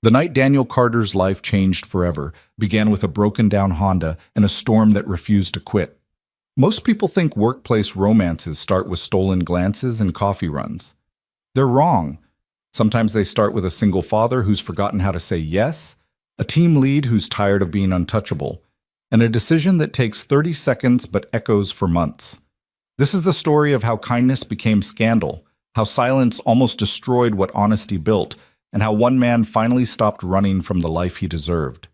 The night Daniel Carter's life changed forever began with a broken-down Honda and a storm that refused to quit. Most people think workplace romances start with stolen glances and coffee runs. They're wrong. Sometimes they start with a single father who's forgotten how to say yes, a team lead who's tired of being untouchable, and a decision that takes 30 seconds but echoes for months. This is the story of how kindness became scandal, how silence almost destroyed what honesty built, and how one man finally stopped running from the life he deserved.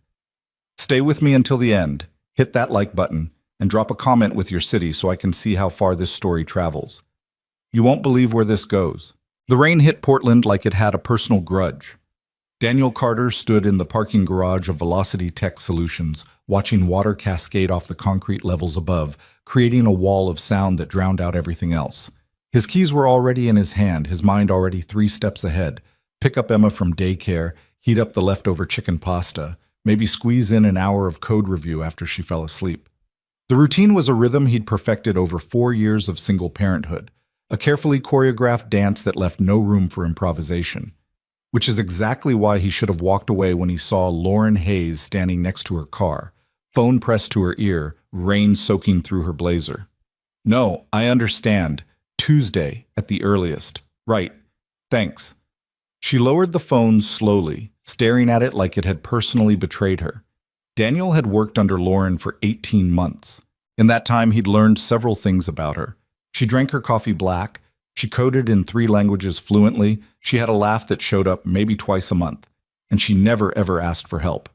Stay with me until the end, hit that like button, and drop a comment with your city so I can see how far this story travels. You won't believe where this goes. The rain hit Portland like it had a personal grudge. Daniel Carter stood in the parking garage of Velocity Tech Solutions, watching water cascade off the concrete levels above, creating a wall of sound that drowned out everything else. His keys were already in his hand, his mind already 3 steps ahead. Pick up Emma from daycare, heat up the leftover chicken pasta, maybe squeeze in an hour of code review after she fell asleep. The routine was a rhythm he'd perfected over 4 years of single parenthood, a carefully choreographed dance that left no room for improvisation. Which is exactly why he should have walked away when he saw Lauren Hayes standing next to her car, phone pressed to her ear, rain soaking through her blazer. No, I understand. Tuesday, at the earliest. Right. Thanks. She lowered the phone slowly, staring at it like it had personally betrayed her. Daniel had worked under Lauren for 18 months. In that time, he'd learned several things about her. She drank her coffee black. She coded in 3 languages fluently. She had a laugh that showed up maybe twice a month. And she never ever asked for help.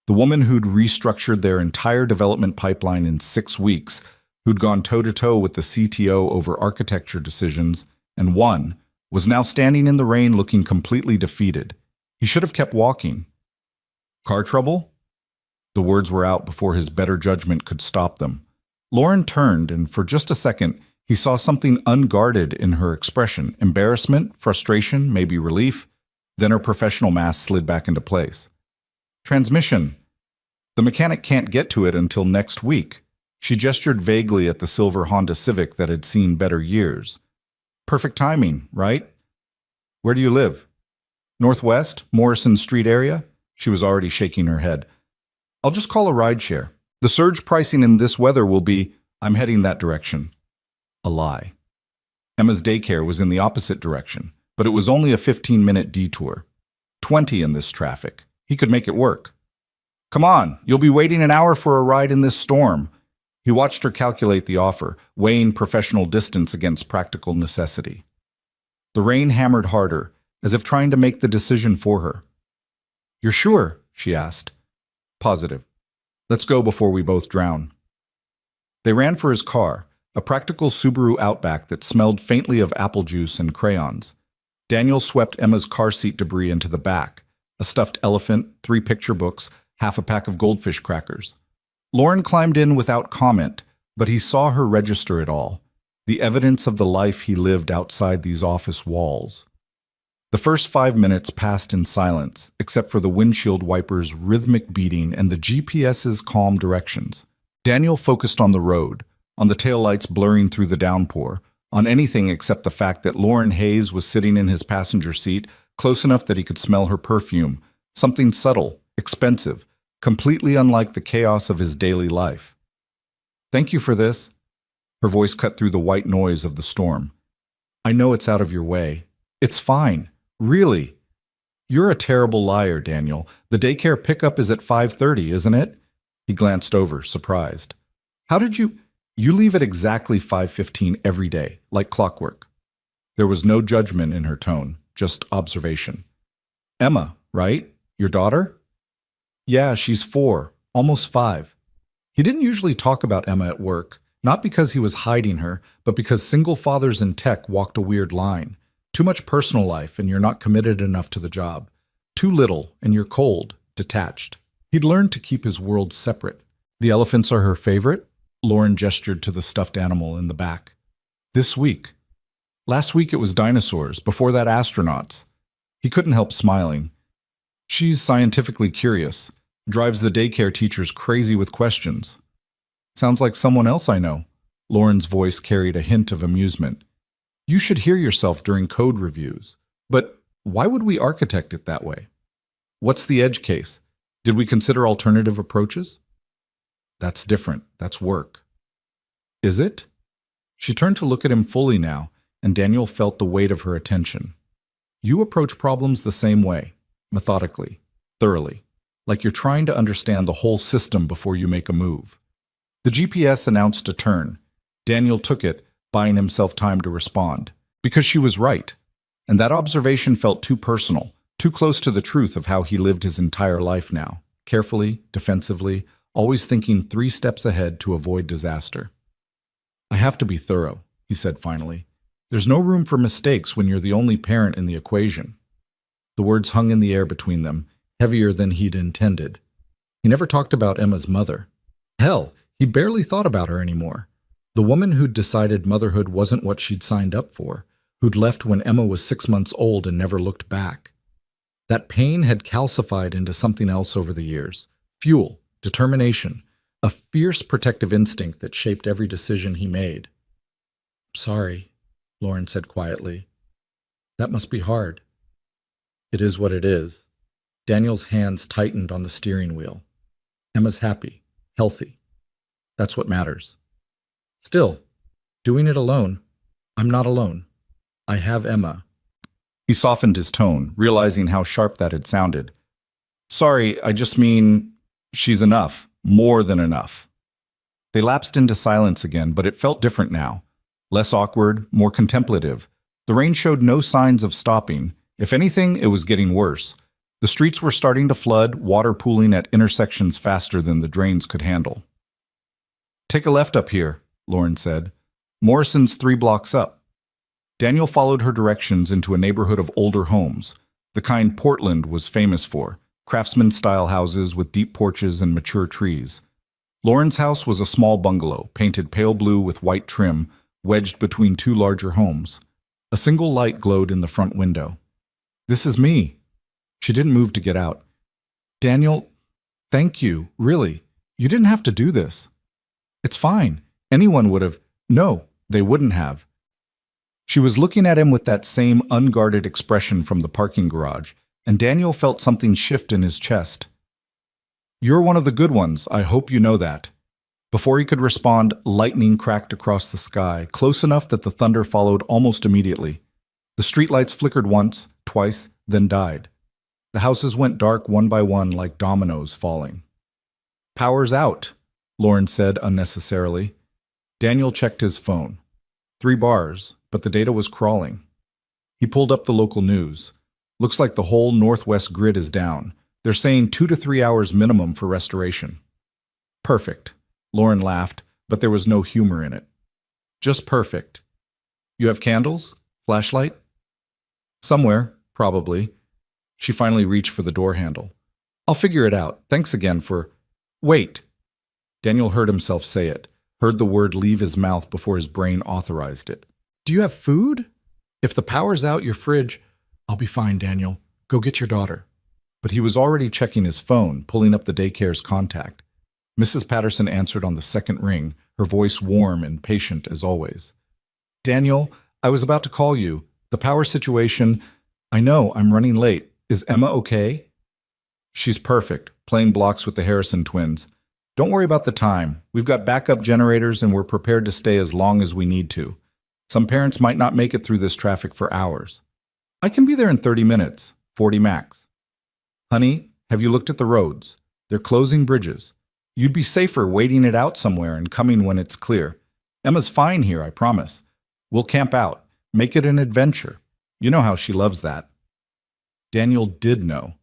The woman who'd restructured their entire development pipeline in 6 weeks, who'd gone toe-to-toe with the CTO over architecture decisions, and won, was now standing in the rain looking completely defeated. He should have kept walking. Car trouble? The words were out before his better judgment could stop them. Lauren turned, and for just a second, he saw something unguarded in her expression. Embarrassment, frustration, maybe relief. Then her professional mask slid back into place. Transmission. The mechanic can't get to it until next week. She gestured vaguely at the silver Honda Civic that had seen better years. Perfect timing, right? Where do you live? Northwest, Morrison Street area? She was already shaking her head. I'll just call a rideshare. The surge pricing in this weather will be, I'm heading that direction. A lie. Emma's daycare was in the opposite direction, but it was only a 15-minute detour. 20 in this traffic. He could make it work. Come on, you'll be waiting an hour for a ride in this storm. He watched her calculate the offer, weighing professional distance against practical necessity. The rain hammered harder, as if trying to make the decision for her. You're sure? She asked. Positive. Let's go before we both drown. They ran for his car, a practical Subaru Outback that smelled faintly of apple juice and crayons. Daniel swept Emma's car seat debris into the back, a stuffed elephant, 3 picture books, half a pack of goldfish crackers. Lauren climbed in without comment, but he saw her register it all, the evidence of the life he lived outside these office walls. The first 5 minutes passed in silence, except for the windshield wipers' rhythmic beating and the GPS's calm directions. Daniel focused on the road, on the taillights blurring through the downpour, on anything except the fact that Lauren Hayes was sitting in his passenger seat, close enough that he could smell her perfume, something subtle, expensive, completely unlike the chaos of his daily life. Thank you for this. Her voice cut through the white noise of the storm. I know it's out of your way. It's fine. Really. You're a terrible liar, Daniel. The daycare pickup is at 5:30, isn't it? He glanced over, surprised. How did you... You leave at exactly 5:15 every day, like clockwork. There was no judgment in her tone, just observation. Emma, right? Your daughter? Yeah, she's 4, almost 5. He didn't usually talk about Emma at work, not because he was hiding her, but because single fathers in tech walked a weird line. Too much personal life and you're not committed enough to the job. Too little and you're cold, detached. He'd learned to keep his world separate. The elephants are her favorite? Lauren gestured to the stuffed animal in the back. This week. Last week it was dinosaurs, before that astronauts. He couldn't help smiling. She's scientifically curious, drives the daycare teachers crazy with questions. Sounds like someone else I know. Lauren's voice carried a hint of amusement. You should hear yourself during code reviews. But why would we architect it that way? What's the edge case? Did we consider alternative approaches? That's different. That's work. Is it? She turned to look at him fully now, and Daniel felt the weight of her attention. You approach problems the same way, methodically, thoroughly, like you're trying to understand the whole system before you make a move. The GPS announced a turn. Daniel took it, buying himself time to respond. Because she was right. And that observation felt too personal, too close to the truth of how he lived his entire life now, carefully, defensively, always thinking 3 steps ahead to avoid disaster. I have to be thorough, he said finally. There's no room for mistakes when you're the only parent in the equation. The words hung in the air between them, heavier than he'd intended. He never talked about Emma's mother. Hell, he barely thought about her anymore. The woman who'd decided motherhood wasn't what she'd signed up for, who'd left when Emma was 6 months old and never looked back. That pain had calcified into something else over the years. Fuel, determination, a fierce protective instinct that shaped every decision he made. Sorry, Lauren said quietly. That must be hard. It is what it is. Daniel's hands tightened on the steering wheel. Emma's happy, healthy. That's what matters. Still, doing it alone, I'm not alone. I have Emma. He softened his tone, realizing how sharp that had sounded. Sorry, I just mean, she's enough, more than enough. They lapsed into silence again, but it felt different now. Less awkward, more contemplative. The rain showed no signs of stopping. If anything, it was getting worse. The streets were starting to flood, water pooling at intersections faster than the drains could handle. Take a left up here, Lauren said. Morrison's 3 blocks up. Daniel followed her directions into a neighborhood of older homes, the kind Portland was famous for, craftsman-style houses with deep porches and mature trees. Lauren's house was a small bungalow, painted pale blue with white trim, wedged between 2 larger homes. A single light glowed in the front window. This is me. She didn't move to get out. Daniel, thank you, really. You didn't have to do this. It's fine. Anyone would have. No, they wouldn't have. She was looking at him with that same unguarded expression from the parking garage, and Daniel felt something shift in his chest. You're one of the good ones, I hope you know that. Before he could respond, lightning cracked across the sky, close enough that the thunder followed almost immediately. The streetlights flickered once, twice, then died. The houses went dark one by one like dominoes falling. Power's out, Lauren said unnecessarily. Daniel checked his phone. 3 bars, but the data was crawling. He pulled up the local news. Looks like the whole Northwest grid is down. They're saying 2 to 3 hours minimum for restoration. Perfect. Lauren laughed, but there was no humor in it. Just perfect. You have candles? Flashlight? Somewhere, probably. She finally reached for the door handle. I'll figure it out. Thanks again for... Wait. Daniel heard himself say it, heard the word leave his mouth before his brain authorized it. Do you have food? If the power's out, your fridge... I'll be fine, Daniel. Go get your daughter. But he was already checking his phone, pulling up the daycare's contact. Mrs. Patterson answered on the second ring, her voice warm and patient as always. Daniel, I was about to call you. The power situation... I know, I'm running late. Is Emma okay? She's perfect, playing blocks with the Harrison twins. Don't worry about the time. We've got backup generators and we're prepared to stay as long as we need to. Some parents might not make it through this traffic for hours. I can be there in 30 minutes, 40 max. Honey, have you looked at the roads? They're closing bridges. You'd be safer waiting it out somewhere and coming when it's clear. Emma's fine here, I promise. We'll camp out. Make it an adventure. You know how she loves that. Daniel did know.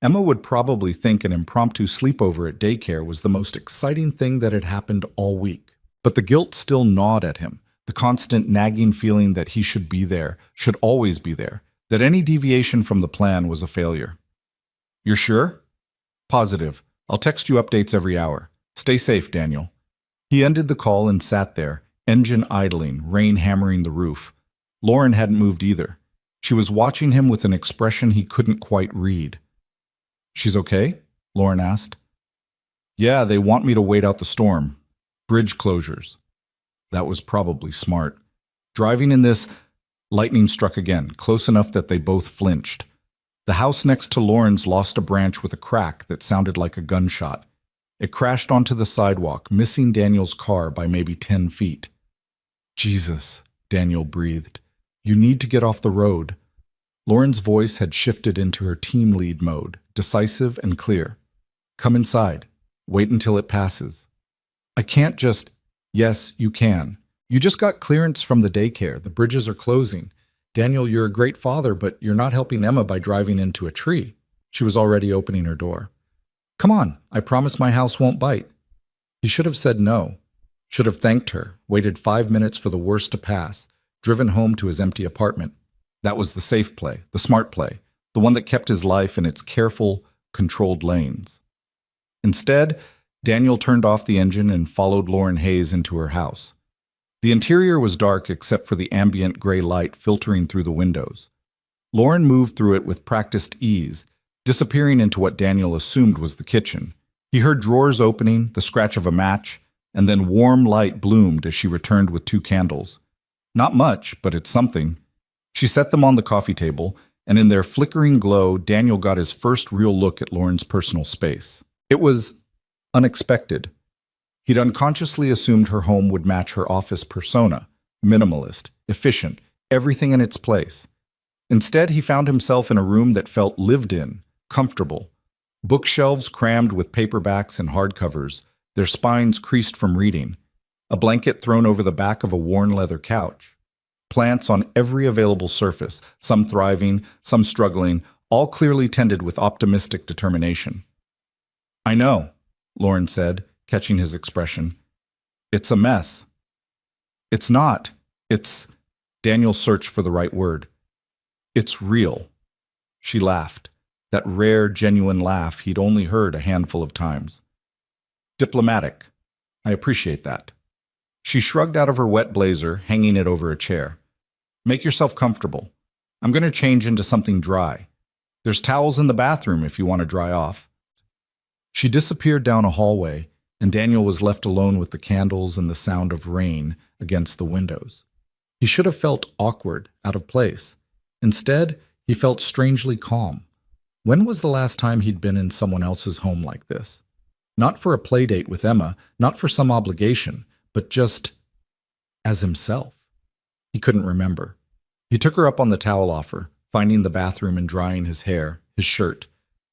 Emma would probably think an impromptu sleepover at daycare was the most exciting thing that had happened all week. But the guilt still gnawed at him, the constant nagging feeling that he should be there, should always be there, that any deviation from the plan was a failure. You're sure? Positive. I'll text you updates every hour. Stay safe, Daniel. He ended the call and sat there, engine idling, rain hammering the roof. Lauren hadn't moved either. She was watching him with an expression he couldn't quite read. She's okay? Lauren asked. Yeah, they want me to wait out the storm. Bridge closures. That was probably smart. Driving in this, lightning struck again, close enough that they both flinched. The house next to Lauren's lost a branch with a crack that sounded like a gunshot. It crashed onto the sidewalk, missing Daniel's car by maybe 10 feet. Jesus, Daniel breathed. You need to get off the road. Lauren's voice had shifted into her team lead mode, decisive and clear. Come inside. Wait until it passes. I can't just... Yes, you can. You just got clearance from the daycare. The bridges are closing. Daniel, you're a great father, but you're not helping Emma by driving into a tree. She was already opening her door. Come on, I promise my house won't bite. He should have said no. Should have thanked her, waited 5 minutes for the worst to pass, driven home to his empty apartment. That was the safe play, the smart play, the one that kept his life in its careful, controlled lanes. Instead, Daniel turned off the engine and followed Lauren Hayes into her house. The interior was dark except for the ambient gray light filtering through the windows. Lauren moved through it with practiced ease, disappearing into what Daniel assumed was the kitchen. He heard drawers opening, the scratch of a match, and then warm light bloomed as she returned with 2 candles. Not much, but it's something. She set them on the coffee table, and in their flickering glow, Daniel got his first real look at Lauren's personal space. It was unexpected. He'd unconsciously assumed her home would match her office persona, minimalist, efficient, everything in its place. Instead, he found himself in a room that felt lived in, comfortable. Bookshelves crammed with paperbacks and hardcovers, their spines creased from reading. A blanket thrown over the back of a worn leather couch. Plants on every available surface, some thriving, some struggling, all clearly tended with optimistic determination. I know, Lauren said, catching his expression. It's a mess. It's not. It's... Daniel searched for the right word. It's real. She laughed, that rare, genuine laugh he'd only heard a handful of times. Diplomatic. I appreciate that. She shrugged out of her wet blazer, hanging it over a chair. Make yourself comfortable. I'm going to change into something dry. There's towels in the bathroom if you want to dry off. She disappeared down a hallway, and Daniel was left alone with the candles and the sound of rain against the windows. He should have felt awkward, out of place. Instead, he felt strangely calm. When was the last time he'd been in someone else's home like this? Not for a play date with Emma, not for some obligation, but just as himself. He couldn't remember. He took her up on the towel offer, finding the bathroom and drying his hair, his shirt.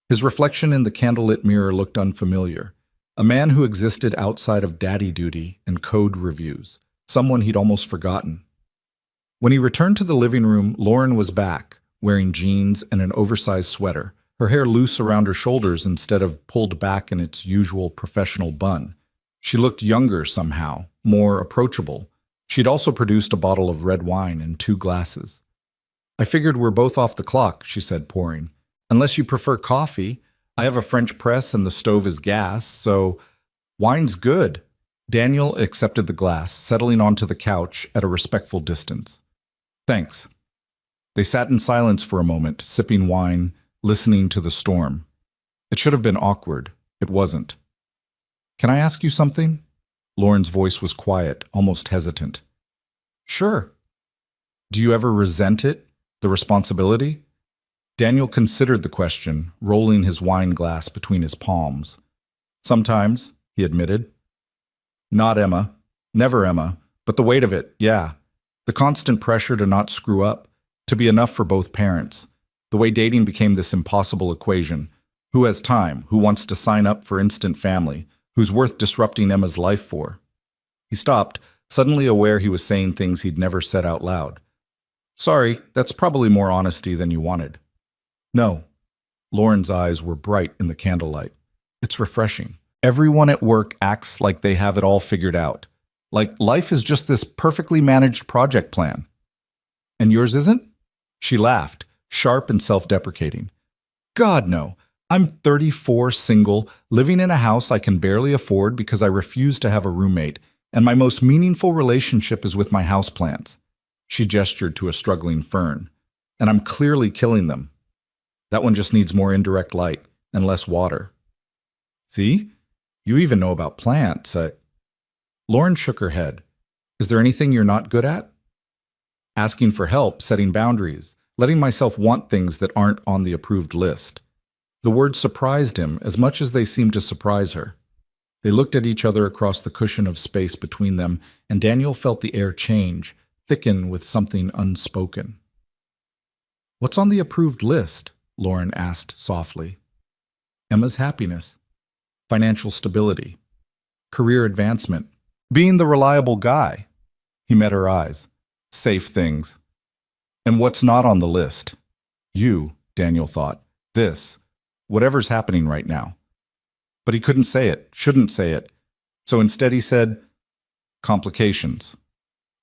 His reflection in the candlelit mirror looked unfamiliar. A man who existed outside of daddy duty and code reviews. Someone he'd almost forgotten. When he returned to the living room, Lauren was back, wearing jeans and an oversized sweater, her hair loose around her shoulders instead of pulled back in its usual professional bun. She looked younger somehow, more approachable. She'd also produced a bottle of red wine and 2 glasses. I figured we're both off the clock, she said, pouring. Unless you prefer coffee. I have a French press and the stove is gas, so wine's good. Daniel accepted the glass, settling onto the couch at a respectful distance. Thanks. They sat in silence for a moment, sipping wine, listening to the storm. It should have been awkward. It wasn't. Can I ask you something? Lauren's voice was quiet, almost hesitant. Sure. Do you ever resent it? The responsibility? Daniel considered the question, rolling his wine glass between his palms. Sometimes, he admitted. Not Emma. Never Emma. But the weight of it, yeah. The constant pressure to not screw up, to be enough for both parents. The way dating became this impossible equation. Who has time? Who wants to sign up for instant family? Who's worth disrupting Emma's life for? He stopped, suddenly aware he was saying things he'd never said out loud. Sorry, that's probably more honesty than you wanted. No. Lauren's eyes were bright in the candlelight. It's refreshing. Everyone at work acts like they have it all figured out. Like life is just this perfectly managed project plan. And yours isn't? She laughed, sharp and self-deprecating. God, no. I'm 34, single, living in a house I can barely afford because I refuse to have a roommate, and my most meaningful relationship is with my houseplants. She gestured to a struggling fern. And I'm clearly killing them. That one just needs more indirect light and less water. See? You even know about plants. Lauren shook her head. Is there anything you're not good at? Asking for help, setting boundaries, letting myself want things that aren't on the approved list. The words surprised him as much as they seemed to surprise her. They looked at each other across the cushion of space between them, and Daniel felt the air change, thicken with something unspoken. "What's on the approved list?" Lauren asked softly. "Emma's happiness, financial stability, career advancement, being the reliable guy." He met her eyes. "Safe things." "And what's not on the list?" "You," Daniel thought. "This. Whatever's happening right now." But he couldn't say it, shouldn't say it. So instead he said, "Complications."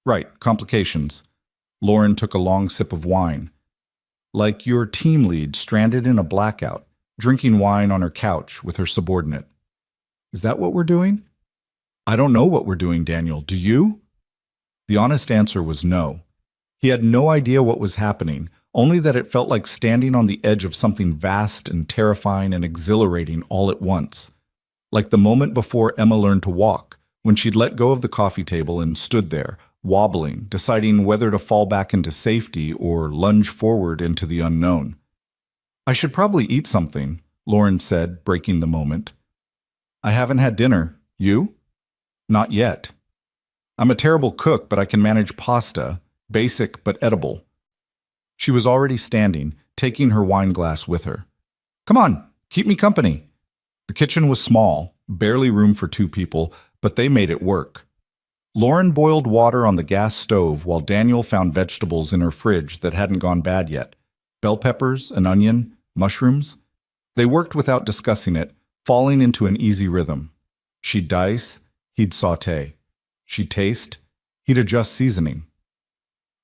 "Right, complications." Lauren took a long sip of wine. "Like your team lead stranded in a blackout, drinking wine on her couch with her subordinate." "Is that what we're doing?" "I don't know what we're doing, Daniel. Do you?" The honest answer was no. He had no idea what was happening, only that it felt like standing on the edge of something vast and terrifying and exhilarating all at once. Like the moment before Emma learned to walk, when she'd let go of the coffee table and stood there, wobbling, deciding whether to fall back into safety or lunge forward into the unknown. "I should probably eat something," Lauren said, breaking the moment. "I haven't had dinner. You?" "Not yet. I'm a terrible cook, but I can manage pasta, basic but edible." She was already standing, taking her wine glass with her. "Come on, keep me company." The kitchen was small, barely room for 2 people, but they made it work. Lauren boiled water on the gas stove while Daniel found vegetables in her fridge that hadn't gone bad yet. Bell peppers, an onion, mushrooms. They worked without discussing it, falling into an easy rhythm. She'd dice, he'd sauté. She'd taste, he'd adjust seasoning.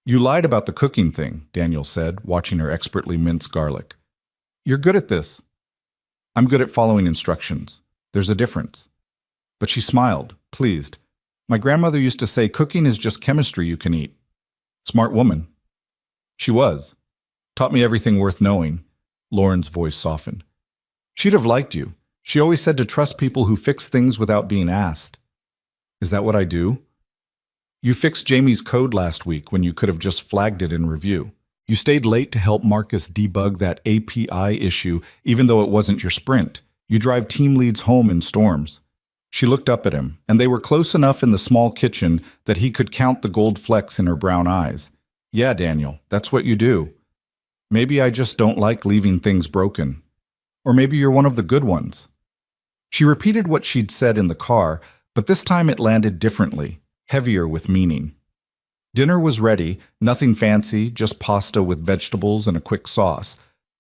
"You lied about the cooking thing," Daniel said, watching her expertly mince garlic. "You're good at this." "I'm good at following instructions. There's a difference." But she smiled, pleased. "My grandmother used to say cooking is just chemistry you can eat." "Smart woman." "She was. Taught me everything worth knowing." Lauren's voice softened. "She'd have liked you. She always said to trust people who fix things without being asked." "Is that what I do?" "You fixed Jamie's code last week when you could have just flagged it in review. You stayed late to help Marcus debug that API issue, even though it wasn't your sprint. You drive team leads home in storms." She looked up at him, and they were close enough in the small kitchen that he could count the gold flecks in her brown eyes. "Yeah, Daniel, that's what you do. Maybe I just don't like leaving things broken. Or maybe you're one of the good ones." She repeated what she'd said in the car, but this time it landed differently, heavier with meaning. Dinner was ready, nothing fancy, just pasta with vegetables and a quick sauce,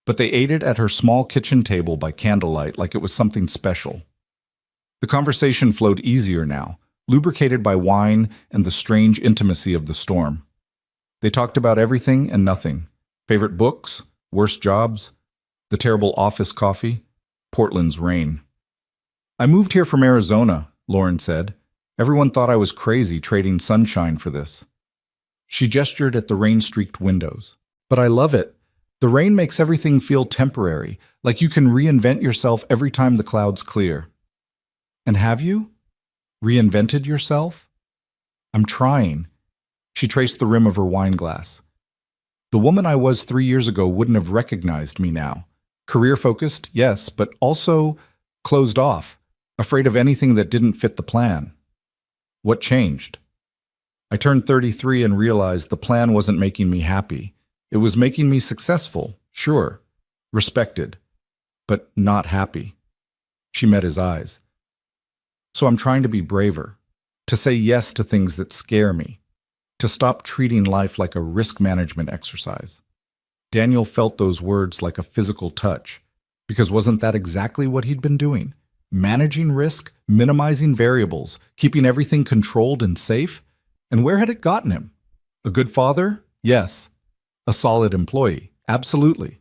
but they ate it at her small kitchen table by candlelight like it was something special. The conversation flowed easier now, lubricated by wine and the strange intimacy of the storm. They talked about everything and nothing. Favorite books, worst jobs, the terrible office coffee, Portland's rain. "I moved here from Arizona," Lauren said. "Everyone thought I was crazy trading sunshine for this." She gestured at the rain-streaked windows. "But I love it. The rain makes everything feel temporary, like you can reinvent yourself every time the clouds clear." "And have you? Reinvented yourself?" "I'm trying." She traced the rim of her wine glass. "The woman I was 3 years ago wouldn't have recognized me now. Career-focused, yes, but also closed off, afraid of anything that didn't fit the plan." "What changed?" "I turned 33 and realized the plan wasn't making me happy. It was making me successful, sure, respected, but not happy." She met his eyes. "So I'm trying to be braver, to say yes to things that scare me, to stop treating life like a risk management exercise." Daniel felt those words like a physical touch, because wasn't that exactly what he'd been doing? Managing risk, minimizing variables, keeping everything controlled and safe? And where had it gotten him? A good father? Yes. A solid employee? Absolutely.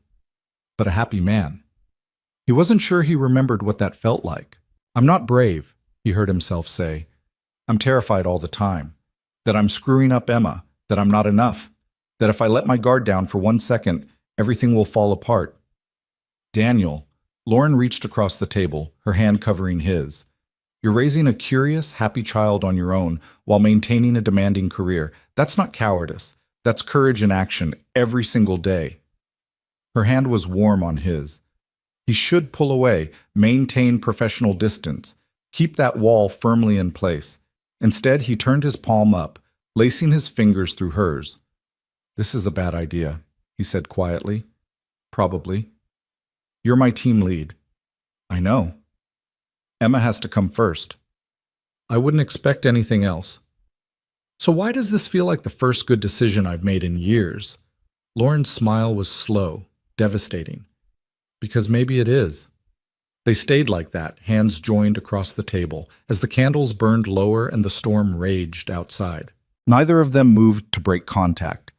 But a happy man? He wasn't sure he remembered what that felt like. "I'm not brave," he heard himself say. "I'm terrified all the time. That I'm screwing up Emma, that I'm not enough, that if I let my guard down for 1 second, everything will fall apart." "Daniel," Lauren reached across the table, her hand covering his. "You're raising a curious, happy child on your own while maintaining a demanding career. That's not cowardice. That's courage in action every single day." Her hand was warm on his. He should pull away, maintain professional distance, keep that wall firmly in place. Instead, he turned his palm up, lacing his fingers through hers. "This is a bad idea," he said quietly. "Probably. You're my team lead." "I know. Emma has to come first." "I wouldn't expect anything else." "So why does this feel like the first good decision I've made in years?" Lauren's smile was slow, devastating. "Because maybe it is." They stayed like that, hands joined across the table, as the candles burned lower and the storm raged outside. Neither of them moved to break contact.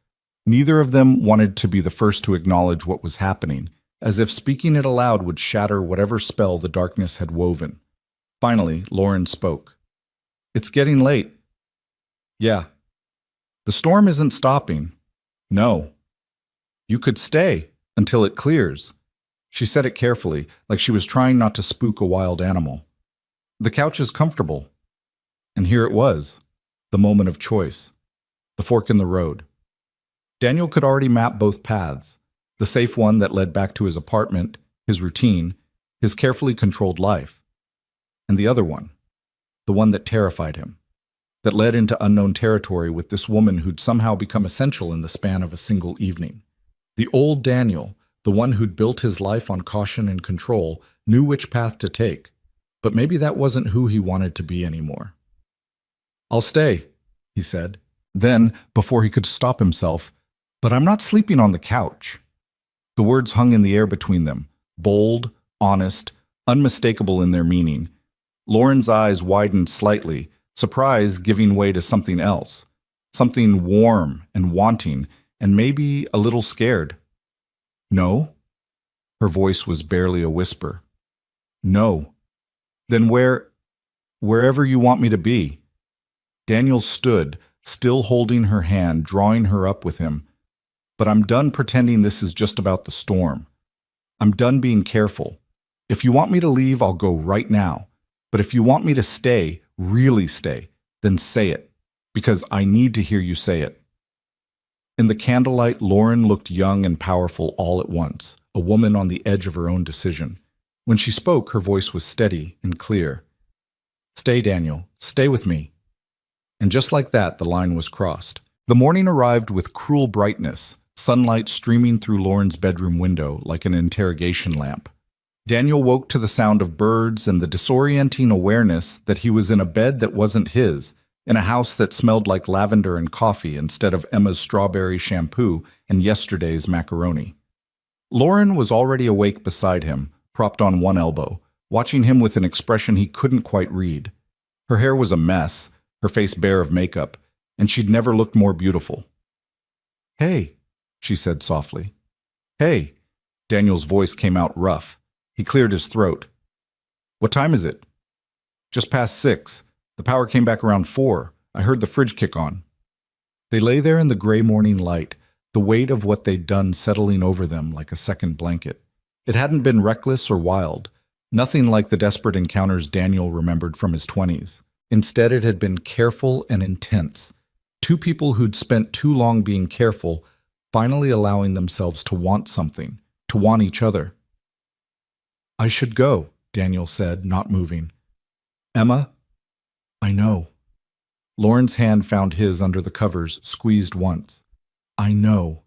Neither of them wanted to be the first to acknowledge what was happening, as if speaking it aloud would shatter whatever spell the darkness had woven. Finally, Lauren spoke. "It's getting late." "Yeah." "The storm isn't stopping." "No." "You could stay until it clears." She said it carefully, like she was trying not to spook a wild animal. "The couch is comfortable." And here it was, the moment of choice, the fork in the road. Daniel could already map both paths, the safe one that led back to his apartment, his routine, his carefully controlled life, and the other one, the one that terrified him, that led into unknown territory with this woman who'd somehow become essential in the span of a single evening. The old Daniel, the one who'd built his life on caution and control, knew which path to take, but maybe that wasn't who he wanted to be anymore. "I'll stay," he said. Then, before he could stop himself, "But I'm not sleeping on the couch." The words hung in the air between them, bold, honest, unmistakable in their meaning. Lauren's eyes widened slightly, surprise giving way to something else, something warm and wanting, and maybe a little scared. "No?" Her voice was barely a whisper. "No." "Then wherever you want me to be." Daniel stood, still holding her hand, drawing her up with him. "But I'm done pretending this is just about the storm. I'm done being careful. If you want me to leave, I'll go right now. But if you want me to stay, really stay, then say it, because I need to hear you say it." In the candlelight, Lauren looked young and powerful all at once, a woman on the edge of her own decision. When she spoke, her voice was steady and clear. "Stay, Daniel. Stay with me." And just like that, the line was crossed. The morning arrived with cruel brightness, sunlight streaming through Lauren's bedroom window like an interrogation lamp. Daniel woke to the sound of birds and the disorienting awareness that he was in a bed that wasn't his, in a house that smelled like lavender and coffee instead of Emma's strawberry shampoo and yesterday's macaroni. Lauren was already awake beside him, propped on one elbow, watching him with an expression he couldn't quite read. Her hair was a mess, her face bare of makeup, and she'd never looked more beautiful. "Hey," she said softly. "Hey." Daniel's voice came out rough. He cleared his throat. "What time is it?" "Just past 6. The power came back around 4. I heard the fridge kick on." They lay there in the gray morning light, the weight of what they'd done settling over them like a second blanket. It hadn't been reckless or wild, nothing like the desperate encounters Daniel remembered from his 20s. Instead, it had been careful and intense. Two people who'd spent too long being careful, finally allowing themselves to want something, to want each other. "I should go," Daniel said, not moving. "Emma?" "I know." Lauren's hand found his under the covers, squeezed once. "I know."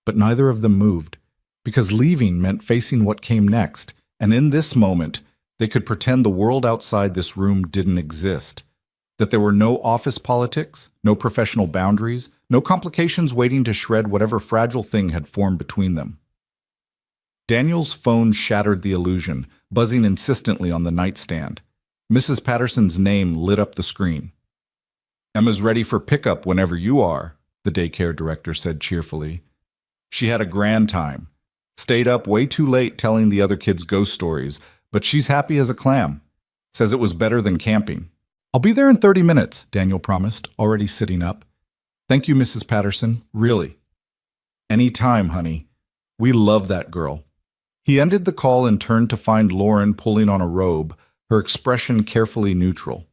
But neither of them moved, because leaving meant facing what came next, and in this moment, they could pretend the world outside this room didn't exist, that there were no office politics, no professional boundaries, no complications waiting to shred whatever fragile thing had formed between them. Daniel's phone shattered the illusion, buzzing insistently on the nightstand. Mrs. Patterson's name lit up the screen. "Emma's ready for pickup whenever you are," the daycare director said cheerfully. "She had a grand time. Stayed up way too late telling the other kids ghost stories, but she's happy as a clam. Says it was better than camping." "I'll be there in 30 minutes, Daniel promised, already sitting up. "Thank you, Mrs. Patterson, really." "Any time, honey. We love that girl." He ended the call and turned to find Lauren pulling on a robe, her expression carefully neutral.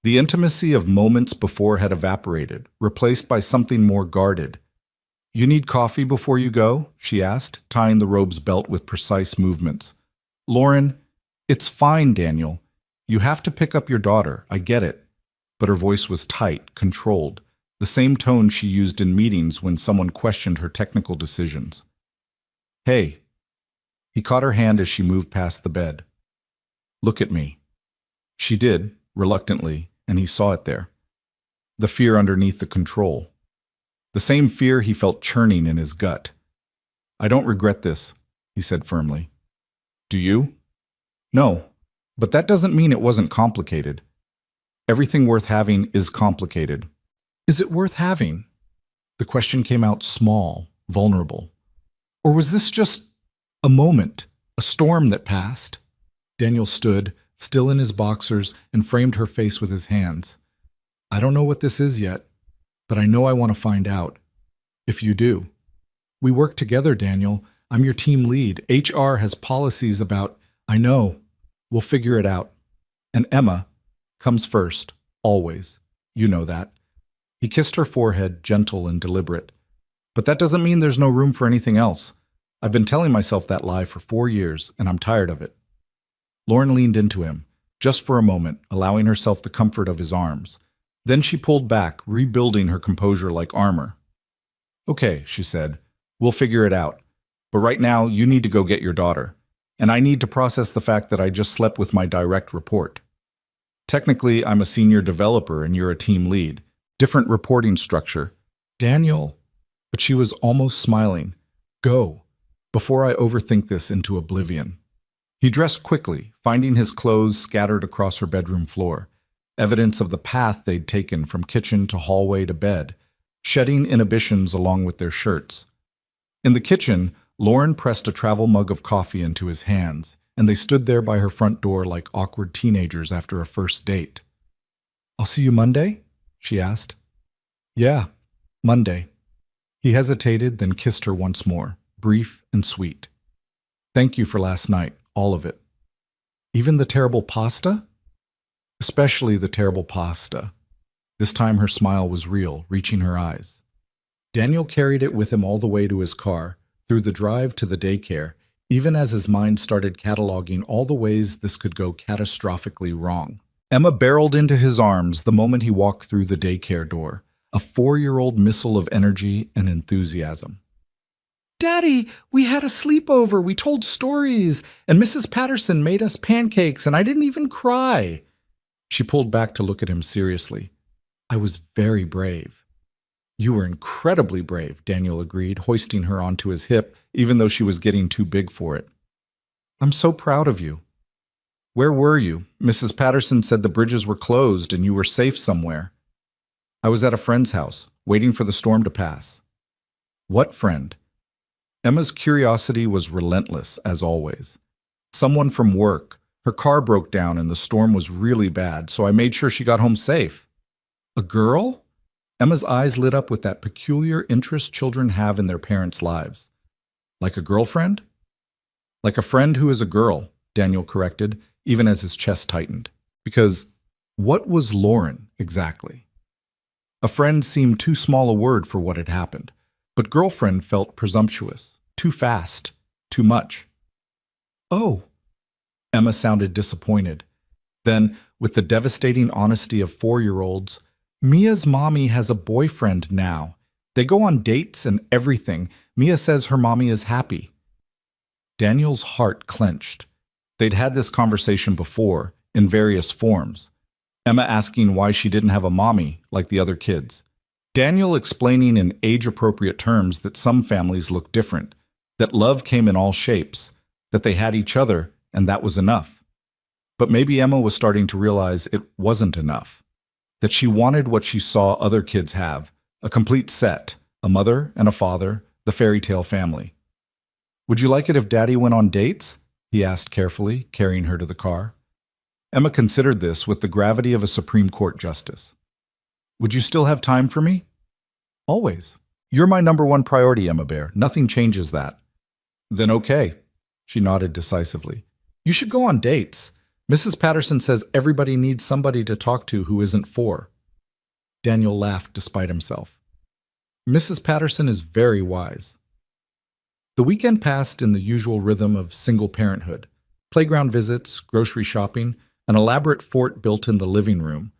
The intimacy of moments before had evaporated, replaced by something more guarded. You need coffee before you go? She asked, tying the robe's belt with precise movements. Lauren, it's fine, Daniel. You have to pick up your daughter, I get it. But her voice was tight, controlled, the same tone she used in meetings when someone questioned her technical decisions. Hey. He caught her hand as she moved past the bed. Look at me. She did, reluctantly, and he saw it there. The fear underneath the control. The same fear he felt churning in his gut. I don't regret this, he said firmly. Do you? No, but that doesn't mean it wasn't complicated. Everything worth having is complicated. Is it worth having? The question came out small, vulnerable. Or was this just a moment, a storm that passed? Daniel stood, still in his boxers, and framed her face with his hands. I don't know what this is yet, but I know I want to find out. If you do. We work together, Daniel. I'm your team lead. HR has policies about... I know. We'll figure it out. And Emma comes first, always. You know that. He kissed her forehead, gentle and deliberate. But that doesn't mean there's no room for anything else. I've been telling myself that lie for 4 years, and I'm tired of it. Lauren leaned into him, just for a moment, allowing herself the comfort of his arms. Then she pulled back, rebuilding her composure like armor. Okay, she said, we'll figure it out. But right now, you need to go get your daughter. And I need to process the fact that I just slept with my direct report. Technically, I'm a senior developer and you're a team lead. Different reporting structure. Daniel. But she was almost smiling. Go, before I overthink this into oblivion. He dressed quickly, finding his clothes scattered across her bedroom floor, evidence of the path they'd taken from kitchen to hallway to bed, shedding inhibitions along with their shirts. In the kitchen, Lauren pressed a travel mug of coffee into his hands, and they stood there by her front door like awkward teenagers after a first date. I'll see you Monday? She asked. Yeah, Monday. He hesitated, then kissed her once more, brief and sweet. Thank you for last night, all of it. Even the terrible pasta? Especially the terrible pasta. This time her smile was real, reaching her eyes. Daniel carried it with him all the way to his car, through the drive to the daycare, even as his mind started cataloging all the ways this could go catastrophically wrong. Emma barreled into his arms the moment he walked through the daycare door, a 4-year-old missile of energy and enthusiasm. Daddy, we had a sleepover, we told stories, and Mrs. Patterson made us pancakes, and I didn't even cry. She pulled back to look at him seriously. I was very brave. You were incredibly brave, Daniel agreed, hoisting her onto his hip, even though she was getting too big for it. I'm so proud of you. Where were you? Mrs. Patterson said the bridges were closed and you were safe somewhere. I was at a friend's house, waiting for the storm to pass. What friend? Emma's curiosity was relentless, as always. Someone from work. Her car broke down and the storm was really bad, so I made sure she got home safe. A girl? Emma's eyes lit up with that peculiar interest children have in their parents' lives. Like a girlfriend? Like a friend who is a girl, Daniel corrected, even as his chest tightened. Because what was Lauren exactly? A friend seemed too small a word for what had happened, but girlfriend felt presumptuous, too fast, too much. Oh. Emma sounded disappointed. Then, with the devastating honesty of 4-year-olds, Mia's mommy has a boyfriend now. They go on dates and everything. Mia says her mommy is happy. Daniel's heart clenched. They'd had this conversation before, in various forms. Emma asking why she didn't have a mommy like the other kids. Daniel explaining in age-appropriate terms that some families look different, that love came in all shapes, that they had each other, and that was enough. But maybe Emma was starting to realize it wasn't enough. That she wanted what she saw other kids have, a complete set, a mother and a father, the fairy tale family. Would you like it if Daddy went on dates? He asked carefully, carrying her to the car. Emma considered this with the gravity of a Supreme Court justice. Would you still have time for me? Always. You're my #1 priority, Emma Bear. Nothing changes that. Then okay. She nodded decisively. You should go on dates. Mrs. Patterson says everybody needs somebody to talk to who isn't 4. Daniel laughed despite himself. Mrs. Patterson is very wise. The weekend passed in the usual rhythm of single parenthood. Playground visits, grocery shopping, an elaborate fort built in the living room,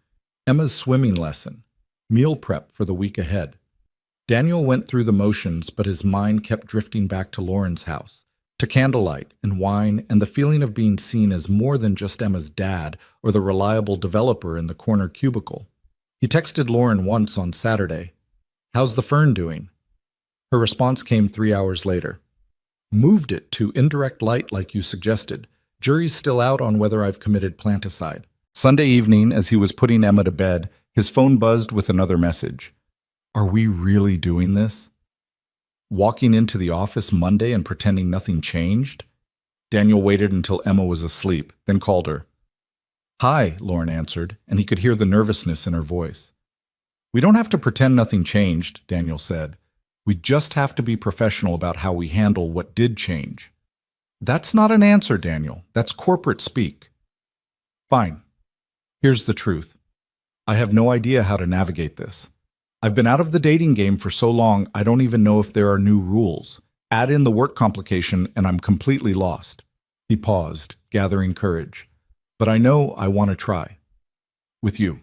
Emma's swimming lesson, meal prep for the week ahead. Daniel went through the motions, but his mind kept drifting back to Lauren's house, to candlelight and wine and the feeling of being seen as more than just Emma's dad or the reliable developer in the corner cubicle. He texted Lauren once on Saturday, "How's the fern doing?" Her response came 3 hours later. "Moved it to indirect light like you suggested. Jury's still out on whether I've committed planticide." Sunday evening, as he was putting Emma to bed, his phone buzzed with another message. Are we really doing this? Walking into the office Monday and pretending nothing changed? Daniel waited until Emma was asleep, then called her. "Hi," Lauren answered, and he could hear the nervousness in her voice. "We don't have to pretend nothing changed," Daniel said. "We just have to be professional about how we handle what did change." "That's not an answer, Daniel. That's corporate speak." "Fine. Here's the truth. I have no idea how to navigate this. I've been out of the dating game for so long, I don't even know if there are new rules. Add in the work complication, and I'm completely lost." He paused, gathering courage. "But I know I want to try. With you.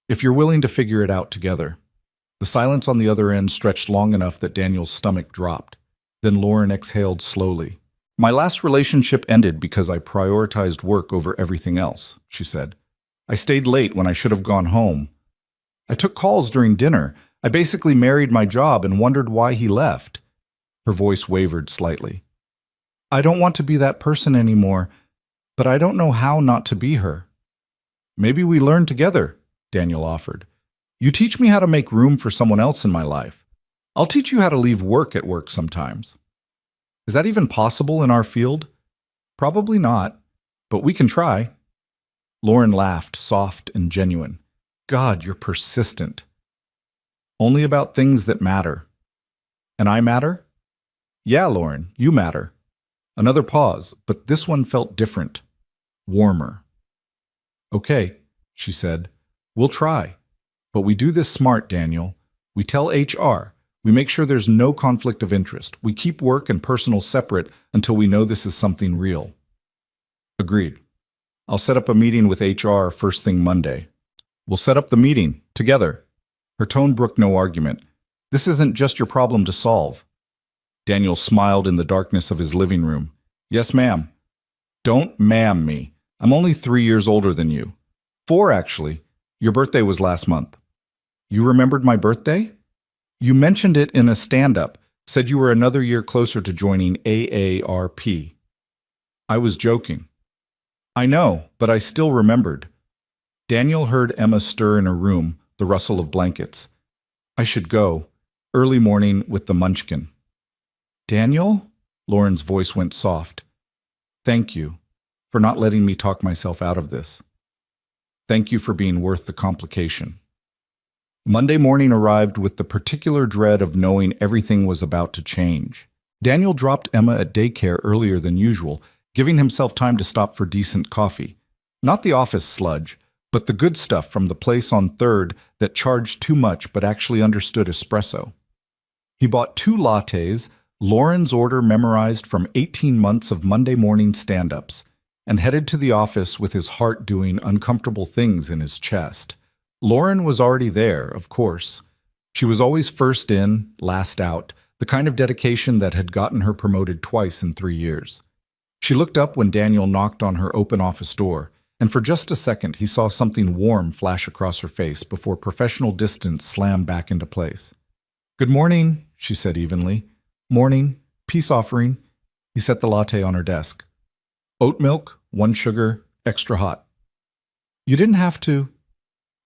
If you're willing to figure it out together." The silence on the other end stretched long enough that Daniel's stomach dropped. Then Lauren exhaled slowly. "My last relationship ended because I prioritized work over everything else," she said. "I stayed late when I should have gone home. I took calls during dinner. I basically married my job and wondered why he left." Her voice wavered slightly. "I don't want to be that person anymore, but I don't know how not to be her." "Maybe we learn together," Daniel offered. "You teach me how to make room for someone else in my life. I'll teach you how to leave work at work sometimes." "Is that even possible in our field?" "Probably not, but we can try." Lauren laughed, soft and genuine. "God, you're persistent." "Only about things that matter." "And I matter?" "Yeah, Lauren, you matter." Another pause, but this one felt different. Warmer. "Okay," she said. "We'll try. But we do this smart, Daniel. We tell HR. We make sure there's no conflict of interest. We keep work and personal separate until we know this is something real." "Agreed. I'll set up a meeting with HR first thing Monday." "We'll set up the meeting, together." Her tone brooked no argument. "This isn't just your problem to solve." Daniel smiled in the darkness of his living room. "Yes, ma'am." "Don't ma'am me. I'm only 3 years older than you. 4, actually. Your birthday was last month." "You remembered my birthday?" "You mentioned it in a stand-up, said you were another year closer to joining AARP." "I was joking." "I know, but I still remembered." Daniel heard Emma stir in her room, the rustle of blankets. "I should go. Early morning with the munchkin." "Daniel?" Lauren's voice went soft. "Thank you for not letting me talk myself out of this. Thank you for being worth the complication." Monday morning arrived with the particular dread of knowing everything was about to change. Daniel dropped Emma at daycare earlier than usual, giving himself time to stop for decent coffee. Not the office sludge, but the good stuff from the place on 3rd that charged too much but actually understood espresso. He bought 2 lattes, Lauren's order memorized from 18 months of Monday morning stand-ups, and headed to the office with his heart doing uncomfortable things in his chest. Lauren was already there, of course. She was always first in, last out, the kind of dedication that had gotten her promoted twice in 3 years. She looked up when Daniel knocked on her open office door, and for just a second he saw something warm flash across her face before professional distance slammed back into place. "Good morning," she said evenly. "Morning. Peace offering." He set the latte on her desk. "Oat milk, 1 sugar, extra hot." "You didn't have to."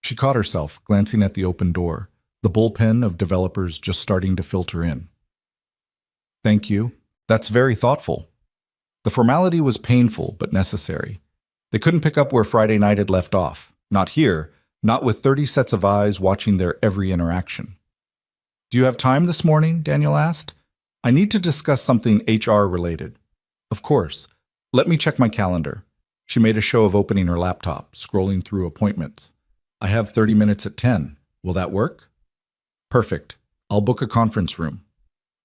She caught herself, glancing at the open door, the bullpen of developers just starting to filter in. "Thank you. That's very thoughtful." The formality was painful but necessary. They couldn't pick up where Friday night had left off. Not here, not with 30 sets of eyes watching their every interaction. "Do you have time this morning?" Daniel asked. "I need to discuss something HR related." "Of course. Let me check my calendar." She made a show of opening her laptop, scrolling through appointments. "I have 30 minutes at 10. Will that work?" "Perfect. I'll book a conference room.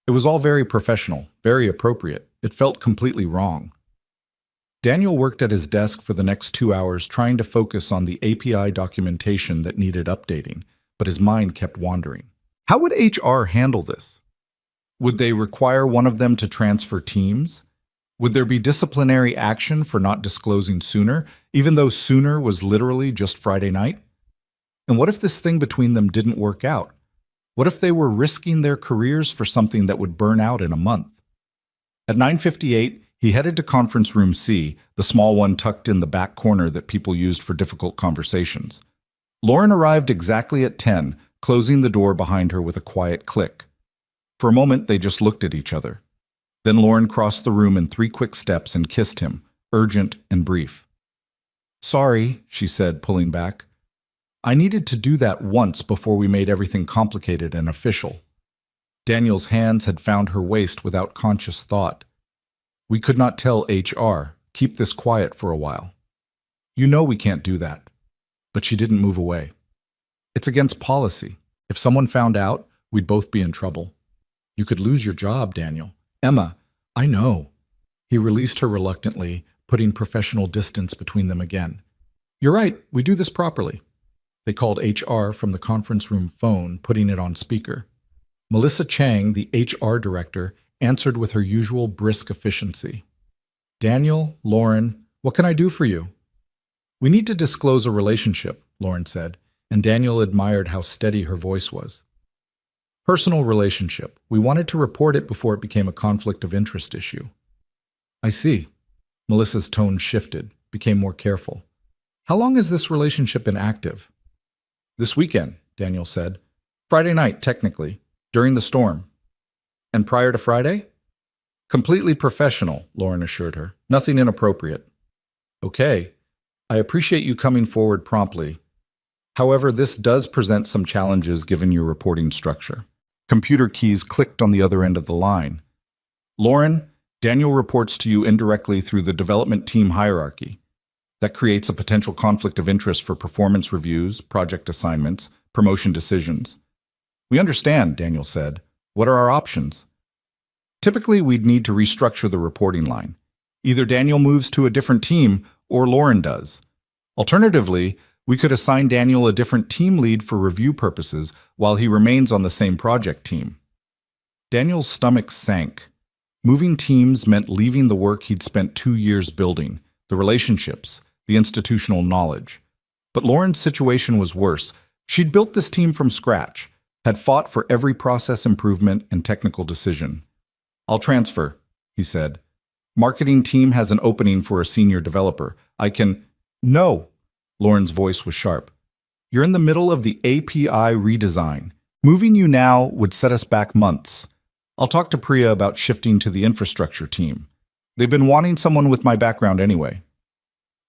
It was all very professional, very appropriate. It felt completely wrong. Daniel worked at his desk for the next 2 hours trying to focus on the API documentation that needed updating, but his mind kept wandering. How would HR handle this? Would they require one of them to transfer teams? Would there be disciplinary action for not disclosing sooner, even though sooner was literally just Friday night? And what if this thing between them didn't work out? What if they were risking their careers for something that would burn out in a month? At 9:58, he headed to conference room C, the small one tucked in the back corner that people used for difficult conversations. Lauren arrived exactly at 10, closing the door behind her with a quiet click. For a moment, they just looked at each other. Then Lauren crossed the room in 3 quick steps and kissed him, urgent and brief. "Sorry," she said, pulling back. "I needed to do that once before we made everything complicated and official." Daniel's hands had found her waist without conscious thought. "We could not tell HR. Keep this quiet for a while." "You know we can't do that." But she didn't move away. "It's against policy. If someone found out, we'd both be in trouble." "You could lose your job, Daniel." "Emma, I know." He released her reluctantly, putting professional distance between them again. "You're right, we do this properly." They called HR from the conference room phone, putting it on speaker. Melissa Chang, the HR director, answered with her usual brisk efficiency. "Daniel, Lauren, what can I do for you?" "We need to disclose a relationship," Lauren said, and Daniel admired how steady her voice was. "Personal relationship. We wanted to report it before it became a conflict of interest issue." "I see." Melissa's tone shifted, became more careful. "How long has this relationship been active?" "This weekend," Daniel said. "Friday night, technically, during the storm." "And prior to Friday?" "Completely professional," Lauren assured her. "Nothing inappropriate." "Okay. I appreciate you coming forward promptly. However, this does present some challenges given your reporting structure." Computer keys clicked on the other end of the line. "Lauren, Daniel reports to you indirectly through the development team hierarchy. That creates a potential conflict of interest for performance reviews, project assignments, promotion decisions." "We understand," Daniel said. "What are our options?" "Typically, we'd need to restructure the reporting line. Either Daniel moves to a different team or Lauren does. Alternatively, we could assign Daniel a different team lead for review purposes while he remains on the same project team." Daniel's stomach sank. Moving teams meant leaving the work he'd spent 2 years building, the relationships, the institutional knowledge. But Lauren's situation was worse. She'd built this team from scratch, had fought for every process improvement and technical decision. "I'll transfer," he said. "Marketing team has an opening for a senior developer. I can—" "No." Lauren's voice was sharp. "You're in the middle of the API redesign. Moving you now would set us back months. I'll talk to Priya about shifting to the infrastructure team. They've been wanting someone with my background anyway."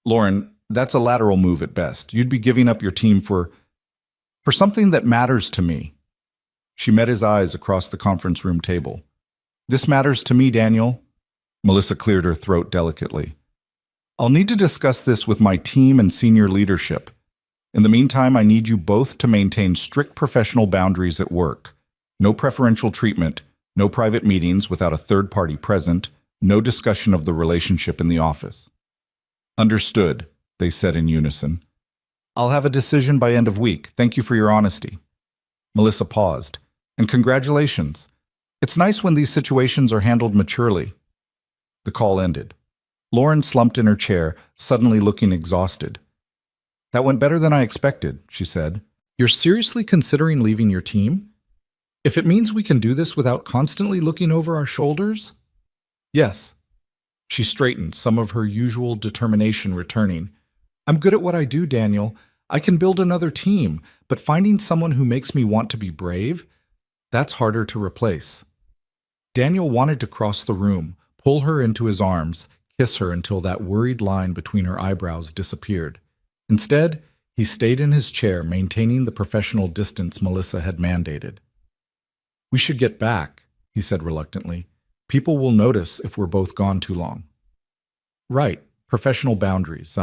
"Lauren, that's a lateral move at best. You'd be giving up your team for something that matters to me." She met his eyes across the conference room table. "This matters to me, Daniel." Melissa cleared her throat delicately. "I'll need to discuss this with my team and senior leadership. In the meantime, I need you both to maintain strict professional boundaries at work. No preferential treatment, no private meetings without a third party present, no discussion of the relationship in the office." "Understood," they said in unison. "I'll have a decision by end of week. Thank you for your honesty." Melissa paused. "And congratulations. It's nice when these situations are handled maturely." The call ended. Lauren slumped in her chair, suddenly looking exhausted. "That went better than I expected," she said. "You're seriously considering leaving your team? If it means we can do this without constantly looking over our shoulders?" "Yes." She straightened, some of her usual determination returning. "I'm good at what I do, Daniel. I can build another team, but finding someone who makes me want to be brave, that's harder to replace." Daniel wanted to cross the room, pull her into his arms, kiss her until that worried line between her eyebrows disappeared. Instead, he stayed in his chair, maintaining the professional distance Melissa had mandated. "We should get back," he said reluctantly. "People will notice if we're both gone too long." "Right, professional boundaries,"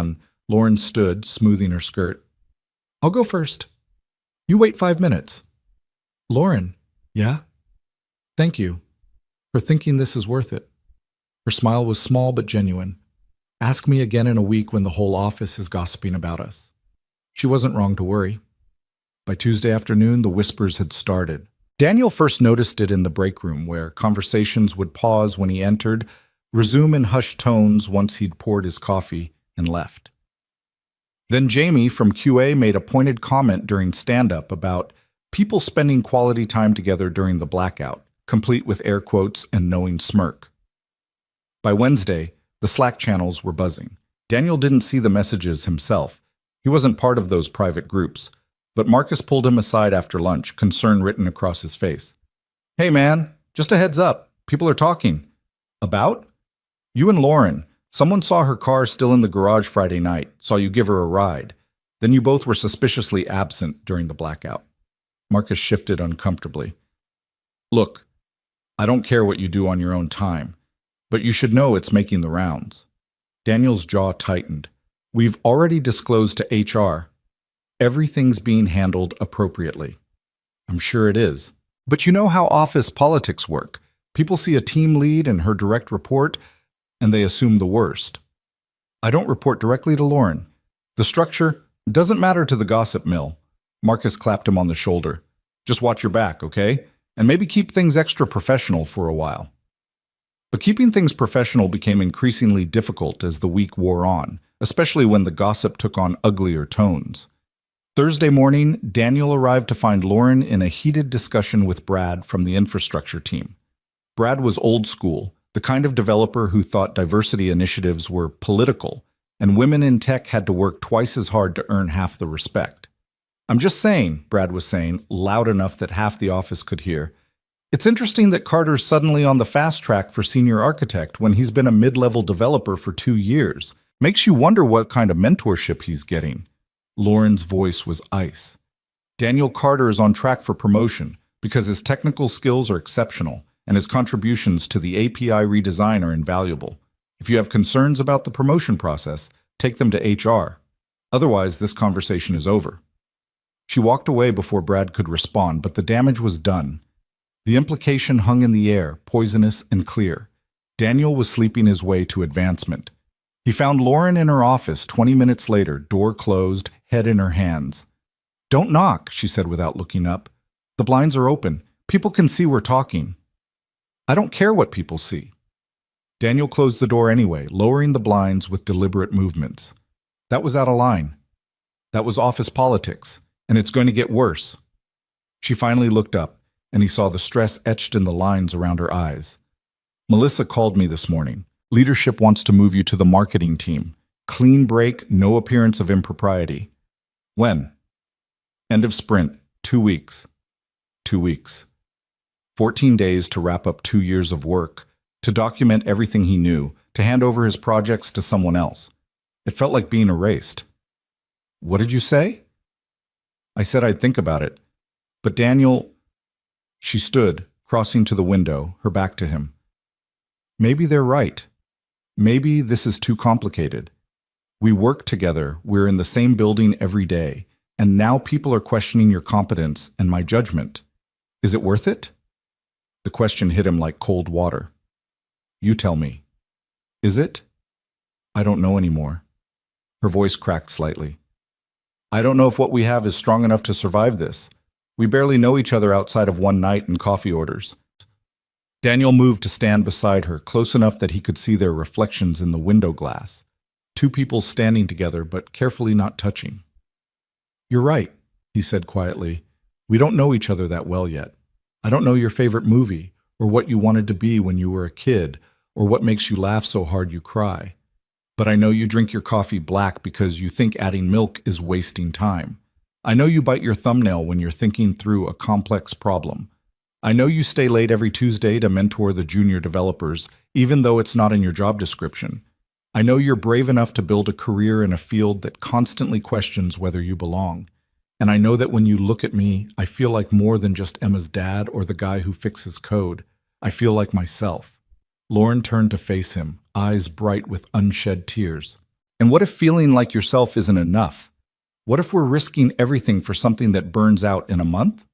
Lauren stood, smoothing her skirt. "I'll go first." "You wait 5 minutes." "Lauren." Yeah? Thank you for thinking this is worth it. Her smile was small but genuine. Ask me again in a week when the whole office is gossiping about us. She wasn't wrong to worry. By Tuesday afternoon, the whispers had started. Daniel first noticed it in the break room, where conversations would pause when he entered, resume in hushed tones once he'd poured his coffee and left. Then Jamie from QA made a pointed comment during stand-up about people spending quality time together during the blackout, complete with air quotes and knowing smirk. By Wednesday, the Slack channels were buzzing. Daniel didn't see the messages himself. He wasn't part of those private groups, but Marcus pulled him aside after lunch, concern written across his face. Hey man, just a heads up. People are talking. About? You and Lauren. Someone saw her car still in the garage Friday night, saw you give her a ride. Then you both were suspiciously absent during the blackout. Marcus shifted uncomfortably. Look, I don't care what you do on your own time, but you should know it's making the rounds. Daniel's jaw tightened. We've already disclosed to HR. Everything's being handled appropriately. I'm sure it is. But you know how office politics work. People see a team lead and her direct report, and they assume the worst. I don't report directly to Lauren. The structure doesn't matter to the gossip mill. Marcus clapped him on the shoulder. Just watch your back, okay? And maybe keep things extra professional for a while. But keeping things professional became increasingly difficult as the week wore on, especially when the gossip took on uglier tones. Thursday morning, Daniel arrived to find Lauren in a heated discussion with Brad from the infrastructure team. Brad was old school, the kind of developer who thought diversity initiatives were political, and women in tech had to work twice as hard to earn half the respect. I'm just saying, Brad was saying, loud enough that half the office could hear. It's interesting that Carter's suddenly on the fast track for senior architect when he's been a mid-level developer for 2 years. Makes you wonder what kind of mentorship he's getting. Lauren's voice was ice. Daniel Carter is on track for promotion because his technical skills are exceptional and his contributions to the API redesign are invaluable. If you have concerns about the promotion process, take them to HR. Otherwise, this conversation is over. She walked away before Brad could respond, but the damage was done. The implication hung in the air, poisonous and clear. Daniel was sleeping his way to advancement. He found Lauren in her office 20 minutes later, door closed, head in her hands. Don't knock, she said without looking up. The blinds are open. People can see we're talking. I don't care what people see. Daniel closed the door anyway, lowering the blinds with deliberate movements. That was out of line. That was office politics, and it's going to get worse. She finally looked up, and he saw the stress etched in the lines around her eyes. Melissa called me this morning. Leadership wants to move you to the marketing team. Clean break, no appearance of impropriety. When? End of sprint, 2 weeks. 2 weeks. 14 days to wrap up 2 years of work, to document everything he knew, to hand over his projects to someone else. It felt like being erased. What did you say? I said I'd think about it. But Daniel... She stood, crossing to the window, her back to him. Maybe they're right. Maybe this is too complicated. We work together, we're in the same building every day, and now people are questioning your competence and my judgment. Is it worth it? The question hit him like cold water. You tell me. Is it? I don't know anymore. Her voice cracked slightly. I don't know if what we have is strong enough to survive this. We barely know each other outside of one night and coffee orders. Daniel moved to stand beside her, close enough that he could see their reflections in the window glass. 2 people standing together, but carefully not touching. You're right, he said quietly. We don't know each other that well yet. I don't know your favorite movie, or what you wanted to be when you were a kid, or what makes you laugh so hard you cry. But I know you drink your coffee black because you think adding milk is wasting time. I know you bite your thumbnail when you're thinking through a complex problem. I know you stay late every Tuesday to mentor the junior developers, even though it's not in your job description. I know you're brave enough to build a career in a field that constantly questions whether you belong. And I know that when you look at me, I feel like more than just Emma's dad or the guy who fixes code. I feel like myself. Lauren turned to face him, eyes bright with unshed tears. And what if feeling like yourself isn't enough? What if we're risking everything for something that burns out in a month?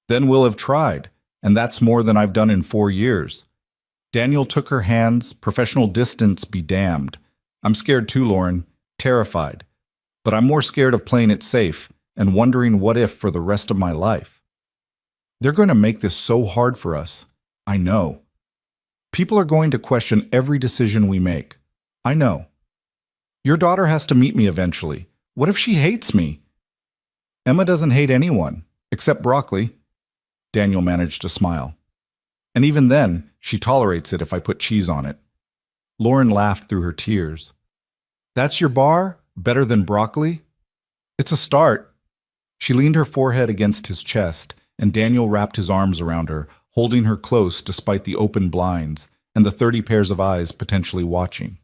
Then we'll have tried. and that's more than I've done in 4 years. Daniel took her hands. Professional distance be damned. I'm scared too, Lauren. Terrified. But I'm more scared of playing it safe and wondering what if for the rest of my life. They're going to make this so hard for us. I know. People are going to question every decision we make. I know. Your daughter has to meet me eventually. What if she hates me? Emma doesn't hate anyone, except broccoli. Daniel managed to smile. And even then, she tolerates it if I put cheese on it. Lauren laughed through her tears. That's your bar? Better than broccoli? It's a start. She leaned her forehead against his chest, and Daniel wrapped his arms around her, holding her close despite the open blinds and the 30 pairs of eyes potentially watching.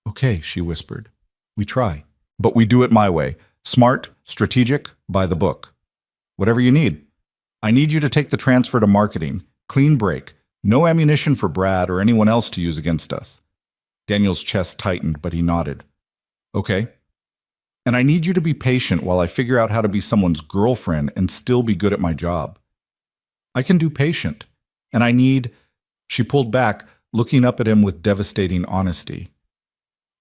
Okay, she whispered. We try. But we do it my way. Smart, strategic, by the book. Whatever you need. I need you to take the transfer to marketing. Clean break. No ammunition for Brad or anyone else to use against us. Daniel's chest tightened, but he nodded. Okay. And I need you to be patient while I figure out how to be someone's girlfriend and still be good at my job. I can do patient. And I need... She pulled back, looking up at him with devastating honesty.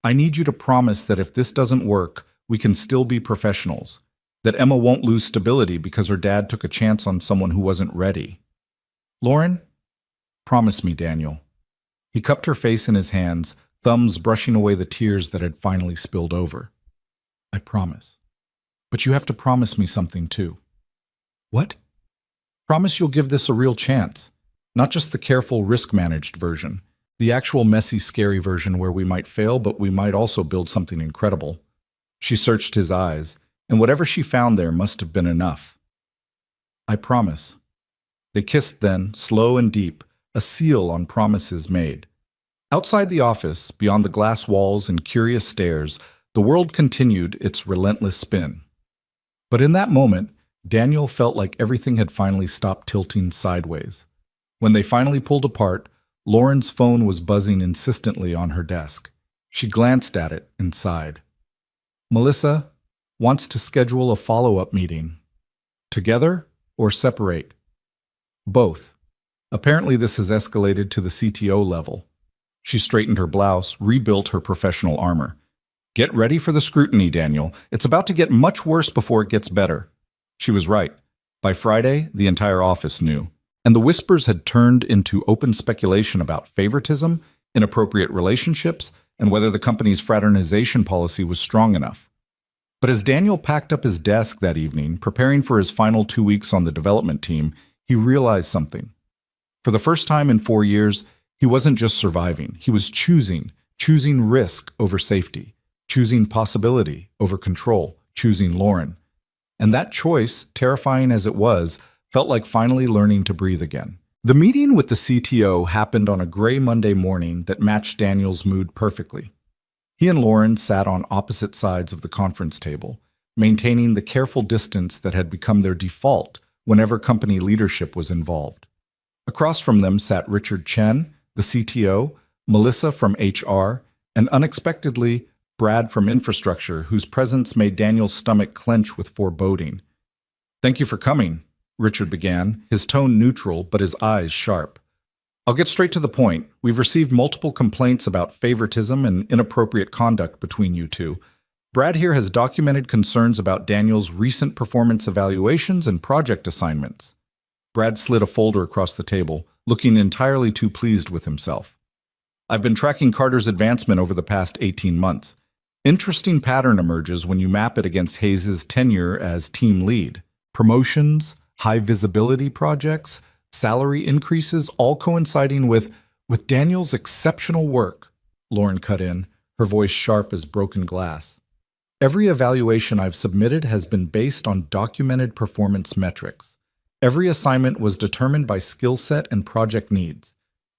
I need you to promise that if this doesn't work, we can still be professionals. That Emma won't lose stability because her dad took a chance on someone who wasn't ready. Lauren? Promise me, Daniel. He cupped her face in his hands, thumbs brushing away the tears that had finally spilled over. I promise. But you have to promise me something too. What? Promise you'll give this a real chance. Not just the careful, risk-managed version. The actual messy, scary version where we might fail, but we might also build something incredible. She searched his eyes, and whatever she found there must have been enough. I promise. They kissed then, slow and deep, a seal on promises made. Outside the office, beyond the glass walls and curious stares, the world continued its relentless spin. But in that moment, Daniel felt like everything had finally stopped tilting sideways. When they finally pulled apart, Lauren's phone was buzzing insistently on her desk. She glanced at it and sighed. Melissa wants to schedule a follow-up meeting. Together or separate? Both. Apparently this has escalated to the CTO level. She straightened her blouse, rebuilt her professional armor. Get ready for the scrutiny, Daniel. It's about to get much worse before it gets better. She was right. By Friday, the entire office knew. And the whispers had turned into open speculation about favoritism, inappropriate relationships, and whether the company's fraternization policy was strong enough. But as Daniel packed up his desk that evening, preparing for his final 2 weeks on the development team, he realized something. For the first time in 4 years, he wasn't just surviving. He was choosing risk over safety, choosing possibility over control, choosing Lauren. And that choice, terrifying as it was, felt like finally learning to breathe again. The meeting with the CTO happened on a gray Monday morning that matched Daniel's mood perfectly. He and Lauren sat on opposite sides of the conference table, maintaining the careful distance that had become their default whenever company leadership was involved. Across from them sat Richard Chen, the CTO, Melissa from HR, and unexpectedly, Brad from infrastructure, whose presence made Daniel's stomach clench with foreboding. Thank you for coming, Richard began, his tone neutral but his eyes sharp. I'll get straight to the point. We've received multiple complaints about favoritism and inappropriate conduct between you two. Brad here has documented concerns about Daniel's recent performance evaluations and project assignments. Brad slid a folder across the table, looking entirely too pleased with himself. I've been tracking Carter's advancement over the past 18 months. Interesting pattern emerges when you map it against Hayes' tenure as team lead. Promotions, high visibility projects, salary increases, all coinciding with Daniel's exceptional work, Lauren cut in, her voice sharp as broken glass. Every evaluation I've submitted has been based on documented performance metrics. Every assignment was determined by skill set and project needs.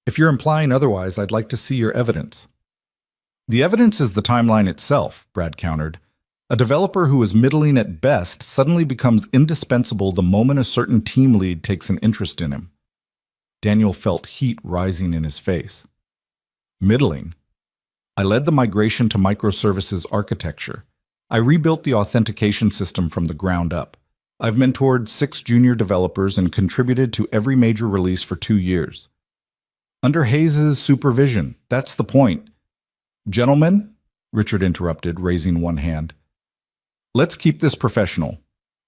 If you're implying otherwise, I'd like to see your evidence. The evidence is the timeline itself, Brad countered. A developer who is middling at best suddenly becomes indispensable the moment a certain team lead takes an interest in him. Daniel felt heat rising in his face. Middling. I led the migration to microservices architecture. I rebuilt the authentication system from the ground up. I've mentored 6 junior developers and contributed to every major release for 2 years. Under Hayes' supervision, that's the point. Gentlemen, Richard interrupted, raising one hand. Let's keep this professional.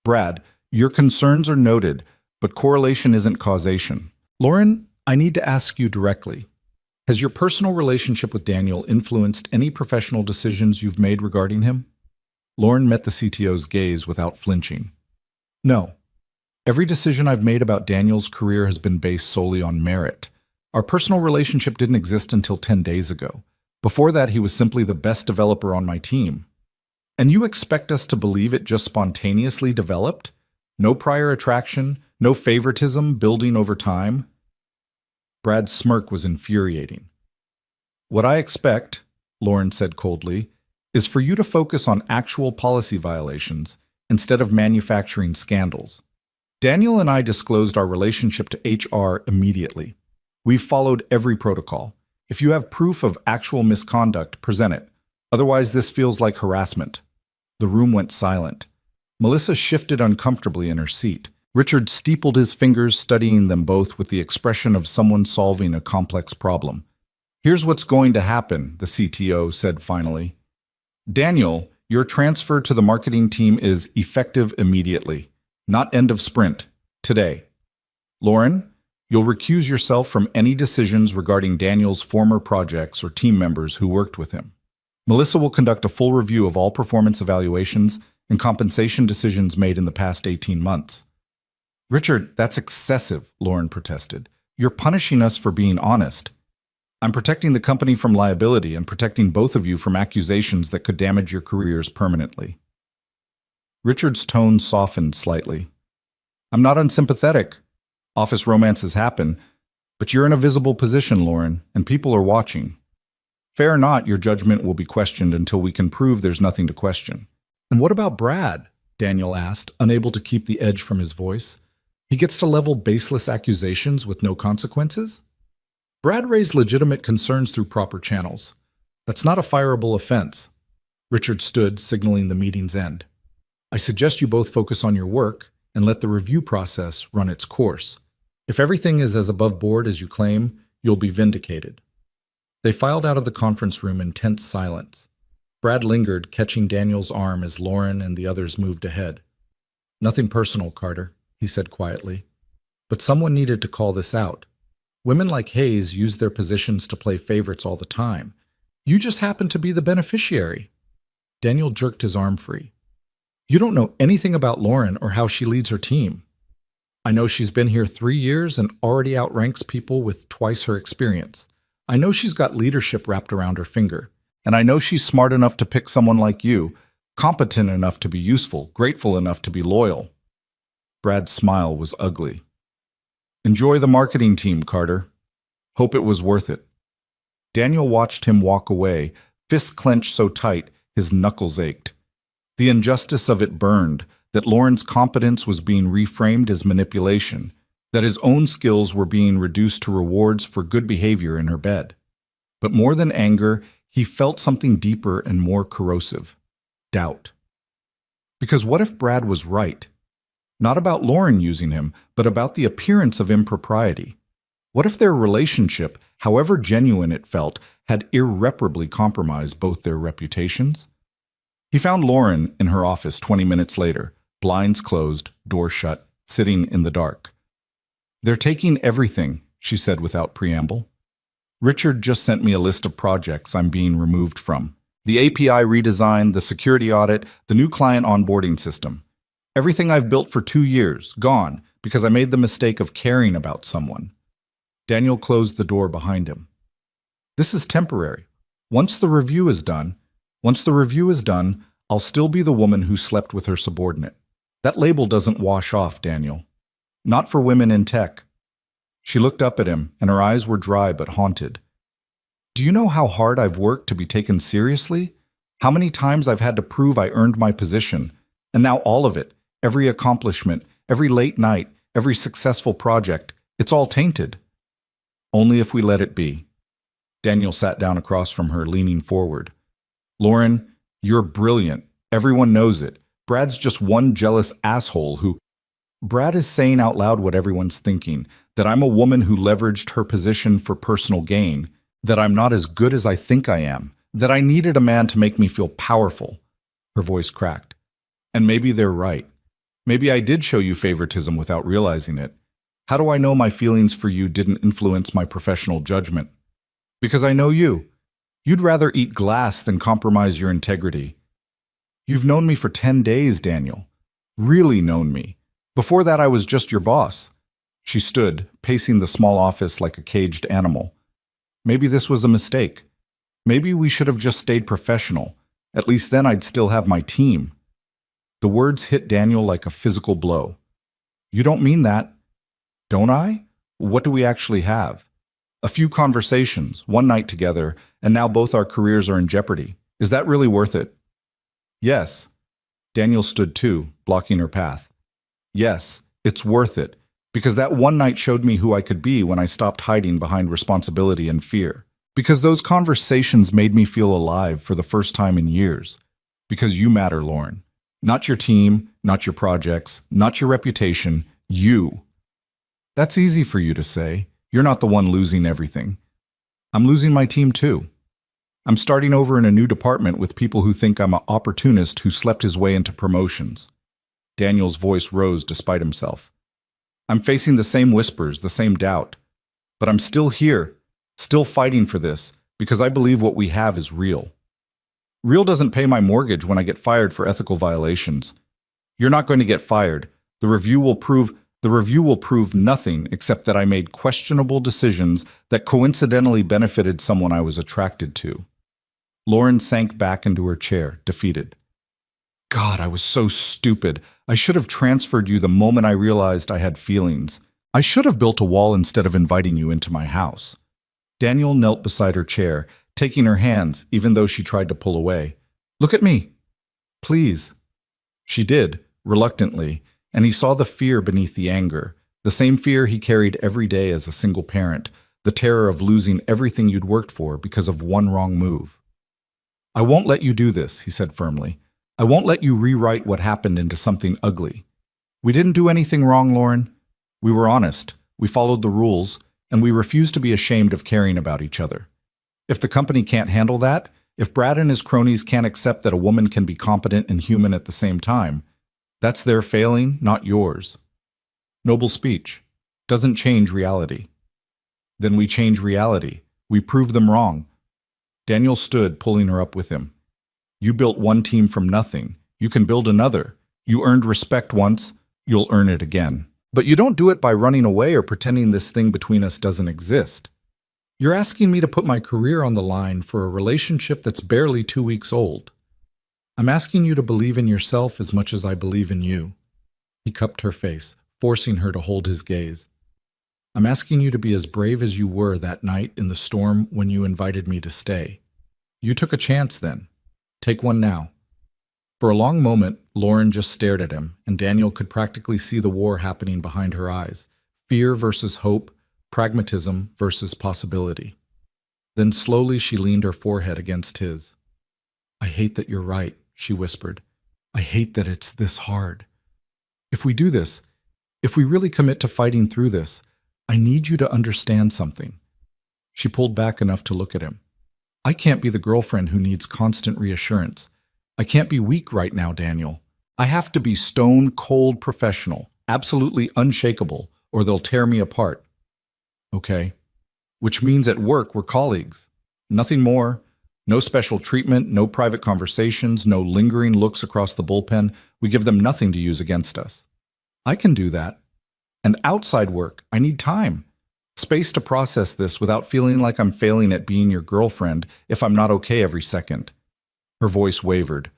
Brad, your concerns are noted, but correlation isn't causation. Lauren, I need to ask you directly. Has your personal relationship with Daniel influenced any professional decisions you've made regarding him? Lauren met the CTO's gaze without flinching. No. Every decision I've made about Daniel's career has been based solely on merit. Our personal relationship didn't exist until 10 days ago. Before that, he was simply the best developer on my team. And you expect us to believe it just spontaneously developed? No prior attraction, no favoritism building over time? Brad's smirk was infuriating. What I expect, Lauren said coldly, is for you to focus on actual policy violations instead of manufacturing scandals. Daniel and I disclosed our relationship to HR immediately. We've followed every protocol. If you have proof of actual misconduct, present it. Otherwise, this feels like harassment. The room went silent. Melissa shifted uncomfortably in her seat. Richard steepled his fingers, studying them both with the expression of someone solving a complex problem. Here's what's going to happen, the CTO said finally. Daniel, your transfer to the marketing team is effective immediately, not end of sprint, today. Lauren, you'll recuse yourself from any decisions regarding Daniel's former projects or team members who worked with him. Melissa will conduct a full review of all performance evaluations and compensation decisions made in the past 18 months. Richard, that's excessive, Lauren protested. You're punishing us for being honest. I'm protecting the company from liability and protecting both of you from accusations that could damage your careers permanently. Richard's tone softened slightly. I'm not unsympathetic. Office romances happen, but you're in a visible position, Lauren, and people are watching. Fair or not, your judgment will be questioned until we can prove there's nothing to question. And what about Brad? Daniel asked, unable to keep the edge from his voice. He gets to level baseless accusations with no consequences? Brad raised legitimate concerns through proper channels. That's not a fireable offense. Richard stood, signaling the meeting's end. I suggest you both focus on your work and let the review process run its course. If everything is as above board as you claim, you'll be vindicated. They filed out of the conference room in tense silence. Brad lingered, catching Daniel's arm as Lauren and the others moved ahead. Nothing personal, Carter, he said quietly. But someone needed to call this out. Women like Hayes use their positions to play favorites all the time. You just happen to be the beneficiary. Daniel jerked his arm free. You don't know anything about Lauren or how she leads her team. I know she's been here 3 years and already outranks people with twice her experience. I know she's got leadership wrapped around her finger. And I know she's smart enough to pick someone like you, competent enough to be useful, grateful enough to be loyal. Brad's smile was ugly. Enjoy the marketing team, Carter. Hope it was worth it. Daniel watched him walk away, fists clenched so tight his knuckles ached. The injustice of it burned, that Lauren's competence was being reframed as manipulation, that his own skills were being reduced to rewards for good behavior in her bed. But more than anger, he felt something deeper and more corrosive. Doubt. Because what if Brad was right? Not about Lauren using him, but about the appearance of impropriety. What if their relationship, however genuine it felt, had irreparably compromised both their reputations? He found Lauren in her office 20 minutes later, blinds closed, door shut, sitting in the dark. They're taking everything, she said without preamble. Richard just sent me a list of projects I'm being removed from. The API redesign, the security audit, the new client onboarding system. Everything I've built for 2 years, gone, because I made the mistake of caring about someone. Daniel closed the door behind him. This is temporary. Once the review is done, I'll still be the woman who slept with her subordinate. That label doesn't wash off, Daniel. Not for women in tech. She looked up at him, and her eyes were dry but haunted. Do you know how hard I've worked to be taken seriously? How many times I've had to prove I earned my position? And now all of it, every accomplishment, every late night, every successful project, it's all tainted. Only if we let it be. Daniel sat down across from her, leaning forward. Lauren, you're brilliant. Everyone knows it. Brad's just one jealous asshole who... Brad is saying out loud what everyone's thinking, that I'm a woman who leveraged her position for personal gain, that I'm not as good as I think I am, that I needed a man to make me feel powerful. Her voice cracked. And maybe they're right. Maybe I did show you favoritism without realizing it. How do I know my feelings for you didn't influence my professional judgment? Because I know you. You'd rather eat glass than compromise your integrity. You've known me for 10 days, Daniel. Really known me. Before that, I was just your boss. She stood, pacing the small office like a caged animal. Maybe this was a mistake. Maybe we should have just stayed professional. At least then I'd still have my team. The words hit Daniel like a physical blow. You don't mean that. Don't I? What do we actually have? A few conversations, one night together, and now both our careers are in jeopardy. Is that really worth it? Yes. Daniel stood too, blocking her path. Yes, it's worth it, because that one night showed me who I could be when I stopped hiding behind responsibility and fear. Because those conversations made me feel alive for the first time in years. Because you matter, Lauren. Not your team, not your projects, not your reputation, you. That's easy for you to say. You're not the one losing everything. I'm losing my team too. I'm starting over in a new department with people who think I'm an opportunist who slept his way into promotions. Daniel's voice rose despite himself. I'm facing the same whispers, the same doubt. But I'm still here, still fighting for this, because I believe what we have is real. Real doesn't pay my mortgage when I get fired for ethical violations. You're not going to get fired. The review will prove nothing except that I made questionable decisions that coincidentally benefited someone I was attracted to. Lauren sank back into her chair, defeated. God, I was so stupid. I should have transferred you the moment I realized I had feelings. I should have built a wall instead of inviting you into my house. Daniel knelt beside her chair, taking her hands even though she tried to pull away. Look at me. Please. She did, reluctantly, and he saw the fear beneath the anger, the same fear he carried every day as a single parent, the terror of losing everything you'd worked for because of one wrong move. I won't let you do this, he said firmly. I won't let you rewrite what happened into something ugly. We didn't do anything wrong, Lauren. We were honest, we followed the rules, and we refused to be ashamed of caring about each other. If the company can't handle that, if Brad and his cronies can't accept that a woman can be competent and human at the same time, that's their failing, not yours. Noble speech. Doesn't change reality. Then we change reality. We prove them wrong. Daniel stood, pulling her up with him. You built one team from nothing. You can build another. You earned respect once. You'll earn it again. But you don't do it by running away or pretending this thing between us doesn't exist. You're asking me to put my career on the line for a relationship that's barely 2 weeks old. I'm asking you to believe in yourself as much as I believe in you. He cupped her face, forcing her to hold his gaze. I'm asking you to be as brave as you were that night in the storm when you invited me to stay. You took a chance then. Take one now. For a long moment, Lauren just stared at him, and Daniel could practically see the war happening behind her eyes. Fear versus hope, pragmatism versus possibility. Then slowly she leaned her forehead against his. I hate that you're right, she whispered. I hate that it's this hard. If we do this, if we really commit to fighting through this, I need you to understand something. She pulled back enough to look at him. I can't be the girlfriend who needs constant reassurance. I can't be weak right now, Daniel. I have to be stone cold professional, absolutely unshakable, or they'll tear me apart. Okay. Which means at work we're colleagues. Nothing more. No special treatment, no private conversations, no lingering looks across the bullpen. We give them nothing to use against us. I can do that. And outside work, I need time. Space to process this without feeling like I'm failing at being your girlfriend if I'm not okay every second. Her voice wavered.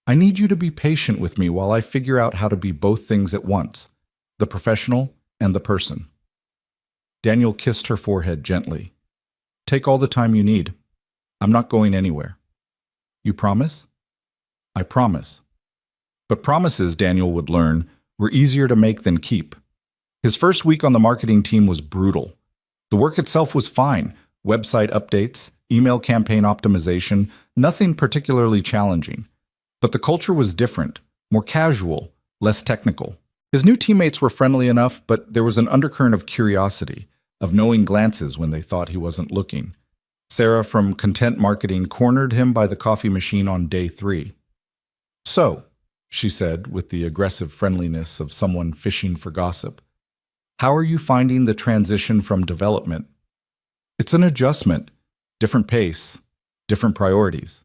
I need you to be patient with me while I figure out how to be both things at once, the professional and the person. Daniel kissed her forehead gently. Take all the time you need. I'm not going anywhere. You promise? I promise. But promises, Daniel would learn, were easier to make than keep. His first week on the marketing team was brutal. The work itself was fine. Website updates, email campaign optimization, nothing particularly challenging. But the culture was different. more casual, less technical. His new teammates were friendly enough, but there was an undercurrent of curiosity, of knowing glances when they thought he wasn't looking. Sarah from Content Marketing cornered him by the coffee machine on day 3. "So," she said with the aggressive friendliness of someone fishing for gossip, "how are you finding the transition from development?" "It's an adjustment, different pace, different priorities."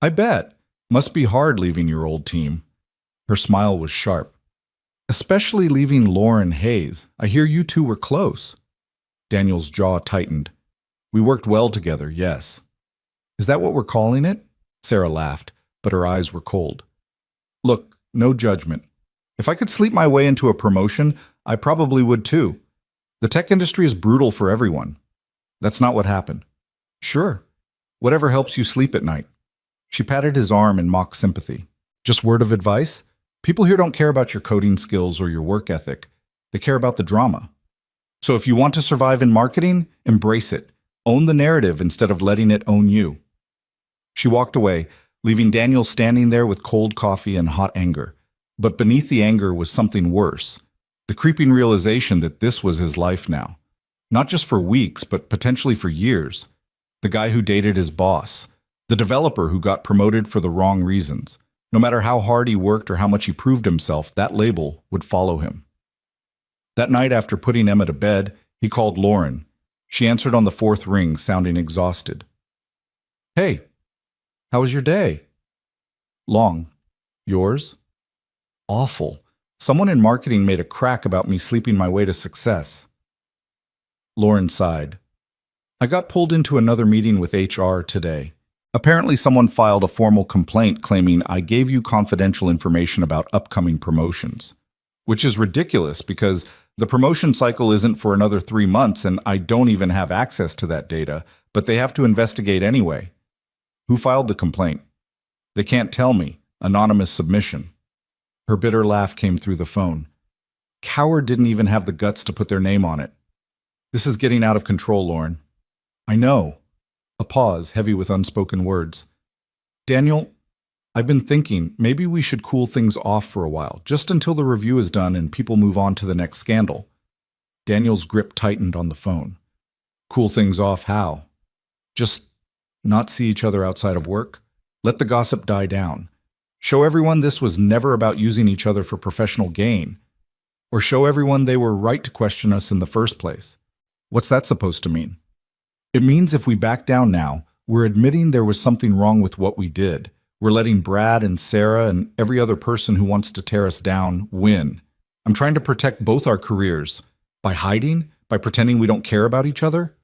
"I bet. Must be hard leaving your old team." Her smile was sharp. "Especially leaving Lauren Hayes. I hear you two were close." Daniel's jaw tightened. "We worked well together, yes." "Is that what we're calling it?" Sarah laughed, but her eyes were cold. "Look, no judgment. If I could sleep my way into a promotion, I probably would too. The tech industry is brutal for everyone. That's not what happened." "Sure. Whatever helps you sleep at night." She patted his arm in mock sympathy. "Just word of advice? People here don't care about your coding skills or your work ethic. They care about the drama. So if you want to survive in marketing, embrace it. Own the narrative instead of letting it own you." She walked away, leaving Daniel standing there with cold coffee and hot anger. But beneath the anger was something worse, the creeping realization that this was his life now. Not just for weeks, but potentially for years. The guy who dated his boss, the developer who got promoted for the wrong reasons. No matter how hard he worked or how much he proved himself, that label would follow him. That night after putting Emma to bed, he called Lauren. She answered on the 4th ring, sounding exhausted. "Hey, how was your day?" "Long. Yours?" "Awful. Someone in marketing made a crack about me sleeping my way to success." Lauren sighed. "I got pulled into another meeting with HR today. Apparently someone filed a formal complaint claiming I gave you confidential information about upcoming promotions. Which is ridiculous because the promotion cycle isn't for another 3 months and I don't even have access to that data, but they have to investigate anyway." "Who filed the complaint?" "They can't tell me. Anonymous submission." Her bitter laugh came through the phone. "Coward didn't even have the guts to put their name on it." "This is getting out of control, Lauren." "I know." A pause, heavy with unspoken words. "Daniel, I've been thinking maybe we should cool things off for a while, just until the review is done and people move on to the next scandal." Daniel's grip tightened on the phone. "Cool things off how?" "Just not see each other outside of work. Let the gossip die down. Show everyone this was never about using each other for professional gain. Or show everyone they were right to question us in the first place." "What's that supposed to mean?" "It means if we back down now, we're admitting there was something wrong with what we did. We're letting Brad and Sarah and every other person who wants to tear us down win. I'm trying to protect both our careers. By hiding? By pretending we don't care about each other?"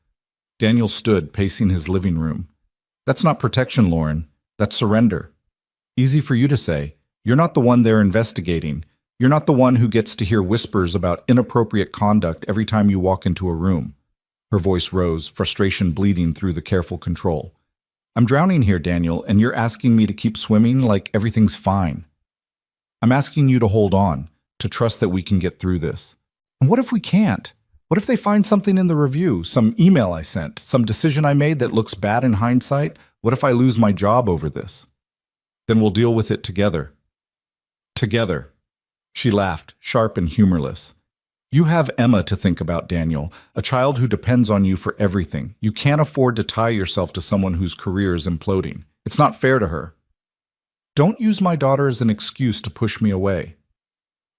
Daniel stood, pacing his living room. "That's not protection, Lauren. That's surrender. Easy for you to say. You're not the one they're investigating. You're not the one who gets to hear whispers about inappropriate conduct every time you walk into a room." Her voice rose, frustration bleeding through the careful control. "I'm drowning here, Daniel, and you're asking me to keep swimming like everything's fine. I'm asking you to hold on, to trust that we can get through this." "And what if we can't? What if they find something in the review, some email I sent, some decision I made that looks bad in hindsight? What if I lose my job over this?" "Then we'll deal with it together." "Together." She laughed, sharp and humorless. "You have Emma to think about, Daniel, a child who depends on you for everything. You can't afford to tie yourself to someone whose career is imploding. It's not fair to her." "Don't use my daughter as an excuse to push me away."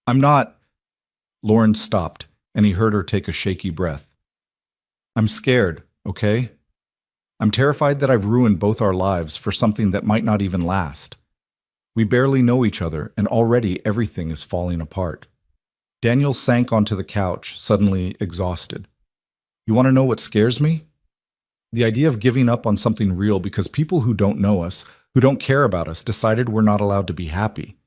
"I'm not—" Lauren stopped, and he heard her take a shaky breath. "I'm scared, okay? I'm terrified that I've ruined both our lives for something that might not even last. We barely know each other, and already everything is falling apart." Daniel sank onto the couch, suddenly exhausted. "You want to know what scares me? The idea of giving up on something real because people who don't know us, who don't care about us, decided we're not allowed to be happy.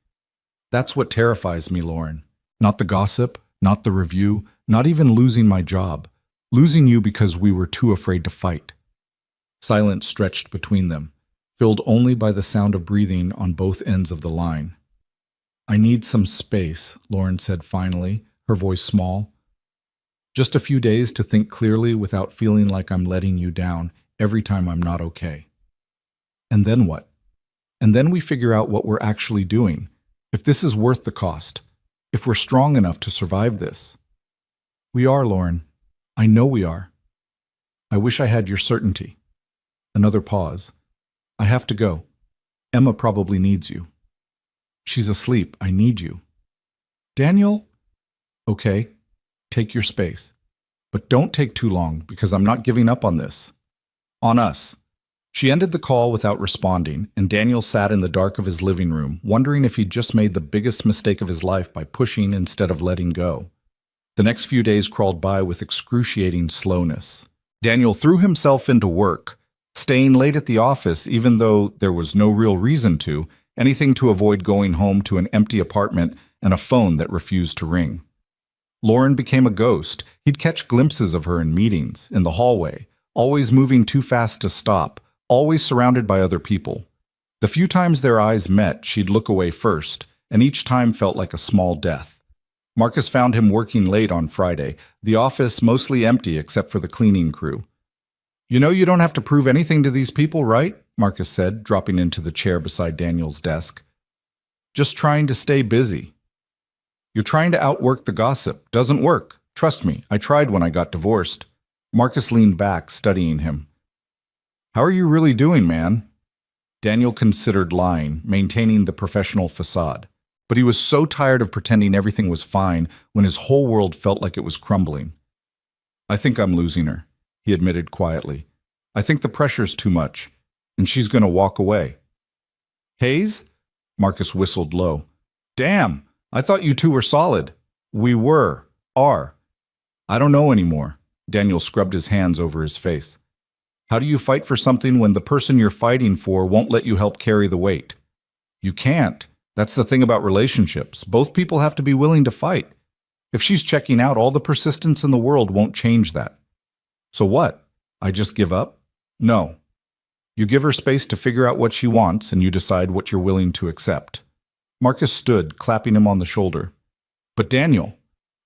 That's what terrifies me, Lauren. Not the gossip, not the review, not even losing my job. Losing you because we were too afraid to fight." Silence stretched between them, filled only by the sound of breathing on both ends of the line. "I need some space," Lauren said finally, her voice small. "Just a few days to think clearly without feeling like I'm letting you down every time I'm not okay." "And then what?" "And then we figure out what we're actually doing. If this is worth the cost, if we're strong enough to survive this. We are, Lauren. I know we are. I wish I had your certainty. Another pause. I have to go. Emma probably needs you. She's asleep. I need you. Daniel? Okay, take your space. But don't take too long, because I'm not giving up on this. On us. She ended the call without responding, and Daniel sat in the dark of his living room, wondering if he'd just made the biggest mistake of his life by pushing instead of letting go. The next few days crawled by with excruciating slowness. Daniel threw himself into work, staying late at the office even though there was no real reason to, anything to avoid going home to an empty apartment and a phone that refused to ring. Lauren became a ghost. He'd catch glimpses of her in meetings, in the hallway, always moving too fast to stop, always surrounded by other people. The few times their eyes met, she'd look away first, and each time felt like a small death. Marcus found him working late on Friday, the office mostly empty except for the cleaning crew. You know you don't have to prove anything to these people, right? Marcus said, dropping into the chair beside Daniel's desk. Just trying to stay busy. You're trying to outwork the gossip. Doesn't work. Trust me, I tried when I got divorced. Marcus leaned back, studying him. How are you really doing, man? Daniel considered lying, maintaining the professional facade. But he was so tired of pretending everything was fine when his whole world felt like it was crumbling. I think I'm losing her, he admitted quietly. I think the pressure's too much, and she's going to walk away. Hayes? Marcus whistled low. Damn, I thought you two were solid. We are. I don't know anymore. Daniel scrubbed his hands over his face. How do you fight for something when the person you're fighting for won't let you help carry the weight? You can't. That's the thing about relationships. Both people have to be willing to fight. If she's checking out, all the persistence in the world won't change that. So what? I just give up? No. You give her space to figure out what she wants, and you decide what you're willing to accept. Marcus stood, clapping him on the shoulder. But Daniel,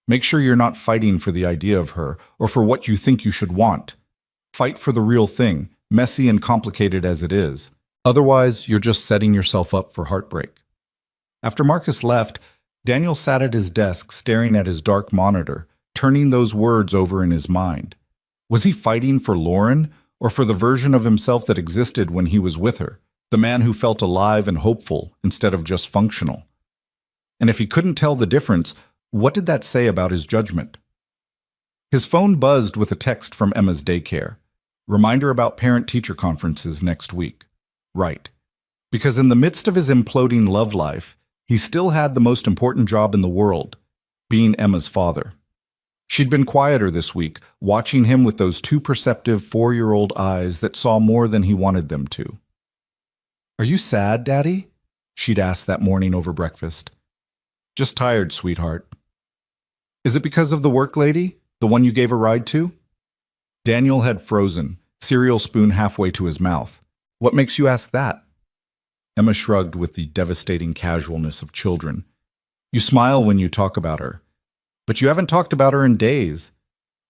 make sure you're not fighting for the idea of her, or for what you think you should want. Fight for the real thing, messy and complicated as it is. Otherwise, you're just setting yourself up for heartbreak. After Marcus left, Daniel sat at his desk staring at his dark monitor, turning those words over in his mind. Was he fighting for Lauren, or for the version of himself that existed when he was with her, the man who felt alive and hopeful instead of just functional? And if he couldn't tell the difference, what did that say about his judgment? His phone buzzed with a text from Emma's daycare. Reminder about parent-teacher conferences next week. Right. Because in the midst of his imploding love life, he still had the most important job in the world, being Emma's father. She'd been quieter this week, watching him with those two perceptive 4-year-old eyes that saw more than he wanted them to. Are you sad, Daddy? She'd asked that morning over breakfast. Just tired, sweetheart. Is it because of the work lady, the one you gave a ride to? Daniel had frozen, cereal spoon halfway to his mouth. What makes you ask that? Emma shrugged with the devastating casualness of children. You smile when you talk about her. But you haven't talked about her in days.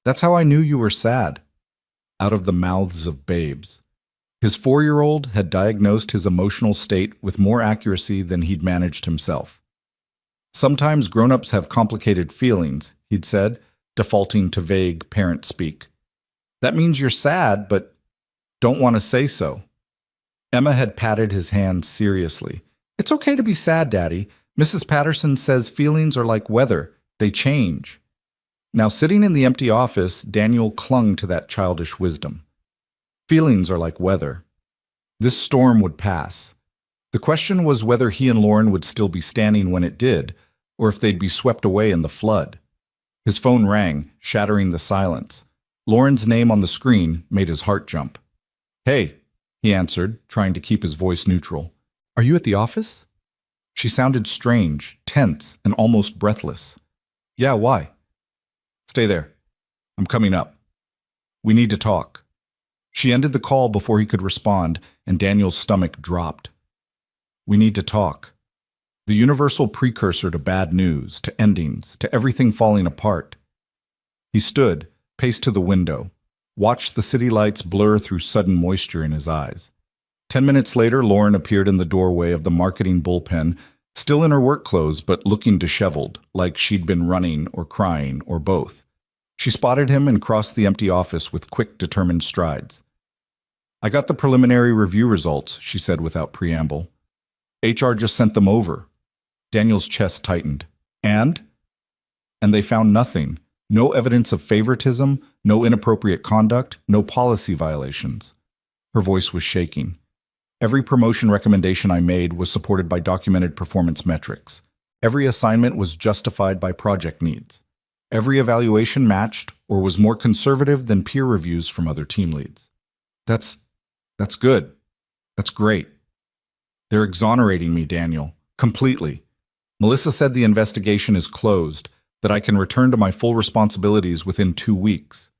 That's how I knew you were sad. Out of the mouths of babes. His 4-year-old had diagnosed his emotional state with more accuracy than he'd managed himself. Sometimes grown-ups have complicated feelings, he'd said, defaulting to vague parent speak. That means you're sad, but don't want to say so. Emma had patted his hand seriously. It's okay to be sad, Daddy. Mrs. Patterson says feelings are like weather. They change. Now, sitting in the empty office, Daniel clung to that childish wisdom. Feelings are like weather. This storm would pass. The question was whether he and Lauren would still be standing when it did, or if they'd be swept away in the flood. His phone rang, shattering the silence. Lauren's name on the screen made his heart jump. Hey, he answered, trying to keep his voice neutral. Are you at the office? She sounded strange, tense, and almost breathless. Yeah, why? Stay there. I'm coming up. We need to talk. She ended the call before he could respond, and Daniel's stomach dropped. We need to talk. The universal precursor to bad news, to endings, to everything falling apart. He stood, paced to the window, watched the city lights blur through sudden moisture in his eyes. 10 minutes later, Lauren appeared in the doorway of the marketing bullpen, still in her work clothes but looking disheveled, like she'd been running or crying or both. She spotted him and crossed the empty office with quick, determined strides. "I got the preliminary review results," she said without preamble. "HR just sent them over." Daniel's chest tightened. And they found nothing. No evidence of favoritism, no inappropriate conduct, no policy violations. Her voice was shaking. "Every promotion recommendation I made was supported by documented performance metrics. Every assignment was justified by project needs. Every evaluation matched or was more conservative than peer reviews from other team leads." That's good. That's great. "They're exonerating me, Daniel. Completely. Melissa said the investigation is closed, that I can return to my full responsibilities within 2 weeks."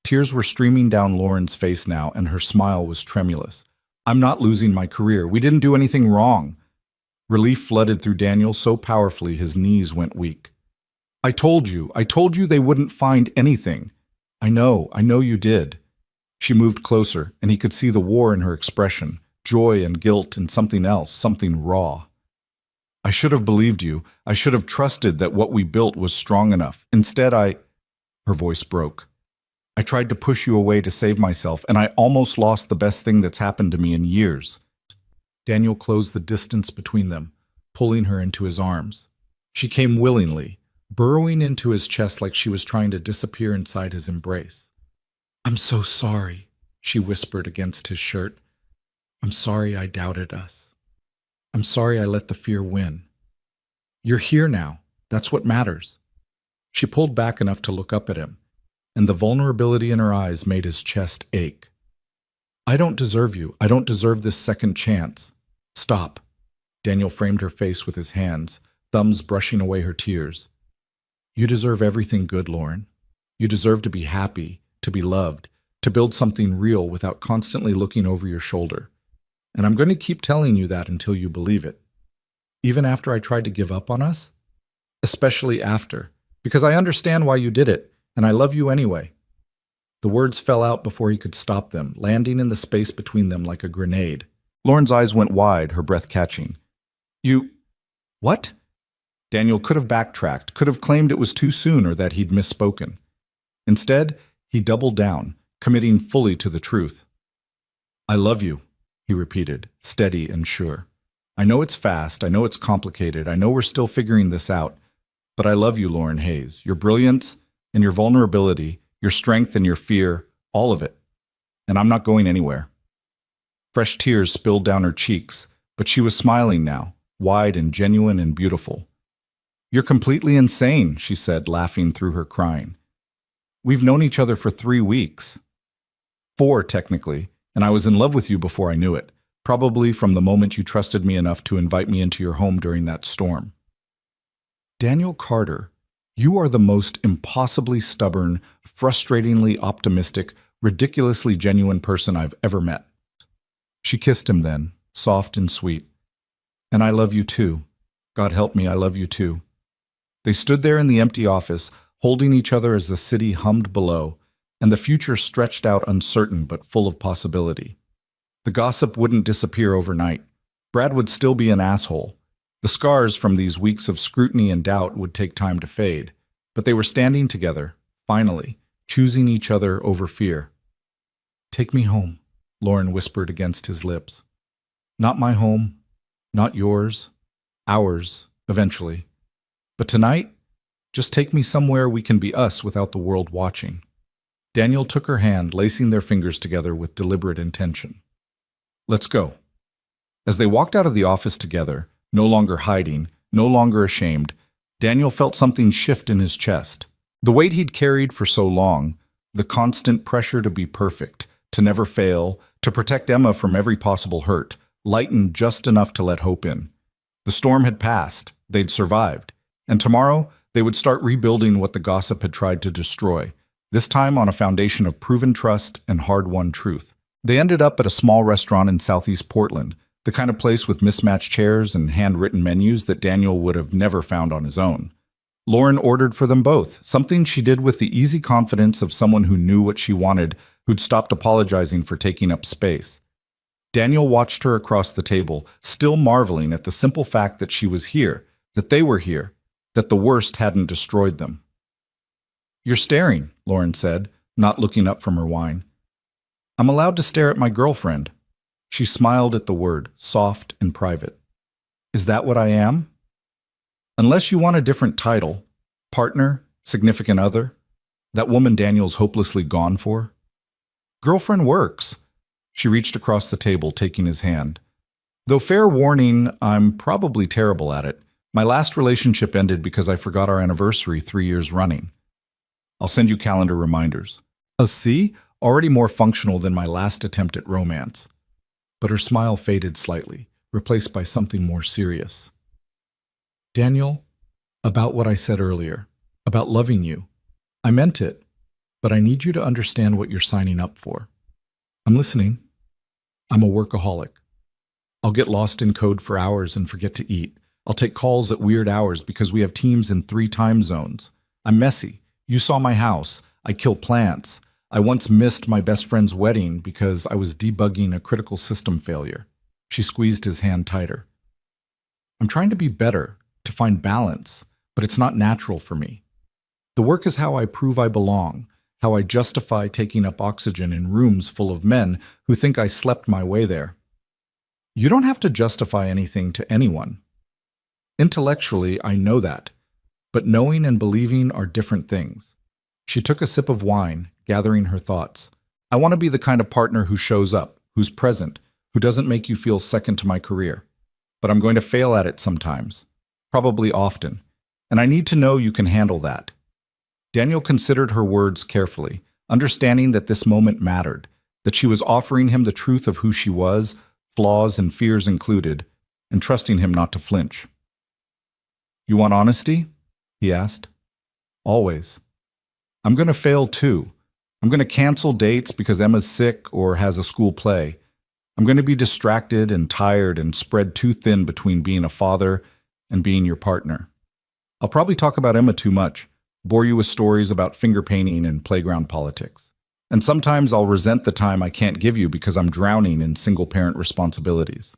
Tears were streaming down Lauren's face now, and her smile was tremulous. "I'm not losing my career. We didn't do anything wrong." Relief flooded through Daniel so powerfully his knees went weak. I told you they wouldn't find anything." I know you did." She moved closer, and he could see the war in her expression, joy and guilt and something else, something raw. "I should have believed you. I should have trusted that what we built was strong enough. Instead, Her voice broke. "I tried to push you away to save myself, and I almost lost the best thing that's happened to me in years." Daniel closed the distance between them, pulling her into his arms. She came willingly, burrowing into his chest like she was trying to disappear inside his embrace. "I'm so sorry," she whispered against his shirt. "I'm sorry I doubted us. I'm sorry I let the fear win. You're here now. That's what matters." She pulled back enough to look up at him, and the vulnerability in her eyes made his chest ache. "I don't deserve you. I don't deserve this second chance." "Stop." Daniel framed her face with his hands, thumbs brushing away her tears. "You deserve everything good, Lauren. You deserve to be happy, to be loved, to build something real without constantly looking over your shoulder. And I'm going to keep telling you that until you believe it. Even after I tried to give up on us? Especially after. Because I understand why you did it, and I love you anyway." The words fell out before he could stop them, landing in the space between them like a grenade. Lauren's eyes went wide, her breath catching. "You... what?" Daniel could have backtracked, could have claimed it was too soon or that he'd misspoken. Instead, he doubled down, committing fully to the truth. "I love you," he repeated, steady and sure. "I know it's fast, I know it's complicated, I know we're still figuring this out, but I love you, Lauren Hayes. Your brilliance and your vulnerability, your strength and your fear, all of it. And I'm not going anywhere." Fresh tears spilled down her cheeks, but she was smiling now, wide and genuine and beautiful. "You're completely insane," she said, laughing through her crying. "We've known each other for 3 weeks. 4, technically, and I was in love with you before I knew it, probably from the moment you trusted me enough to invite me into your home during that storm." "Daniel Carter, you are the most impossibly stubborn, frustratingly optimistic, ridiculously genuine person I've ever met." She kissed him then, soft and sweet. "And I love you too. God help me, I love you too." They stood there in the empty office, holding each other as the city hummed below, and the future stretched out uncertain but full of possibility. The gossip wouldn't disappear overnight. Brad would still be an asshole. The scars from these weeks of scrutiny and doubt would take time to fade, but they were standing together, finally, choosing each other over fear. "Take me home," Lauren whispered against his lips. "Not my home, not yours, ours, eventually. But tonight, just take me somewhere we can be us without the world watching." Daniel took her hand, lacing their fingers together with deliberate intention. "Let's go." As they walked out of the office together, no longer hiding, no longer ashamed, Daniel felt something shift in his chest. The weight he'd carried for so long, the constant pressure to be perfect, to never fail, to protect Emma from every possible hurt, lightened just enough to let hope in. The storm had passed, they'd survived, and tomorrow they would start rebuilding what the gossip had tried to destroy, this time on a foundation of proven trust and hard-won truth. They ended up at a small restaurant in Southeast Portland, the kind of place with mismatched chairs and handwritten menus that Daniel would have never found on his own. Lauren ordered for them both, something she did with the easy confidence of someone who knew what she wanted, who'd stopped apologizing for taking up space. Daniel watched her across the table, still marveling at the simple fact that she was here, that they were here, that the worst hadn't destroyed them. "You're staring," Lauren said, not looking up from her wine. "I'm allowed to stare at my girlfriend." She smiled at the word, soft and private. "Is that what I am?" "Unless you want a different title, partner, significant other, that woman Daniel's hopelessly gone for." "Girlfriend works." She reached across the table, taking his hand. "Though fair warning, I'm probably terrible at it. My last relationship ended because I forgot our anniversary 3 years running. I'll send you calendar reminders." See? Already more functional than my last attempt at romance. But her smile faded slightly, replaced by something more serious. "Daniel, about what I said earlier, about loving you. I meant it, but I need you to understand what you're signing up for." "I'm listening." "I'm a workaholic. I'll get lost in code for hours and forget to eat. I'll take calls at weird hours because we have teams in 3 time zones. I'm messy. You saw my house. I kill plants. I once missed my best friend's wedding because I was debugging a critical system failure." She squeezed his hand tighter. "I'm trying to be better, to find balance, but it's not natural for me. The work is how I prove I belong, how I justify taking up oxygen in rooms full of men who think I slept my way there. You don't have to justify anything to anyone. Intellectually, I know that, but knowing and believing are different things." She took a sip of wine, gathering her thoughts. "I want to be the kind of partner who shows up, who's present, who doesn't make you feel second to my career. But I'm going to fail at it sometimes, probably often, and I need to know you can handle that." Daniel considered her words carefully, understanding that this moment mattered, that she was offering him the truth of who she was, flaws and fears included, and trusting him not to flinch. "You want honesty?" he asked. "Always. I'm going to fail too. I'm going to cancel dates because Emma's sick or has a school play. I'm going to be distracted and tired and spread too thin between being a father and being your partner. I'll probably talk about Emma too much, bore you with stories about finger painting and playground politics. And sometimes I'll resent the time I can't give you because I'm drowning in single-parent responsibilities."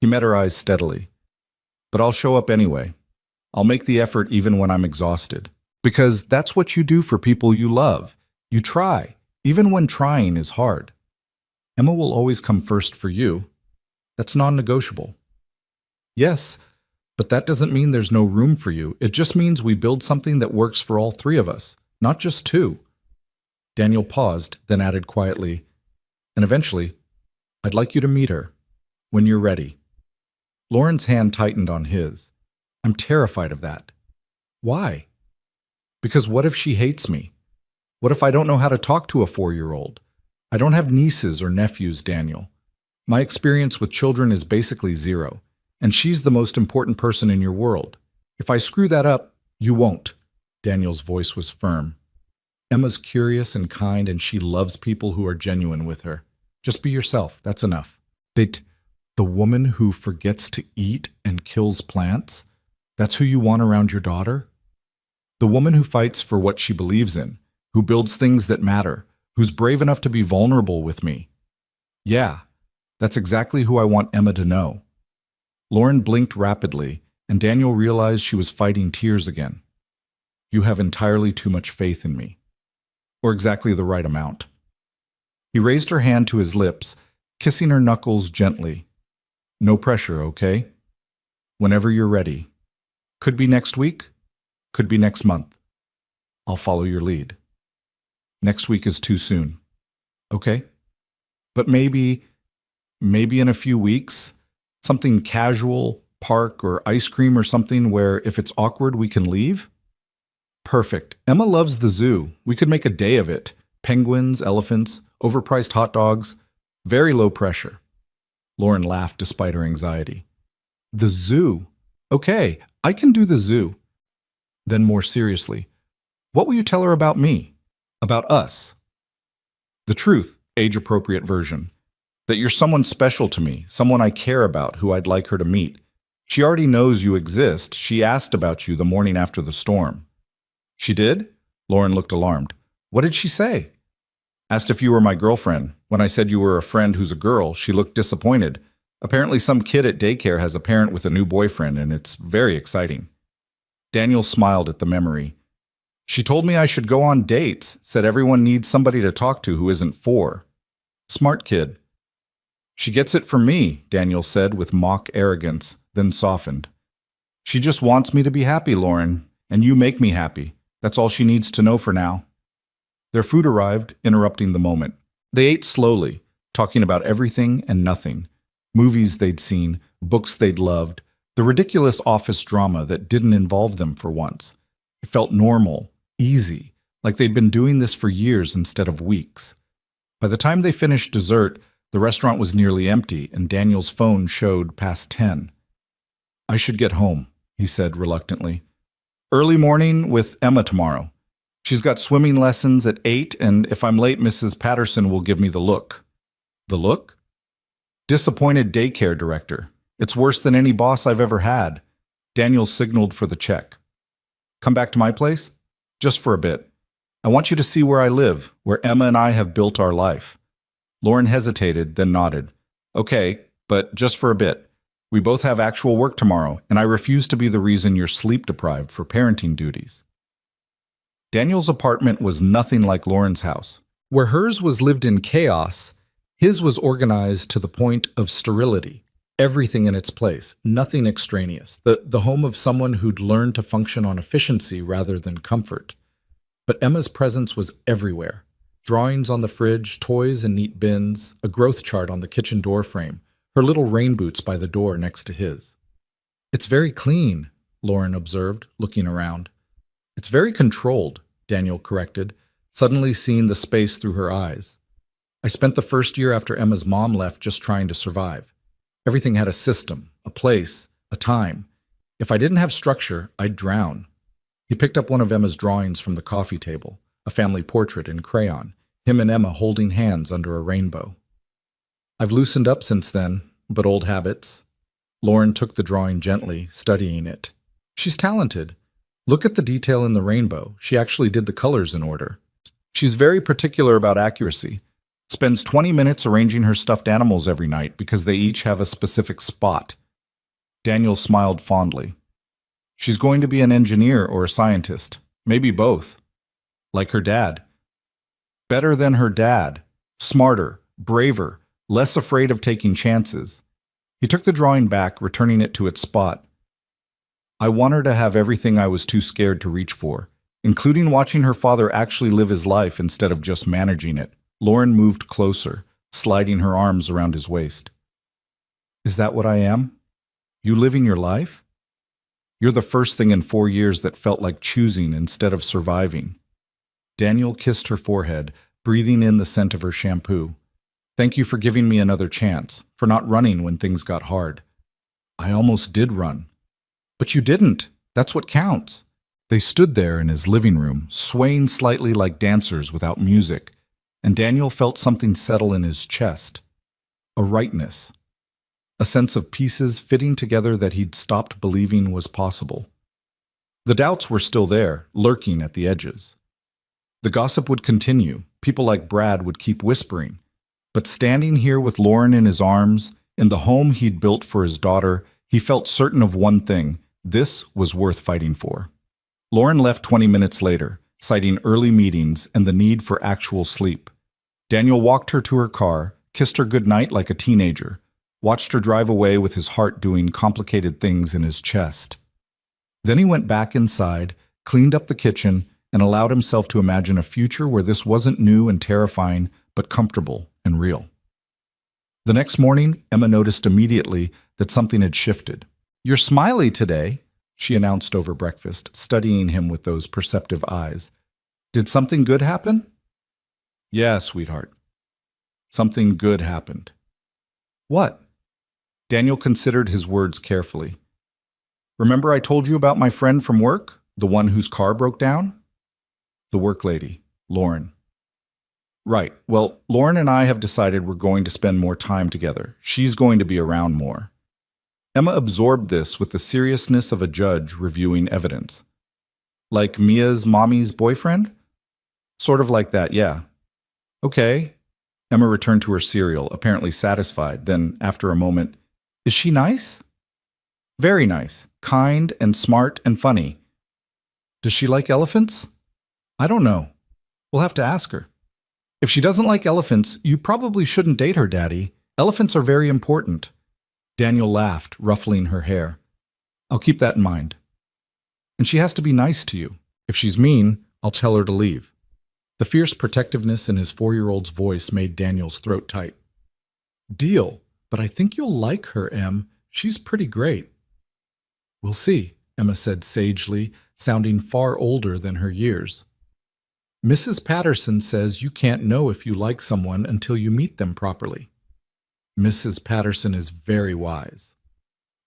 He met her eyes steadily. "But I'll show up anyway. I'll make the effort even when I'm exhausted. Because that's what you do for people you love. You try, even when trying is hard. Emma will always come first for you. That's non-negotiable." "Yes, but that doesn't mean there's no room for you. It just means we build something that works for all 3 of us, not just 2. Daniel paused, then added quietly, "And eventually, I'd like you to meet her, when you're ready." Lauren's hand tightened on his. "I'm terrified of that." "Why?" "Because what if she hates me? What if I don't know how to talk to a 4-year-old? I don't have nieces or nephews, Daniel. My experience with children is basically 0, and she's the most important person in your world. If I screw that up, you won't." Daniel's voice was firm. "Emma's curious and kind, and she loves people who are genuine with her. Just be yourself, that's enough." "But the woman who forgets to eat and kills plants? That's who you want around your daughter?" "The woman who fights for what she believes in, who builds things that matter, who's brave enough to be vulnerable with me. Yeah, that's exactly who I want Emma to know." Lauren blinked rapidly, and Daniel realized she was fighting tears again. "You have entirely too much faith in me." Or exactly the right amount. He raised her hand to his lips, kissing her knuckles gently. "No pressure, okay? Whenever you're ready. Could be next week, could be next month. I'll follow your lead. Next week is too soon. Okay? But maybe in a few weeks, something casual, park or ice cream or something where if it's awkward we can leave?" "Perfect. Emma loves the zoo. We could make a day of it. Penguins, elephants, overpriced hot dogs. Very low pressure." Lauren laughed despite her anxiety. "The zoo? Okay, I can do the zoo." Then more seriously, "What will you tell her about me? About us?" "The truth, age-appropriate version. That you're someone special to me, someone I care about, who I'd like her to meet. She already knows you exist. She asked about you the morning after the storm." "She did?" Lauren looked alarmed. "What did she say?" Asked if you were my girlfriend. When I said you were a friend who's a girl, she looked disappointed. Apparently some kid at daycare has a parent with a new boyfriend, and it's very exciting. Daniel smiled at the memory. She told me I should go on dates, said everyone needs somebody to talk to who isn't 4. Smart kid. She gets it from me, Daniel said with mock arrogance, then softened. She just wants me to be happy, Lauren, and you make me happy. That's all she needs to know for now. Their food arrived, interrupting the moment. They ate slowly, talking about everything and nothing. Movies they'd seen, books they'd loved, the ridiculous office drama that didn't involve them for once. It felt normal, easy, like they'd been doing this for years instead of weeks. By the time they finished dessert, the restaurant was nearly empty and Daniel's phone showed past 10. I should get home, he said reluctantly. Early morning with Emma tomorrow. She's got swimming lessons at 8, and if I'm late, Mrs. Patterson will give me the look. The look? Disappointed daycare director. It's worse than any boss I've ever had. Daniel signaled for the check. Come back to my place? Just for a bit. I want you to see where I live, where Emma and I have built our life. Lauren hesitated, then nodded. Okay, but just for a bit. We both have actual work tomorrow, and I refuse to be the reason you're sleep-deprived for parenting duties. Daniel's apartment was nothing like Lauren's house. Where hers was lived in chaos, his was organized to the point of sterility. Everything in its place, nothing extraneous. The home of someone who'd learned to function on efficiency rather than comfort. But Emma's presence was everywhere. Drawings on the fridge, toys in neat bins, a growth chart on the kitchen door frame, her little rain boots by the door next to his. It's very clean, Lauren observed, looking around. It's very controlled, Daniel corrected, suddenly seeing the space through her eyes. I spent the first year after Emma's mom left just trying to survive. Everything had a system, a place, a time. If I didn't have structure, I'd drown. He picked up one of Emma's drawings from the coffee table, a family portrait in crayon, him and Emma holding hands under a rainbow. I've loosened up since then, but old habits. Lauren took the drawing gently, studying it. She's talented. Look at the detail in the rainbow. She actually did the colors in order. She's very particular about accuracy. Spends 20 minutes arranging her stuffed animals every night because they each have a specific spot. Daniel smiled fondly. She's going to be an engineer or a scientist. Maybe both. Like her dad. Better than her dad. Smarter, braver, less afraid of taking chances. He took the drawing back, returning it to its spot. I want her to have everything I was too scared to reach for, including watching her father actually live his life instead of just managing it. Lauren moved closer, sliding her arms around his waist. Is that what I am? You living your life? You're the first thing in 4 years that felt like choosing instead of surviving. Daniel kissed her forehead, breathing in the scent of her shampoo. Thank you for giving me another chance, for not running when things got hard. I almost did run. But you didn't. That's what counts. They stood there in his living room, swaying slightly like dancers without music, and Daniel felt something settle in his chest. A rightness. A sense of pieces fitting together that he'd stopped believing was possible. The doubts were still there, lurking at the edges. The gossip would continue. People like Brad would keep whispering. But standing here with Lauren in his arms, in the home he'd built for his daughter, he felt certain of one thing: this was worth fighting for. Lauren left 20 minutes later, citing early meetings and the need for actual sleep. Daniel walked her to her car, kissed her goodnight like a teenager, watched her drive away with his heart doing complicated things in his chest. Then he went back inside, cleaned up the kitchen, and allowed himself to imagine a future where this wasn't new and terrifying, but comfortable and real. The next morning, Emma noticed immediately that something had shifted. "You're smiley today," she announced over breakfast, studying him with those perceptive eyes. "Did something good happen?" "Yeah, sweetheart. Something good happened." "What?" Daniel considered his words carefully. "Remember I told you about my friend from work, the one whose car broke down?" The work lady, Lauren. "Right. Well, Lauren and I have decided we're going to spend more time together. She's going to be around more." Emma absorbed this with the seriousness of a judge reviewing evidence. "Like Mia's mommy's boyfriend?" "Sort of like that, yeah." Okay. Emma returned to her cereal, apparently satisfied. Then, after a moment, is she nice? Very nice. Kind and smart and funny. Does she like elephants? I don't know. We'll have to ask her. If she doesn't like elephants, you probably shouldn't date her, Daddy. Elephants are very important. Daniel laughed, ruffling her hair. I'll keep that in mind. And she has to be nice to you. If she's mean, I'll tell her to leave. The fierce protectiveness in his 4-year-old's voice made Daniel's throat tight. Deal, but I think you'll like her, Em. She's pretty great. We'll see, Emma said sagely, sounding far older than her years. Mrs. Patterson says you can't know if you like someone until you meet them properly. Mrs. Patterson is very wise.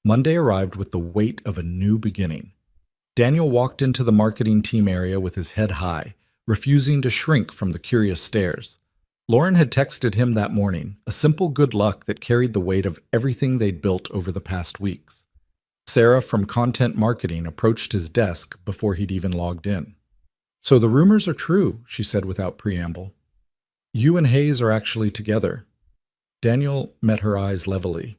Monday arrived with the weight of a new beginning. Daniel walked into the marketing team area with his head high, refusing to shrink from the curious stares. Lauren had texted him that morning, a simple good luck that carried the weight of everything they'd built over the past weeks. Sarah from Content Marketing approached his desk before he'd even logged in. So the rumors are true, she said without preamble. You and Hayes are actually together. Daniel met her eyes levelly.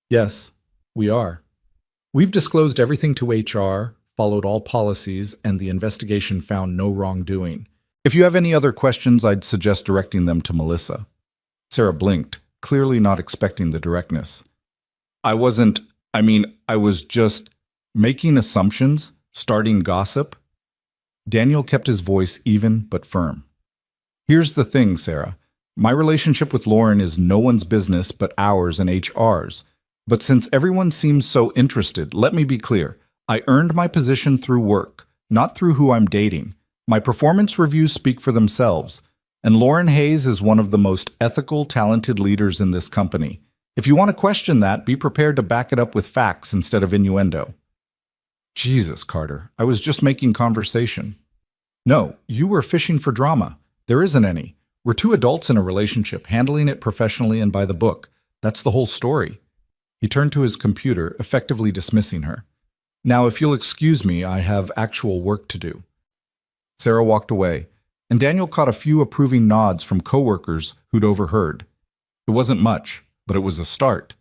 Yes, we are. We've disclosed everything to HR, followed all policies, and the investigation found no wrongdoing. If you have any other questions, I'd suggest directing them to Melissa. Sarah blinked, clearly not expecting the directness. I was just making assumptions, starting gossip. Daniel kept his voice even but firm. Here's the thing, Sarah. My relationship with Lauren is no one's business but ours and HR's. But since everyone seems so interested, let me be clear. I earned my position through work, not through who I'm dating. My performance reviews speak for themselves, and Lauren Hayes is one of the most ethical, talented leaders in this company. If you want to question that, be prepared to back it up with facts instead of innuendo. Jesus, Carter, I was just making conversation. No, you were fishing for drama. There isn't any. We're two adults in a relationship, handling it professionally and by the book. That's the whole story. He turned to his computer, effectively dismissing her. Now, if you'll excuse me, I have actual work to do. Sarah walked away, and Daniel caught a few approving nods from coworkers who'd overheard. It wasn't much, but it was a start.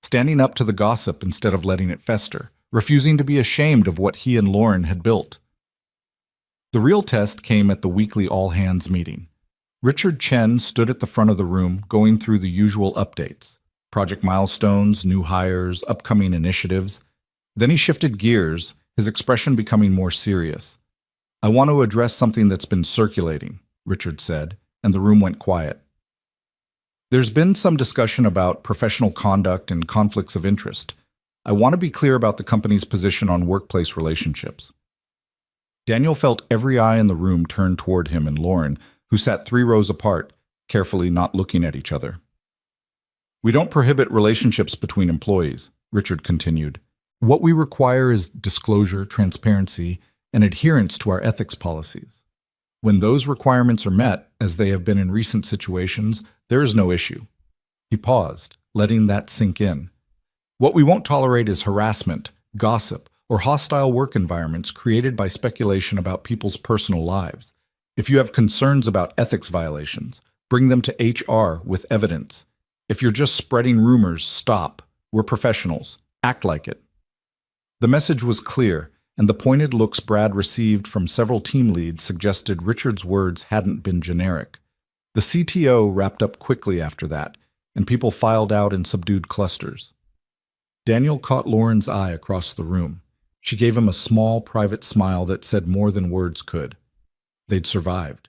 Standing up to the gossip instead of letting it fester, refusing to be ashamed of what he and Lauren had built. The real test came at the weekly all-hands meeting. Richard Chen stood at the front of the room, going through the usual updates. Project milestones, new hires, upcoming initiatives. Then he shifted gears, his expression becoming more serious. I want to address something that's been circulating, Richard said, and the room went quiet. There's been some discussion about professional conduct and conflicts of interest. I want to be clear about the company's position on workplace relationships. Daniel felt every eye in the room turn toward him and Lauren, who sat 3 rows apart, carefully not looking at each other. We don't prohibit relationships between employees, Richard continued. What we require is disclosure, transparency, and adherence to our ethics policies. When those requirements are met, as they have been in recent situations, there is no issue. He paused, letting that sink in. What we won't tolerate is harassment, gossip, or hostile work environments created by speculation about people's personal lives. If you have concerns about ethics violations, bring them to HR with evidence. If you're just spreading rumors, stop. We're professionals. Act like it. The message was clear, and the pointed looks Brad received from several team leads suggested Richard's words hadn't been generic. The CTO wrapped up quickly after that, and people filed out in subdued clusters. Daniel caught Lauren's eye across the room. She gave him a small, private smile that said more than words could. They'd survived.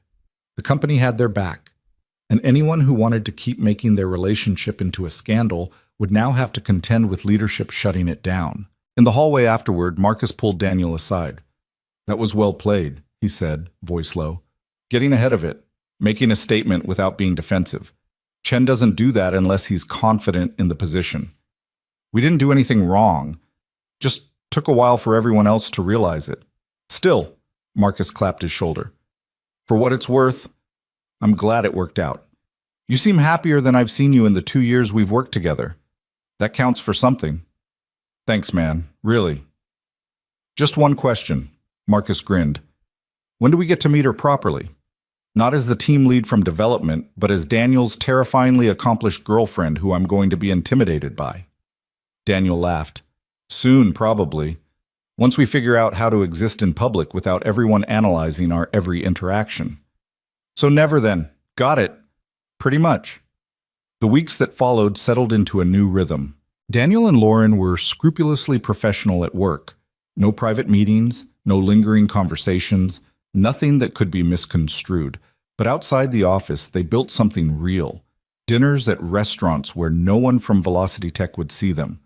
The company had their back, and anyone who wanted to keep making their relationship into a scandal would now have to contend with leadership shutting it down. In the hallway afterward, Marcus pulled Daniel aside. That was well played, he said, voice low. Getting ahead of it, making a statement without being defensive. Chen doesn't do that unless he's confident in the position. We didn't do anything wrong. Just took a while for everyone else to realize it. Still, Marcus clapped his shoulder. For what it's worth, I'm glad it worked out. You seem happier than I've seen you in the 2 years we've worked together. That counts for something. Thanks, man. Really. Just one question. Marcus grinned. When do we get to meet her properly? Not as the team lead from development, but as Daniel's terrifyingly accomplished girlfriend who I'm going to be intimidated by. Daniel laughed. Soon, probably. Once we figure out how to exist in public without everyone analyzing our every interaction. So never then. Got it. Pretty much. The weeks that followed settled into a new rhythm. Daniel and Lauren were scrupulously professional at work. No private meetings, no lingering conversations, nothing that could be misconstrued. But outside the office, they built something real. Dinners at restaurants where no one from Velocity Tech would see them.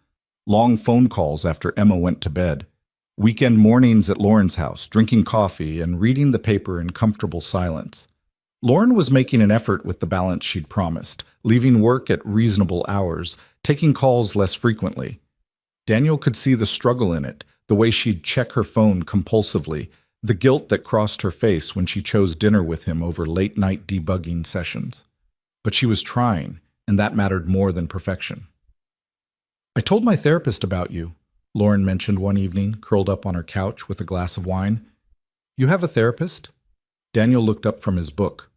Long phone calls after Emma went to bed. Weekend mornings at Lauren's house, drinking coffee and reading the paper in comfortable silence. Lauren was making an effort with the balance she'd promised, leaving work at reasonable hours, taking calls less frequently. Daniel could see the struggle in it, the way she'd check her phone compulsively, the guilt that crossed her face when she chose dinner with him over late-night debugging sessions. But she was trying, and that mattered more than perfection. "I told my therapist about you," Lauren mentioned one evening, curled up on her couch with a glass of wine. "You have a therapist?" Daniel looked up from his book.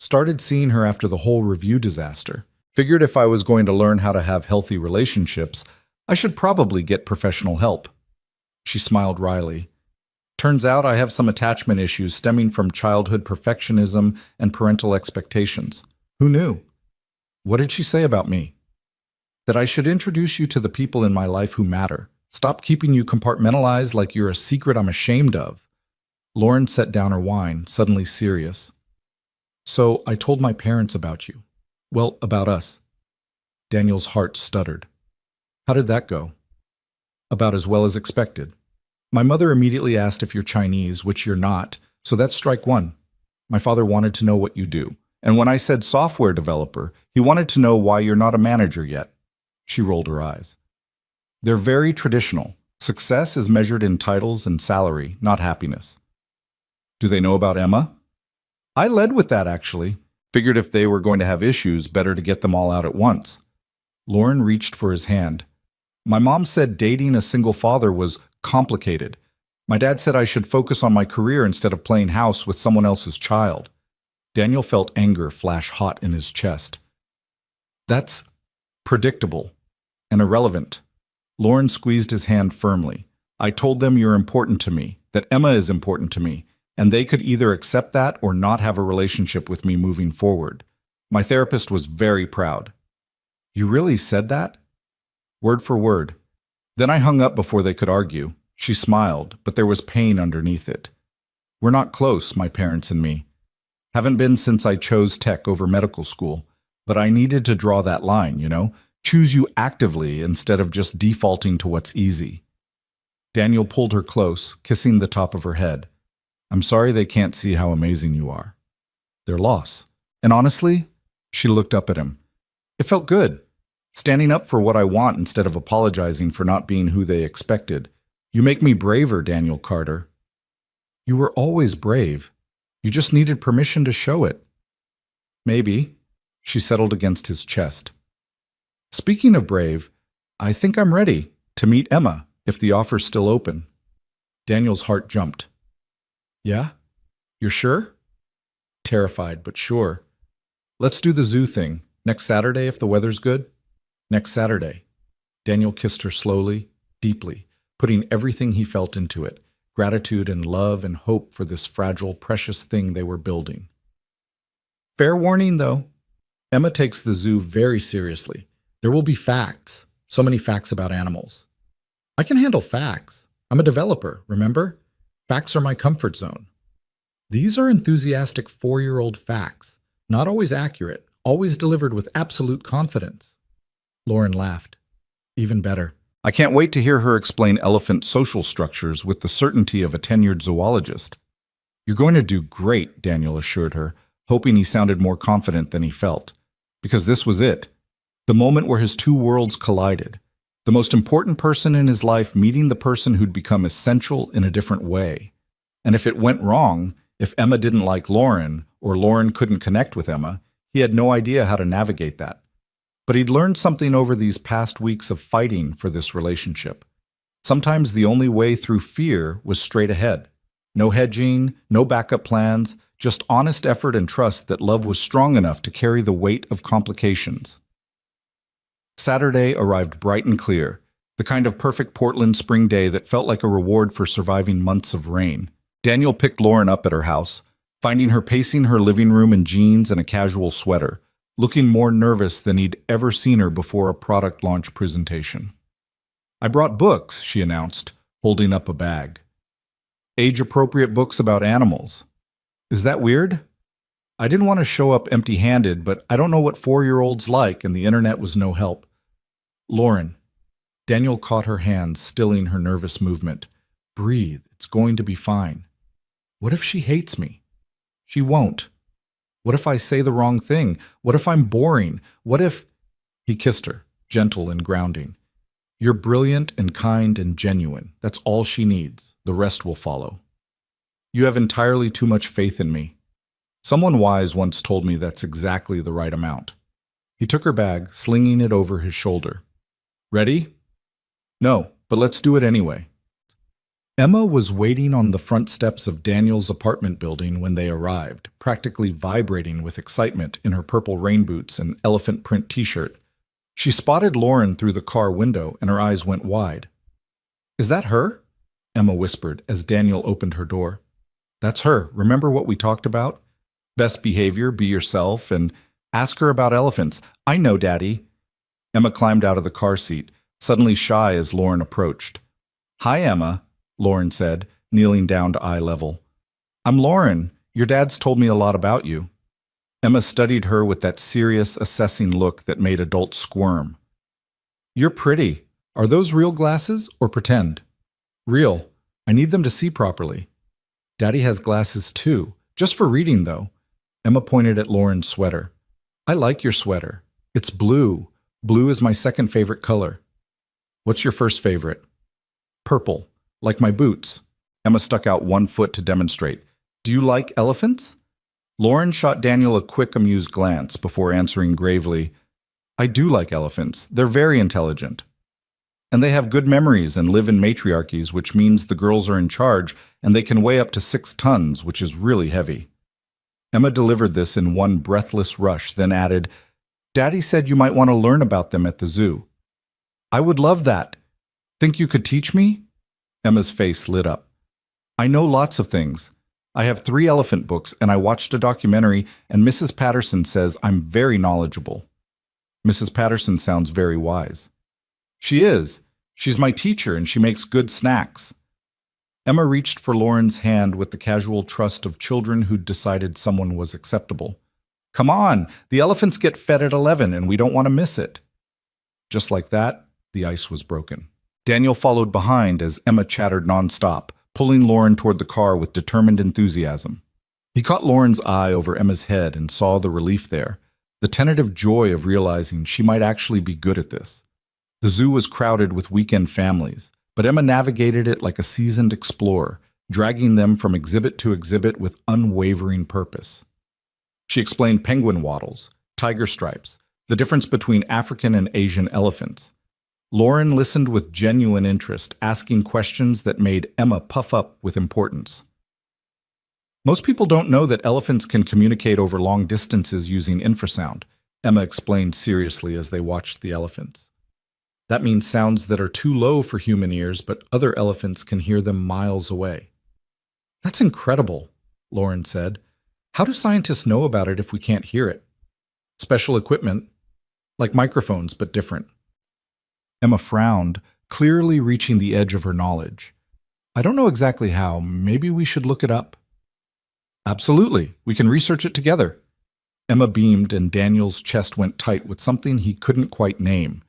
Started seeing her after the whole review disaster. Figured if I was going to learn how to have healthy relationships, I should probably get professional help. She smiled wryly. "Turns out I have some attachment issues stemming from childhood perfectionism and parental expectations. Who knew?" "What did she say about me?" "That I should introduce you to the people in my life who matter. Stop keeping you compartmentalized like you're a secret I'm ashamed of." Lauren set down her wine, suddenly serious. "So I told my parents about you. Well, about us." Daniel's heart stuttered. "How did that go?" "About as well as expected. My mother immediately asked if you're Chinese, which you're not, so that's strike one. My father wanted to know what you do. And when I said software developer, he wanted to know why you're not a manager yet." She rolled her eyes. "They're very traditional. Success is measured in titles and salary, not happiness." "Do they know about Emma?" "I led with that, actually. Figured if they were going to have issues, better to get them all out at once." Lauren reached for his hand. "My mom said dating a single father was complicated. My dad said I should focus on my career instead of playing house with someone else's child." Daniel felt anger flash hot in his chest. "That's predictable and irrelevant." Lauren squeezed his hand firmly. "I told them you're important to me, that Emma is important to me, and they could either accept that or not have a relationship with me moving forward. My therapist was very proud." "You really said that?" "Word for word." Then I hung up before they could argue. She smiled, but there was pain underneath it. "We're not close, my parents and me. Haven't been since I chose tech over medical school. But I needed to draw that line, you know? Choose you actively instead of just defaulting to what's easy." Daniel pulled her close, kissing the top of her head. "I'm sorry they can't see how amazing you are. Their loss. And honestly," she looked up at him, "it felt good. Standing up for what I want instead of apologizing for not being who they expected. You make me braver, Daniel Carter." "You were always brave. You just needed permission to show it." "Maybe." She settled against his chest. "Speaking of brave, I think I'm ready to meet Emma if the offer's still open." Daniel's heart jumped. "Yeah? You're sure?" Terrified, but sure. "Let's do the zoo thing. Next Saturday if the weather's good?" "Next Saturday." Daniel kissed her slowly, deeply, putting everything he felt into it, gratitude and love and hope for this fragile, precious thing they were building. "Fair warning, though. Emma takes the zoo very seriously. There will be facts, so many facts about animals." "I can handle facts. I'm a developer, remember? Facts are my comfort zone." "These are enthusiastic 4-year-old facts, not always accurate, always delivered with absolute confidence." Lauren laughed. "Even better. I can't wait to hear her explain elephant social structures with the certainty of a tenured zoologist." "You're going to do great," Daniel assured her, hoping he sounded more confident than he felt. Because this was it. The moment where his two worlds collided. The most important person in his life meeting the person who'd become essential in a different way. And if it went wrong, if Emma didn't like Lauren, or Lauren couldn't connect with Emma, he had no idea how to navigate that. But he'd learned something over these past weeks of fighting for this relationship. Sometimes the only way through fear was straight ahead. No hedging, no backup plans, just honest effort and trust that love was strong enough to carry the weight of complications. Saturday arrived bright and clear, the kind of perfect Portland spring day that felt like a reward for surviving months of rain. Daniel picked Lauren up at her house, finding her pacing her living room in jeans and a casual sweater, looking more nervous than he'd ever seen her before a product launch presentation. "I brought books," she announced, holding up a bag. "Age-appropriate books about animals. Is that weird? I didn't want to show up empty-handed, but I don't know what 4-year-olds like, and the internet was no help." "Lauren." Daniel caught her hand, stilling her nervous movement. "Breathe. It's going to be fine. What if she hates me? She won't. What if I say the wrong thing? What if I'm boring? What if—" He kissed her, gentle and grounding. "You're brilliant and kind and genuine. That's all she needs. The rest will follow. You have entirely too much faith in me. Someone wise once told me that's exactly the right amount." He took her bag, slinging it over his shoulder. "Ready?" "No, but let's do it anyway." Emma was waiting on the front steps of Daniel's apartment building when they arrived, practically vibrating with excitement in her purple rain boots and elephant print t-shirt. She spotted Lauren through the car window, and her eyes went wide. "Is that her?" Emma whispered as Daniel opened her door. "That's her. Remember what we talked about? Best behavior, be yourself, and ask her about elephants." "I know, Daddy." Emma climbed out of the car seat, suddenly shy as Lauren approached. "Hi, Emma," Lauren said, kneeling down to eye level. "I'm Lauren. Your dad's told me a lot about you." Emma studied her with that serious, assessing look that made adults squirm. "You're pretty. Are those real glasses or pretend?" "Real. I need them to see properly." "Daddy has glasses too. Just for reading, though." Emma pointed at Lauren's sweater. "I like your sweater. It's blue. Blue is my second favorite color." "What's your first favorite?" "Purple. Like my boots." Emma stuck out one foot to demonstrate. "Do you like elephants?" Lauren shot Daniel a quick, amused glance before answering gravely, "I do like elephants. They're very intelligent. And they have good memories and live in matriarchies, which means the girls are in charge, and they can weigh up to 6 tons, which is really heavy." Emma delivered this in one breathless rush, then added, "Daddy said you might want to learn about them at the zoo." "I would love that. Think you could teach me?" Emma's face lit up. "I know lots of things. I have 3 elephant books, and I watched a documentary, and Mrs. Patterson says I'm very knowledgeable." "Mrs. Patterson sounds very wise." "She is. She's my teacher, and she makes good snacks." Emma reached for Lauren's hand with the casual trust of children who'd decided someone was acceptable. "Come on, the elephants get fed at 11, and we don't want to miss it." Just like that, the ice was broken. Daniel followed behind as Emma chattered nonstop, pulling Lauren toward the car with determined enthusiasm. He caught Lauren's eye over Emma's head and saw the relief there, the tentative joy of realizing she might actually be good at this. The zoo was crowded with weekend families, but Emma navigated it like a seasoned explorer, dragging them from exhibit to exhibit with unwavering purpose. She explained penguin wattles, tiger stripes, the difference between African and Asian elephants. Lauren listened with genuine interest, asking questions that made Emma puff up with importance. "Most people don't know that elephants can communicate over long distances using infrasound," Emma explained seriously as they watched the elephants. "That means sounds that are too low for human ears, but other elephants can hear them miles away." "That's incredible," Lauren said. "How do scientists know about it if we can't hear it?" "Special equipment, like microphones, but different." Emma frowned, clearly reaching the edge of her knowledge. "I don't know exactly how. Maybe we should look it up." "Absolutely. We can research it together." Emma beamed, and Daniel's chest went tight with something he couldn't quite name.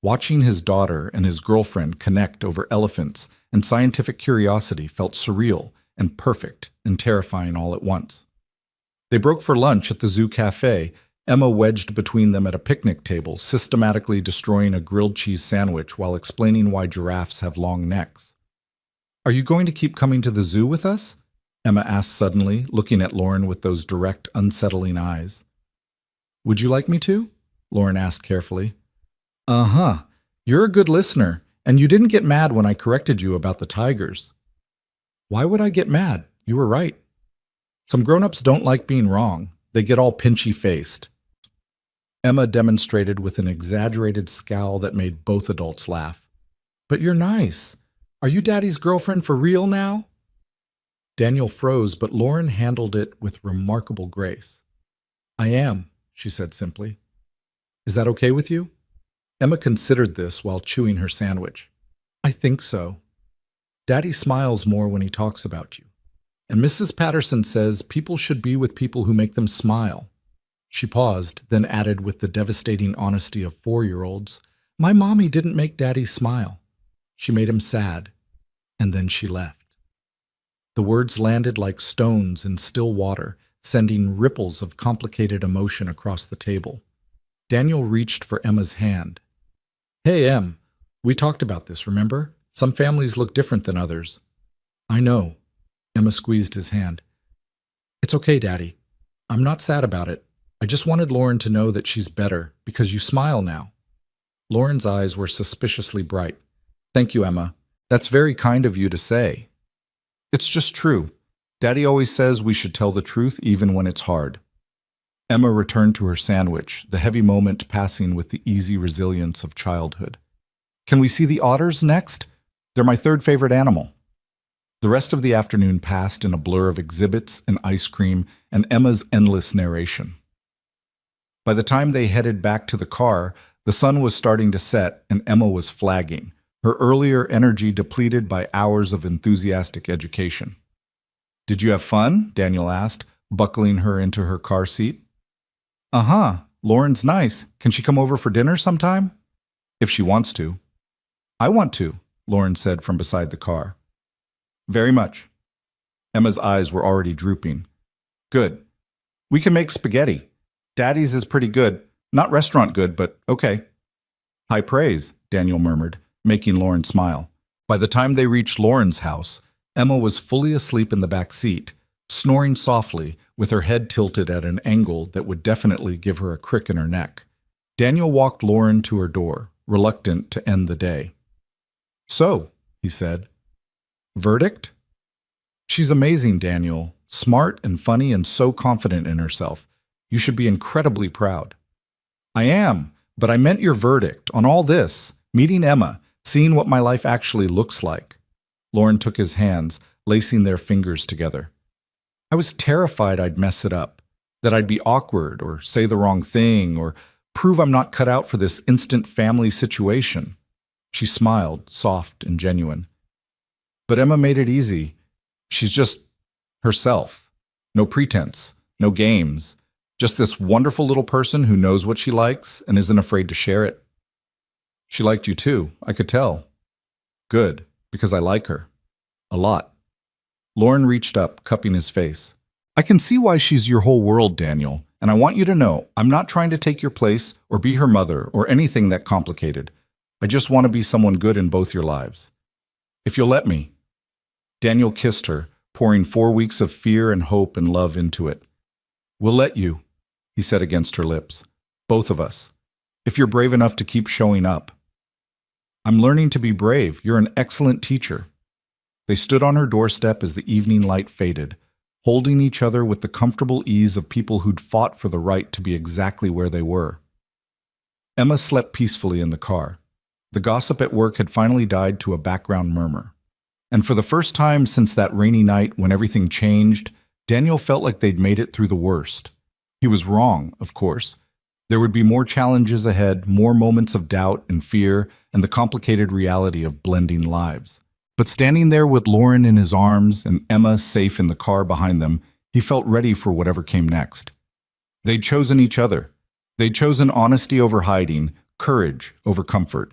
Watching his daughter and his girlfriend connect over elephants and scientific curiosity felt surreal and perfect and terrifying all at once. They broke for lunch at the zoo cafe, Emma wedged between them at a picnic table, systematically destroying a grilled cheese sandwich while explaining why giraffes have long necks. "Are you going to keep coming to the zoo with us?" Emma asked suddenly, looking at Lauren with those direct, unsettling eyes. "Would you like me to?" Lauren asked carefully. "Uh-huh. You're a good listener, and you didn't get mad when I corrected you about the tigers." "Why would I get mad? You were right." Some grown-ups don't like being wrong. They get all pinchy-faced. Emma demonstrated with an exaggerated scowl that made both adults laugh. But you're nice. Are you Daddy's girlfriend for real now? Daniel froze, but Lauren handled it with remarkable grace. I am, she said simply. Is that okay with you? Emma considered this while chewing her sandwich. I think so. Daddy smiles more when he talks about you. And Mrs. Patterson says people should be with people who make them smile. She paused, then added with the devastating honesty of 4-year-olds, My mommy didn't make Daddy smile. She made him sad. And then she left. The words landed like stones in still water, sending ripples of complicated emotion across the table. Daniel reached for Emma's hand. Hey, Em, we talked about this, remember? Some families look different than others. I know. Emma squeezed his hand. It's okay, Daddy. I'm not sad about it. I just wanted Lauren to know that she's better, because you smile now. Lauren's eyes were suspiciously bright. Thank you, Emma. That's very kind of you to say. It's just true. Daddy always says we should tell the truth even when it's hard. Emma returned to her sandwich, the heavy moment passing with the easy resilience of childhood. Can we see the otters next? They're my third favorite animal. The rest of the afternoon passed in a blur of exhibits and ice cream and Emma's endless narration. By the time they headed back to the car, the sun was starting to set and Emma was flagging, her earlier energy depleted by hours of enthusiastic education. Did you have fun? Daniel asked, buckling her into her car seat. Uh-huh. Lauren's nice. Can she come over for dinner sometime? If she wants to. I want to, Lauren said from beside the car. Very much. Emma's eyes were already drooping. Good. We can make spaghetti. Daddy's is pretty good. Not restaurant good, but okay. High praise, Daniel murmured, making Lauren smile. By the time they reached Lauren's house, Emma was fully asleep in the back seat, snoring softly, with her head tilted at an angle that would definitely give her a crick in her neck. Daniel walked Lauren to her door, reluctant to end the day. So, he said. Verdict? She's amazing, Daniel. Smart and funny and so confident in herself. You should be incredibly proud. I am, but I meant your verdict on all this. Meeting Emma, seeing what my life actually looks like. Lauren took his hands, lacing their fingers together. I was terrified I'd mess it up, that I'd be awkward or say the wrong thing or prove I'm not cut out for this instant family situation. She smiled, soft and genuine. But Emma made it easy. She's just herself. No pretense, no games. Just this wonderful little person who knows what she likes and isn't afraid to share it. She liked you too, I could tell. Good, because I like her. A lot. Lauren reached up, cupping his face. I can see why she's your whole world, Daniel, and I want you to know I'm not trying to take your place or be her mother or anything that complicated. I just want to be someone good in both your lives. If you'll let me. Daniel kissed her, pouring 4 weeks of fear and hope and love into it. We'll let you, he said against her lips. Both of us. If you're brave enough to keep showing up. I'm learning to be brave. You're an excellent teacher. They stood on her doorstep as the evening light faded, holding each other with the comfortable ease of people who'd fought for the right to be exactly where they were. Emma slept peacefully in the car. The gossip at work had finally died to a background murmur. And for the first time since that rainy night when everything changed, Daniel felt like they'd made it through the worst. He was wrong, of course. There would be more challenges ahead, more moments of doubt and fear, and the complicated reality of blending lives. But standing there with Lauren in his arms and Emma safe in the car behind them, he felt ready for whatever came next. They'd chosen each other. They'd chosen honesty over hiding, courage over comfort.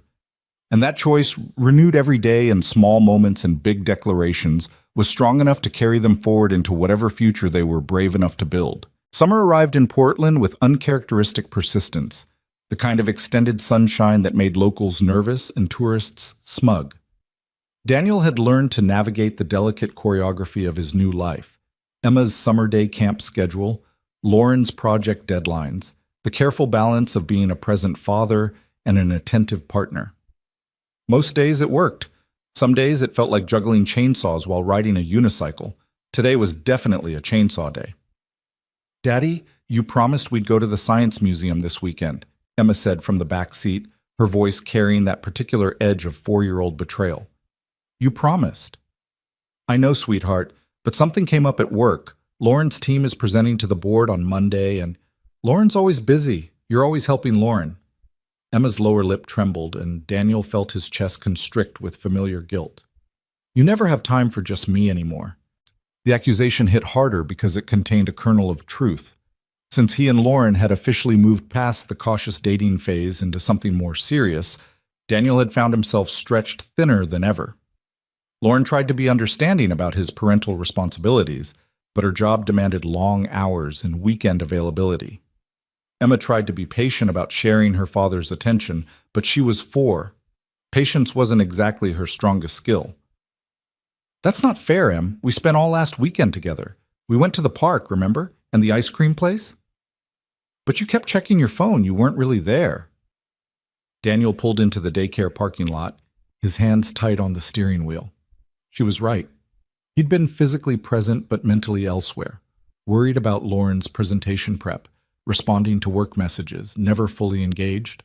And that choice, renewed every day in small moments and big declarations, was strong enough to carry them forward into whatever future they were brave enough to build. Summer arrived in Portland with uncharacteristic persistence, the kind of extended sunshine that made locals nervous and tourists smug. Daniel had learned to navigate the delicate choreography of his new life, Emma's summer day camp schedule, Lauren's project deadlines, the careful balance of being a present father and an attentive partner. Most days it worked. Some days it felt like juggling chainsaws while riding a unicycle, Today was definitely a chainsaw day. Daddy, you promised we'd go to the science museum this weekend, Emma said from the back seat, her voice carrying that particular edge of 4-year-old betrayal. You promised. I know, sweetheart, but something came up at work. Lauren's team is presenting to the board on Monday, and Lauren's always busy. You're always helping Lauren. Emma's lower lip trembled, and Daniel felt his chest constrict with familiar guilt. You never have time for just me anymore. The accusation hit harder because it contained a kernel of truth. Since he and Lauren had officially moved past the cautious dating phase into something more serious, Daniel had found himself stretched thinner than ever. Lauren tried to be understanding about his parental responsibilities, but her job demanded long hours and weekend availability. Emma tried to be patient about sharing her father's attention, but she was 4. Patience wasn't exactly her strongest skill. That's not fair, Em. We spent all last weekend together. We went to the park, remember? And the ice cream place? But you kept checking your phone. You weren't really there. Daniel pulled into the daycare parking lot, his hands tight on the steering wheel. She was right. He'd been physically present but mentally elsewhere, worried about Lauren's presentation prep, responding to work messages, never fully engaged.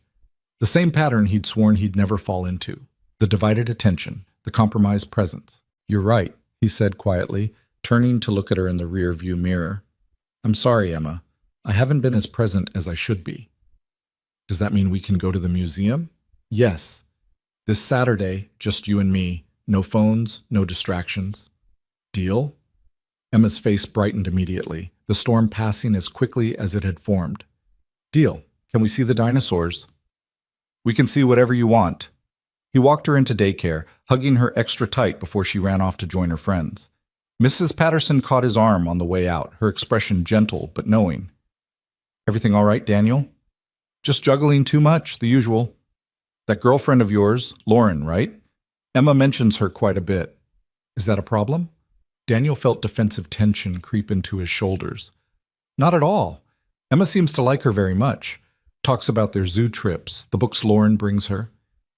The same pattern he'd sworn he'd never fall into, the divided attention, the compromised presence. You're right, he said quietly, turning to look at her in the rear-view mirror. I'm sorry, Emma. I haven't been as present as I should be. Does that mean we can go to the museum? Yes. This Saturday, just you and me. No phones, no distractions. Deal? Emma's face brightened immediately, the storm passing as quickly as it had formed. Deal. Can we see the dinosaurs? We can see whatever you want. He walked her into daycare, hugging her extra tight before she ran off to join her friends. Mrs. Patterson caught his arm on the way out, her expression gentle but knowing. Everything all right, Daniel? Just juggling too much, the usual. That girlfriend of yours, Lauren, right? Emma mentions her quite a bit. Is that a problem? Daniel felt defensive tension creep into his shoulders. Not at all. Emma seems to like her very much. Talks about their zoo trips, the books Lauren brings her.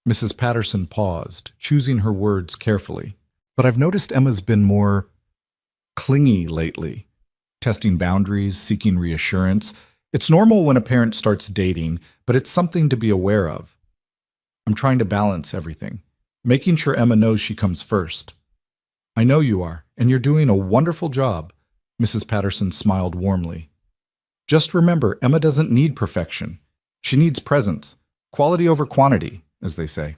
Mrs. Patterson paused, choosing her words carefully. But I've noticed Emma's been more clingy lately, testing boundaries, seeking reassurance. It's normal when a parent starts dating, but it's something to be aware of. I'm trying to balance everything, making sure Emma knows she comes first. I know you are, and you're doing a wonderful job, Mrs. Patterson smiled warmly. Just remember, Emma doesn't need perfection. She needs presence, quality over quantity, as they say.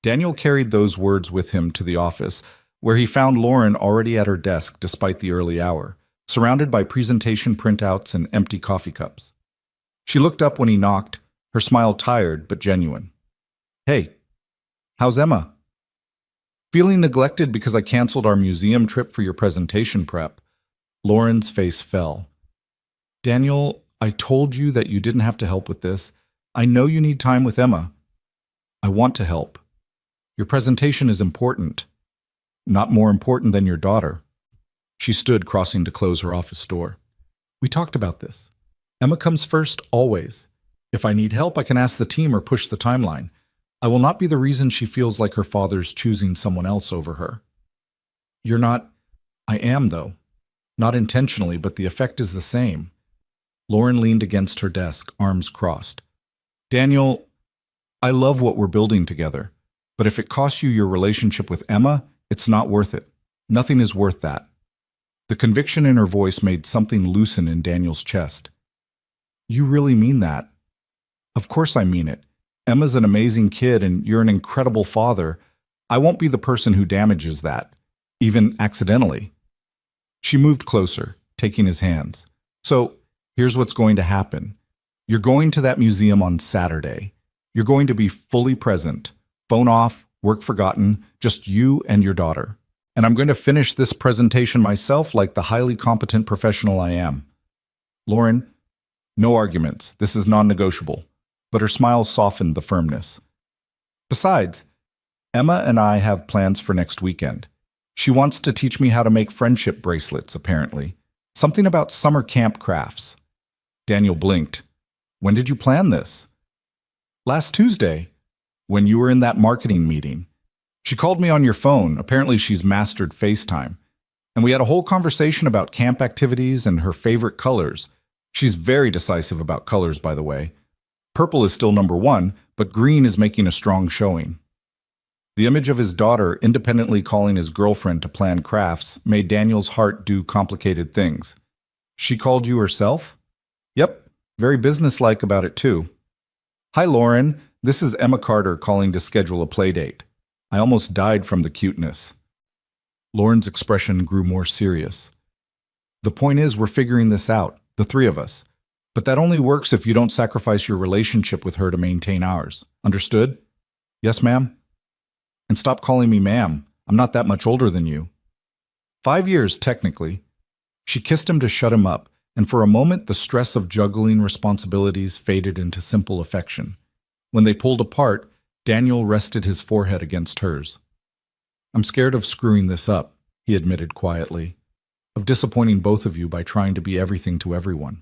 Daniel carried those words with him to the office, where he found Lauren already at her desk despite the early hour, surrounded by presentation printouts and empty coffee cups. She looked up when he knocked, her smile tired but genuine. Hey, how's Emma? Feeling neglected because I canceled our museum trip for your presentation prep. Lauren's face fell. Daniel, I told you that you didn't have to help with this. I know you need time with Emma. I want to help. Your presentation is important. Not more important than your daughter. She stood, crossing to close her office door. We talked about this. Emma comes first, always. If I need help, I can ask the team or push the timeline. I will not be the reason she feels like her father's choosing someone else over her. You're not... I am, though. Not intentionally, but the effect is the same. Lauren leaned against her desk, arms crossed. Daniel, I love what we're building together, but if it costs you your relationship with Emma, it's not worth it. Nothing is worth that. The conviction in her voice made something loosen in Daniel's chest. You really mean that? Of course I mean it. Emma's an amazing kid and you're an incredible father. I won't be the person who damages that, even accidentally. She moved closer, taking his hands. So, here's what's going to happen. You're going to that museum on Saturday. You're going to be fully present, phone off, work forgotten, just you and your daughter. And I'm going to finish this presentation myself like the highly competent professional I am. Lauren, no arguments. This is non-negotiable. But her smile softened the firmness. Besides, Emma and I have plans for next weekend. She wants to teach me how to make friendship bracelets, apparently. Something about summer camp crafts. Daniel blinked. When did you plan this? Last Tuesday, when you were in that marketing meeting. She called me on your phone. Apparently she's mastered FaceTime. And we had a whole conversation about camp activities and her favorite colors. She's very decisive about colors, by the way. Purple is still number one, but green is making a strong showing. The image of his daughter independently calling his girlfriend to plan crafts made Daniel's heart do complicated things. She called you herself? Yep, very businesslike about it too. Hi, Lauren. This is Emma Carter calling to schedule a play date. I almost died from the cuteness. Lauren's expression grew more serious. The point is, we're figuring this out, the three of us. But that only works if you don't sacrifice your relationship with her to maintain ours. Understood? Yes, ma'am? And stop calling me ma'am. I'm not that much older than you. 5 years, technically. She kissed him to shut him up, and for a moment the stress of juggling responsibilities faded into simple affection. When they pulled apart, Daniel rested his forehead against hers. I'm scared of screwing this up, he admitted quietly, of disappointing both of you by trying to be everything to everyone.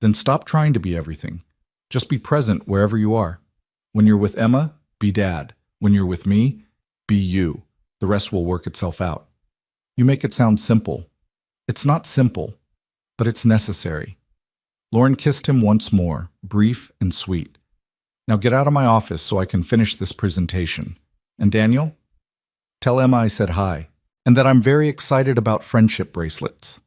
Then stop trying to be everything. Just be present wherever you are. When you're with Emma, be dad. When you're with me, be you. The rest will work itself out. You make it sound simple. It's not simple, but it's necessary. Lauren kissed him once more, brief and sweet. Now get out of my office so I can finish this presentation. And Daniel? Tell Emma I said hi, and that I'm very excited about friendship bracelets.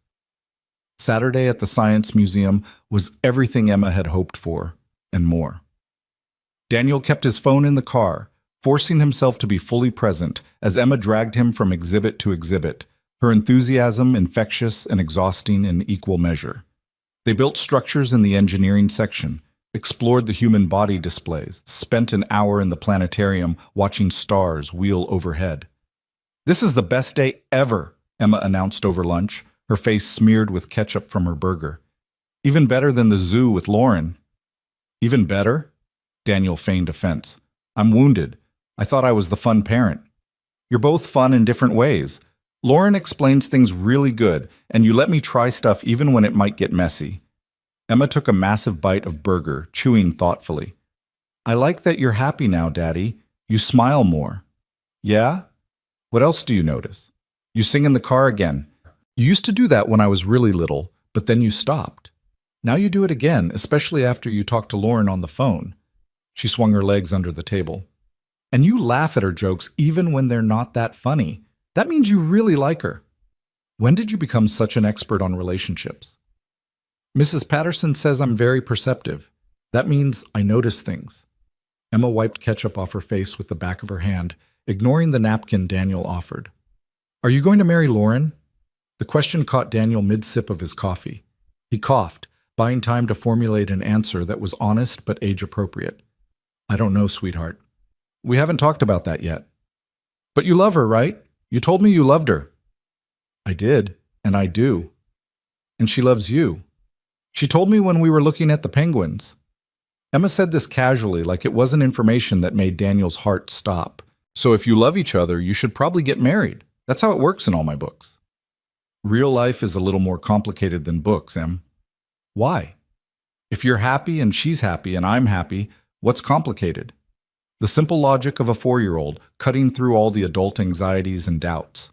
Saturday at the Science Museum was everything Emma had hoped for, and more. Daniel kept his phone in the car, forcing himself to be fully present as Emma dragged him from exhibit to exhibit, her enthusiasm infectious and exhausting in equal measure. They built structures in the engineering section, explored the human body displays, spent an hour in the planetarium watching stars wheel overhead. This is the best day ever, Emma announced over lunch, her face smeared with ketchup from her burger. Even better than the zoo with Lauren. Even better? Daniel feigned offense. I'm wounded. I thought I was the fun parent. You're both fun in different ways. Lauren explains things really good, and you let me try stuff even when it might get messy. Emma took a massive bite of burger, chewing thoughtfully. I like that you're happy now, Daddy. You smile more. Yeah? What else do you notice? You sing in the car again. You used to do that when I was really little, but then you stopped. Now you do it again, especially after you talk to Lauren on the phone. She swung her legs under the table. And you laugh at her jokes even when they're not that funny. That means you really like her. When did you become such an expert on relationships? Mrs. Patterson says I'm very perceptive. That means I notice things. Emma wiped ketchup off her face with the back of her hand, ignoring the napkin Daniel offered. Are you going to marry Lauren? The question caught Daniel mid-sip of his coffee. He coughed, buying time to formulate an answer that was honest but age-appropriate. I don't know, sweetheart. We haven't talked about that yet. But you love her, right? You told me you loved her. I did, and I do. And she loves you. She told me when we were looking at the penguins. Emma said this casually, like it wasn't information that made Daniel's heart stop. So if you love each other, you should probably get married. That's how it works in all my books. Real life is a little more complicated than books, Em. Why? If you're happy and she's happy and I'm happy, what's complicated? The simple logic of a 4-year-old, cutting through all the adult anxieties and doubts.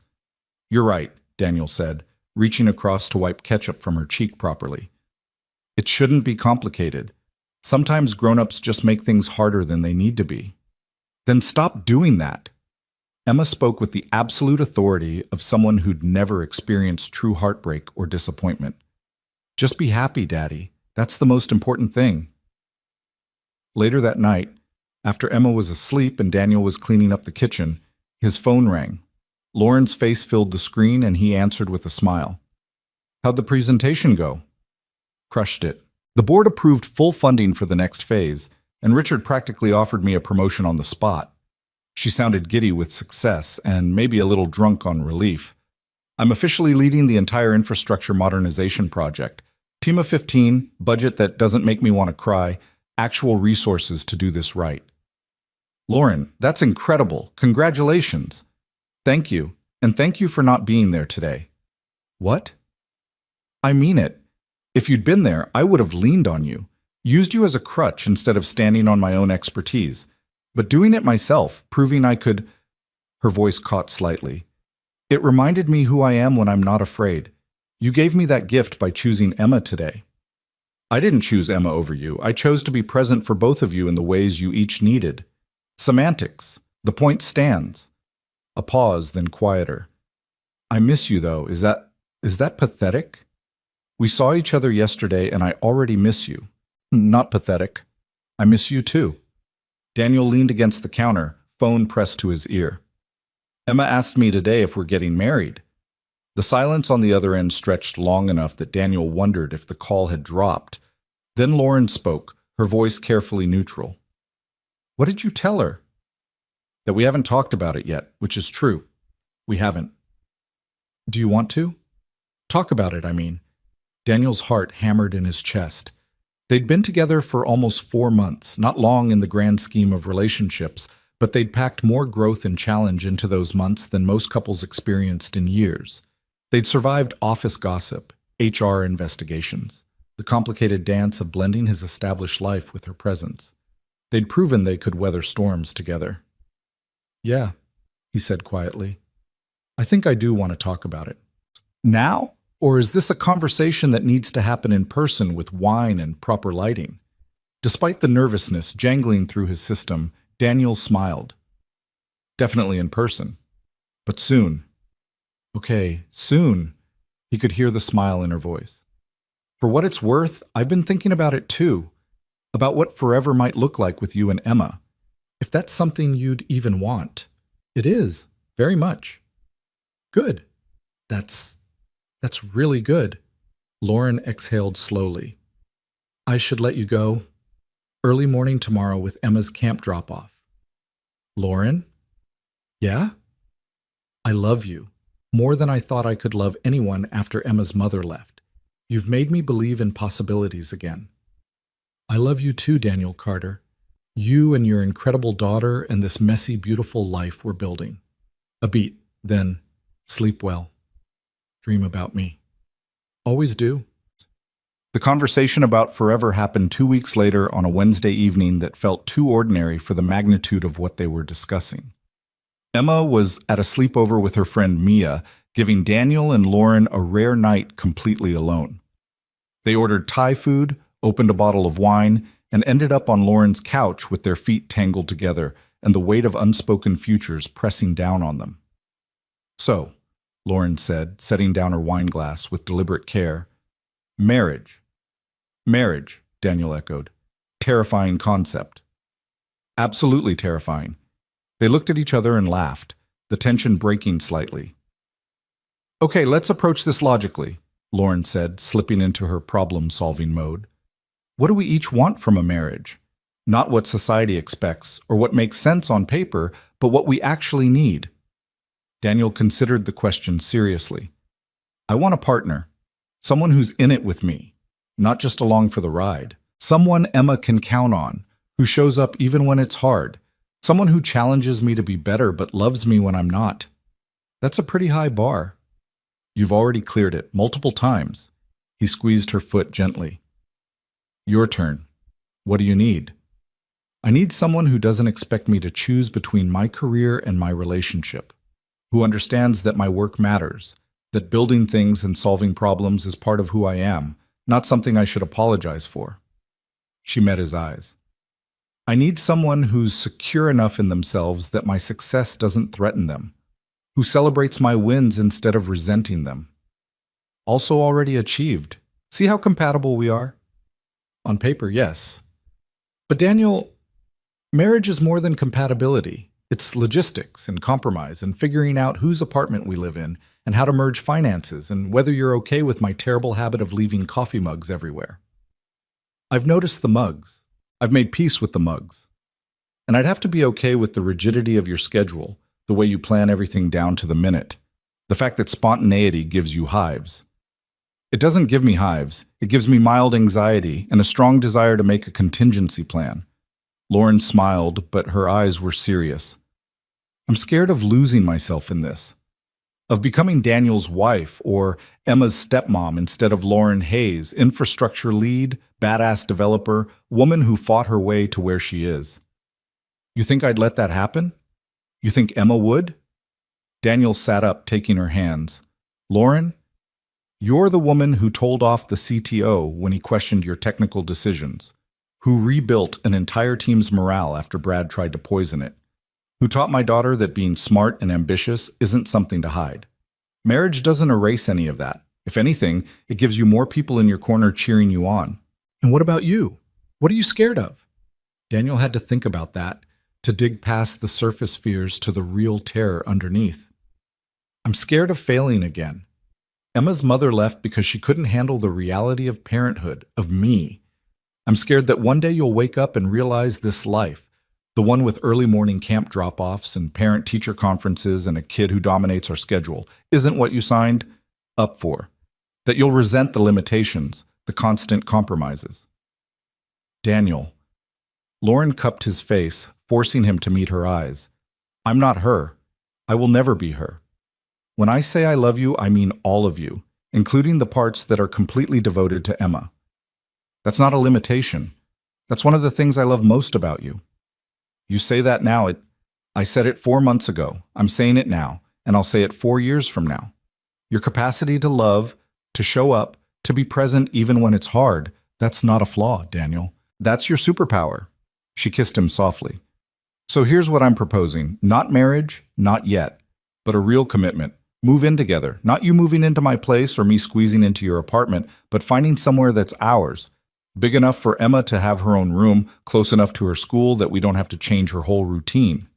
You're right, Daniel said, reaching across to wipe ketchup from her cheek properly. It shouldn't be complicated. Sometimes grown-ups just make things harder than they need to be. Then stop doing that. Emma spoke with the absolute authority of someone who'd never experienced true heartbreak or disappointment. Just be happy, Daddy. That's the most important thing. Later that night, after Emma was asleep and Daniel was cleaning up the kitchen, his phone rang. Lauren's face filled the screen and he answered with a smile. How'd the presentation go? Crushed it. The board approved full funding for the next phase, and Richard practically offered me a promotion on the spot. She sounded giddy with success and maybe a little drunk on relief. I'm officially leading the entire infrastructure modernization project. Team of 15, budget that doesn't make me want to cry, actual resources to do this right. Lauren, that's incredible. Congratulations. Thank you, and thank you for not being there today. What? I mean it. If you'd been there, I would have leaned on you, used you as a crutch instead of standing on my own expertise. But doing it myself, proving I could... Her voice caught slightly. It reminded me who I am when I'm not afraid. You gave me that gift by choosing Emma today. I didn't choose Emma over you. I chose to be present for both of you in the ways you each needed. Semantics. The point stands. A pause, then quieter. I miss you, though. Is that pathetic? We saw each other yesterday, and I already miss you. Not pathetic. I miss you, too. Daniel leaned against the counter, phone pressed to his ear. Emma asked me today if we're getting married. The silence on the other end stretched long enough that Daniel wondered if the call had dropped. Then Lauren spoke, her voice carefully neutral. What did you tell her? That we haven't talked about it yet, which is true. We haven't. Do you want to? Talk about it, I mean. Daniel's heart hammered in his chest. They'd been together for almost 4 months, not long in the grand scheme of relationships, but they'd packed more growth and challenge into those months than most couples experienced in years. They'd survived office gossip, HR investigations, the complicated dance of blending his established life with her presence. They'd proven they could weather storms together. Yeah, he said quietly. I think I do want to talk about it. Now? Or is this a conversation that needs to happen in person with wine and proper lighting? Despite the nervousness jangling through his system, Daniel smiled. Definitely in person. But soon. Okay, soon. He could hear the smile in her voice. For what it's worth, I've been thinking about it too. About what forever might look like with you and Emma. If that's something you'd even want. It is, very much. Good. That's really good. Lauren exhaled slowly. I should let you go. Early morning tomorrow with Emma's camp drop-off. Lauren? Yeah? I love you. More than I thought I could love anyone after Emma's mother left. You've made me believe in possibilities again. I love you too, Daniel Carter. You and your incredible daughter and this messy, beautiful life we're building. A beat, then sleep well. Dream about me. Always do. The conversation about forever happened 2 weeks later on a Wednesday evening that felt too ordinary for the magnitude of what they were discussing. Emma was at a sleepover with her friend Mia, giving Daniel and Lauren a rare night completely alone. They ordered Thai food, opened a bottle of wine, and ended up on Lauren's couch with their feet tangled together and the weight of unspoken futures pressing down on them. So, Lauren said, setting down her wine glass with deliberate care. Marriage. Marriage, Daniel echoed. Terrifying concept. Absolutely terrifying. They looked at each other and laughed, the tension breaking slightly. Okay, let's approach this logically, Lauren said, slipping into her problem-solving mode. What do we each want from a marriage? Not what society expects or what makes sense on paper, but what we actually need. Daniel considered the question seriously. I want a partner, someone who's in it with me, not just along for the ride. Someone Emma can count on, who shows up even when it's hard. Someone who challenges me to be better but loves me when I'm not. That's a pretty high bar. You've already cleared it multiple times. He squeezed her foot gently. Your turn. What do you need? I need someone who doesn't expect me to choose between my career and my relationship, who understands that my work matters, that building things and solving problems is part of who I am, not something I should apologize for. She met his eyes. I need someone who's secure enough in themselves that my success doesn't threaten them, who celebrates my wins instead of resenting them. Also already achieved. See how compatible we are? On paper, yes. But Daniel, marriage is more than compatibility. It's logistics and compromise and figuring out whose apartment we live in and how to merge finances and whether you're okay with my terrible habit of leaving coffee mugs everywhere. I've noticed the mugs. I've made peace with the mugs. And I'd have to be okay with the rigidity of your schedule, the way you plan everything down to the minute, the fact that spontaneity gives you hives. It doesn't give me hives. It gives me mild anxiety and a strong desire to make a contingency plan. Lauren smiled, but her eyes were serious. I'm scared of losing myself in this, of becoming Daniel's wife or Emma's stepmom instead of Lauren Hayes, infrastructure lead, badass developer, woman who fought her way to where she is. You think I'd let that happen? You think Emma would? Daniel sat up, taking her hands. Lauren, you're the woman who told off the CTO when he questioned your technical decisions, who rebuilt an entire team's morale after Brad tried to poison it, who taught my daughter that being smart and ambitious isn't something to hide. Marriage doesn't erase any of that. If anything, it gives you more people in your corner cheering you on. And what about you? What are you scared of? Daniel had to think about that, to dig past the surface fears to the real terror underneath. I'm scared of failing again. Emma's mother left because she couldn't handle the reality of parenthood, of me. I'm scared that one day you'll wake up and realize this life, the one with early morning camp drop-offs and parent-teacher conferences and a kid who dominates our schedule, isn't what you signed up for. That you'll resent the limitations, the constant compromises. Daniel. Lauren cupped his face, forcing him to meet her eyes. I'm not her. I will never be her. When I say I love you, I mean all of you, including the parts that are completely devoted to Emma. That's not a limitation. That's one of the things I love most about you. You say that now. I said it 4 months ago. I'm saying it now, and I'll say it 4 years from now. Your capacity to love, to show up, to be present even when it's hard, that's not a flaw, Daniel. That's your superpower. She kissed him softly. So here's what I'm proposing. Not marriage, not yet, but a real commitment. Move in together. Not you moving into my place or me squeezing into your apartment, but finding somewhere that's ours. Big enough for Emma to have her own room, close enough to her school that we don't have to change her whole routine.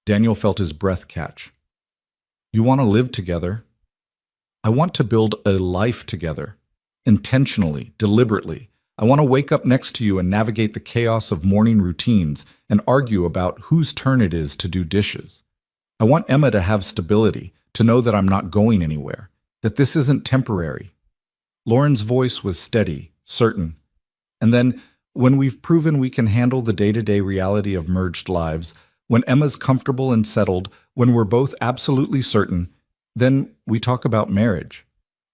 Daniel felt his breath catch. You want to live together? I want to build a life together. Intentionally, deliberately. I want to wake up next to you and navigate the chaos of morning routines and argue about whose turn it is to do dishes. I want Emma to have stability, to know that I'm not going anywhere, that this isn't temporary. Lauren's voice was steady, certain. And then, when we've proven we can handle the day-to-day reality of merged lives, when Emma's comfortable and settled, when we're both absolutely certain, then we talk about marriage.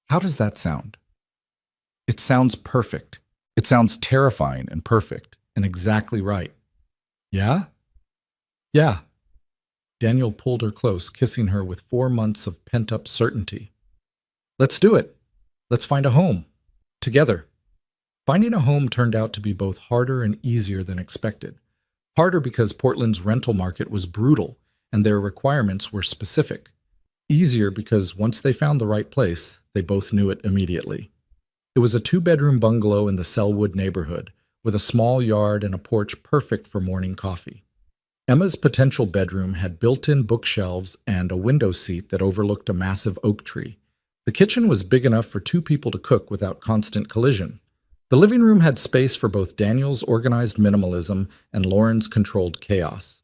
How does that sound? It sounds perfect. It sounds terrifying and perfect and exactly right. Yeah? Yeah. Daniel pulled her close, kissing her with 4 months of pent-up certainty. Let's do it. Let's find a home. Together. Finding a home turned out to be both harder and easier than expected. Harder because Portland's rental market was brutal and their requirements were specific. Easier because once they found the right place, they both knew it immediately. It was a 2-bedroom bungalow in the Selwood neighborhood, with a small yard and a porch perfect for morning coffee. Emma's potential bedroom had built-in bookshelves and a window seat that overlooked a massive oak tree. The kitchen was big enough for 2 people to cook without constant collision. The living room had space for both Daniel's organized minimalism and Lauren's controlled chaos.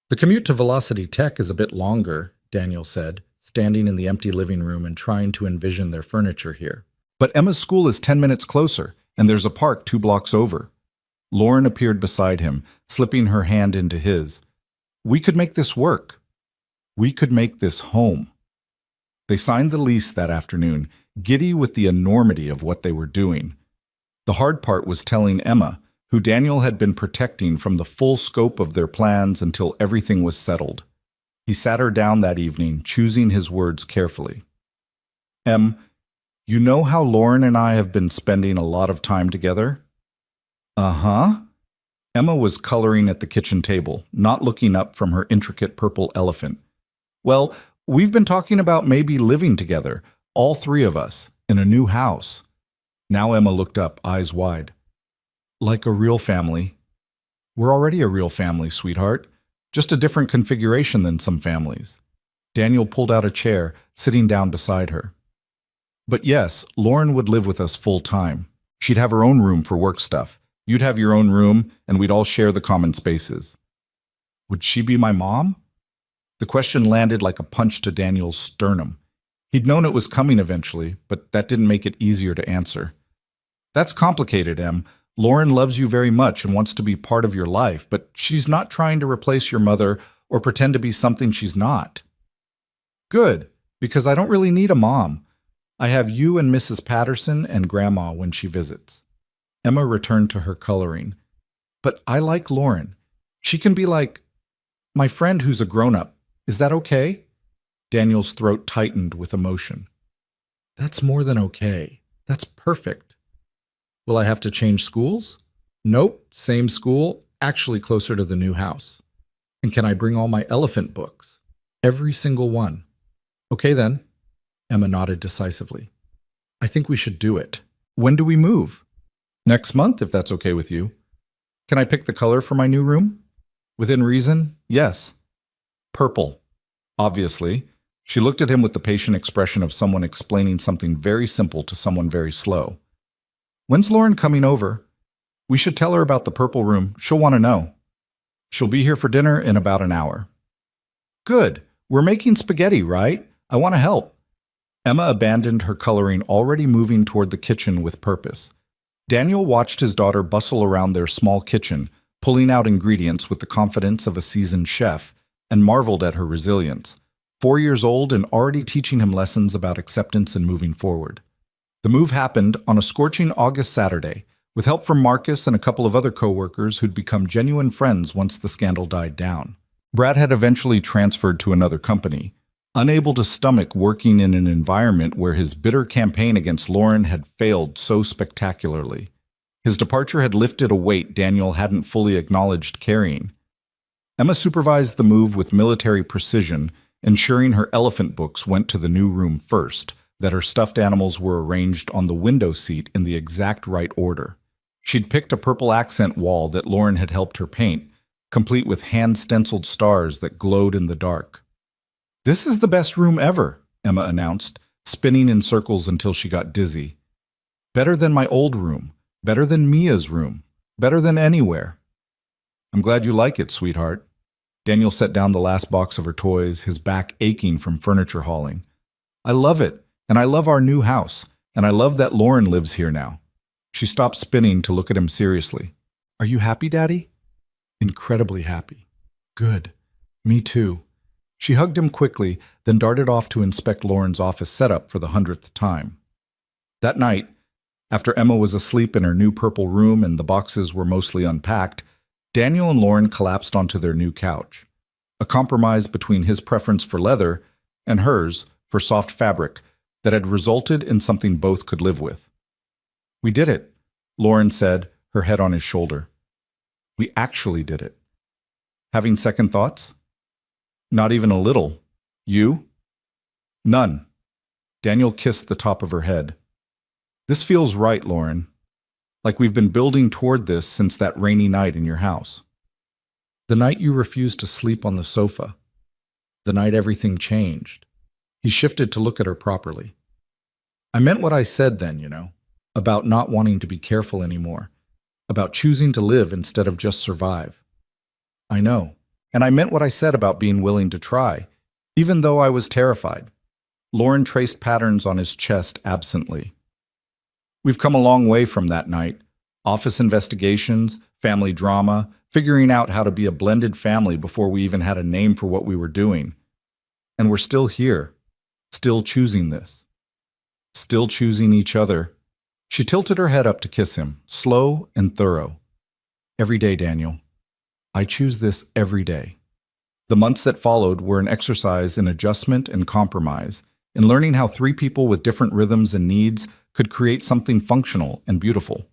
The commute to Velocity Tech is a bit longer, Daniel said, standing in the empty living room and trying to envision their furniture here. But Emma's school is 10 minutes closer, and there's a park 2 blocks over. Lauren appeared beside him, slipping her hand into his. We could make this work. We could make this home. They signed the lease that afternoon, giddy with the enormity of what they were doing. The hard part was telling Emma, who Daniel had been protecting from the full scope of their plans until everything was settled. He sat her down that evening, choosing his words carefully. You know how Lauren and I have been spending a lot of time together? Uh-huh. Emma was coloring at the kitchen table, not looking up from her intricate purple elephant. Well, we've been talking about maybe living together, all 3 of us, in a new house. Now Emma looked up, eyes wide. Like a real family. We're already a real family, sweetheart. Just a different configuration than some families. Daniel pulled out a chair, sitting down beside her. But yes, Lauren would live with us full time. She'd have her own room for work stuff. You'd have your own room, and we'd all share the common spaces. Would she be my mom? The question landed like a punch to Daniel's sternum. He'd known it was coming eventually, but that didn't make it easier to answer. That's complicated, Em. Lauren loves you very much and wants to be part of your life, but she's not trying to replace your mother or pretend to be something she's not. Good, because I don't really need a mom. I have you and Mrs. Patterson and Grandma when she visits. Emma returned to her coloring. But I like Lauren. She can be like my friend who's a grown-up. Is that okay? Daniel's throat tightened with emotion. That's more than okay. That's perfect. Will I have to change schools? Nope, same school, actually closer to the new house. And can I bring all my elephant books? Every single one. Okay then. Emma nodded decisively. I think we should do it. When do we move? Next month, if that's okay with you. Can I pick the color for my new room? Within reason, yes. Purple. Obviously. She looked at him with the patient expression of someone explaining something very simple to someone very slow. When's Lauren coming over? We should tell her about the purple room. She'll want to know. She'll be here for dinner in about an hour. Good. We're making spaghetti, right? I want to help. Emma abandoned her coloring, already moving toward the kitchen with purpose. Daniel watched his daughter bustle around their small kitchen, pulling out ingredients with the confidence of a seasoned chef, and marveled at her resilience. 4 years old and already teaching him lessons about acceptance and moving forward. The move happened on a scorching August Saturday, with help from Marcus and a couple of other co-workers who'd become genuine friends once the scandal died down. Brad had eventually transferred to another company, unable to stomach working in an environment where his bitter campaign against Lauren had failed so spectacularly. His departure had lifted a weight Daniel hadn't fully acknowledged carrying. Emma supervised the move with military precision, ensuring her elephant books went to the new room first, that her stuffed animals were arranged on the window seat in the exact right order. She'd picked a purple accent wall that Lauren had helped her paint, complete with hand-stenciled stars that glowed in the dark. This is the best room ever, Emma announced, spinning in circles until she got dizzy. Better than my old room, better than Mia's room, better than anywhere. I'm glad you like it, sweetheart. Daniel set down the last box of her toys, his back aching from furniture hauling. I love it, and I love our new house, and I love that Lauren lives here now. She stopped spinning to look at him seriously. Are you happy, Daddy? Incredibly happy. Good. Me too. She hugged him quickly, then darted off to inspect Lauren's office setup for the 100th time. That night, after Emma was asleep in her new purple room and the boxes were mostly unpacked, Daniel and Lauren collapsed onto their new couch, a compromise between his preference for leather and hers for soft fabric that had resulted in something both could live with. We did it, Lauren said, her head on his shoulder. We actually did it. Having second thoughts? Not even a little. You? None. Daniel kissed the top of her head. This feels right, Lauren. Like we've been building toward this since that rainy night in your house. The night you refused to sleep on the sofa. The night everything changed. He shifted to look at her properly. I meant what I said then, about not wanting to be careful anymore, about choosing to live instead of just survive. I know, and I meant what I said about being willing to try, even though I was terrified. Lauren traced patterns on his chest absently. We've come a long way from that night. Office investigations, family drama, figuring out how to be a blended family before we even had a name for what we were doing. And we're still here, still choosing this. Still choosing each other. She tilted her head up to kiss him, slow and thorough. Every day, Daniel. I choose this every day. The months that followed were an exercise in adjustment and compromise, in learning how three people with different rhythms and needs could create something functional and beautiful.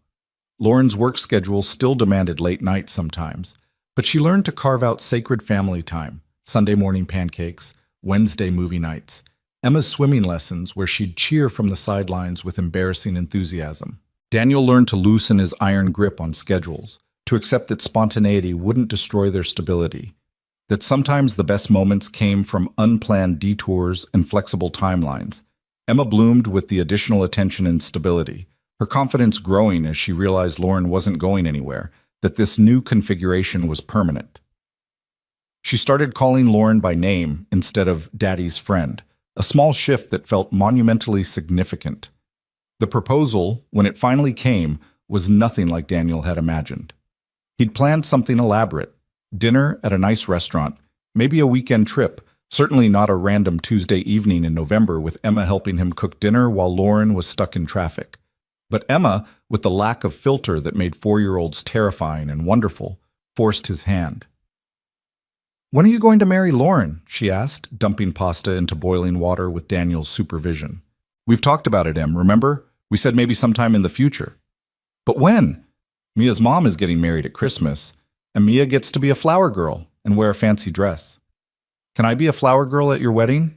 Lauren's work schedule still demanded late nights sometimes, but she learned to carve out sacred family time, Sunday morning pancakes, Wednesday movie nights, Emma's swimming lessons where she'd cheer from the sidelines with embarrassing enthusiasm. Daniel learned to loosen his iron grip on schedules, to accept that spontaneity wouldn't destroy their stability, that sometimes the best moments came from unplanned detours and flexible timelines. Emma bloomed with the additional attention and stability, her confidence growing as she realized Lauren wasn't going anywhere, that this new configuration was permanent. She started calling Lauren by name instead of Daddy's friend, a small shift that felt monumentally significant. The proposal, when it finally came, was nothing like Daniel had imagined. He'd planned something elaborate, dinner at a nice restaurant, maybe a weekend trip, certainly not a random Tuesday evening in November with Emma helping him cook dinner while Lauren was stuck in traffic. But Emma, with the lack of filter that made 4-year-olds terrifying and wonderful, forced his hand. When are you going to marry Lauren? She asked, dumping pasta into boiling water with Daniel's supervision. We've talked about it, Em, remember? We said maybe sometime in the future. But when? Mia's mom is getting married at Christmas, and Mia gets to be a flower girl and wear a fancy dress. Can I be a flower girl at your wedding?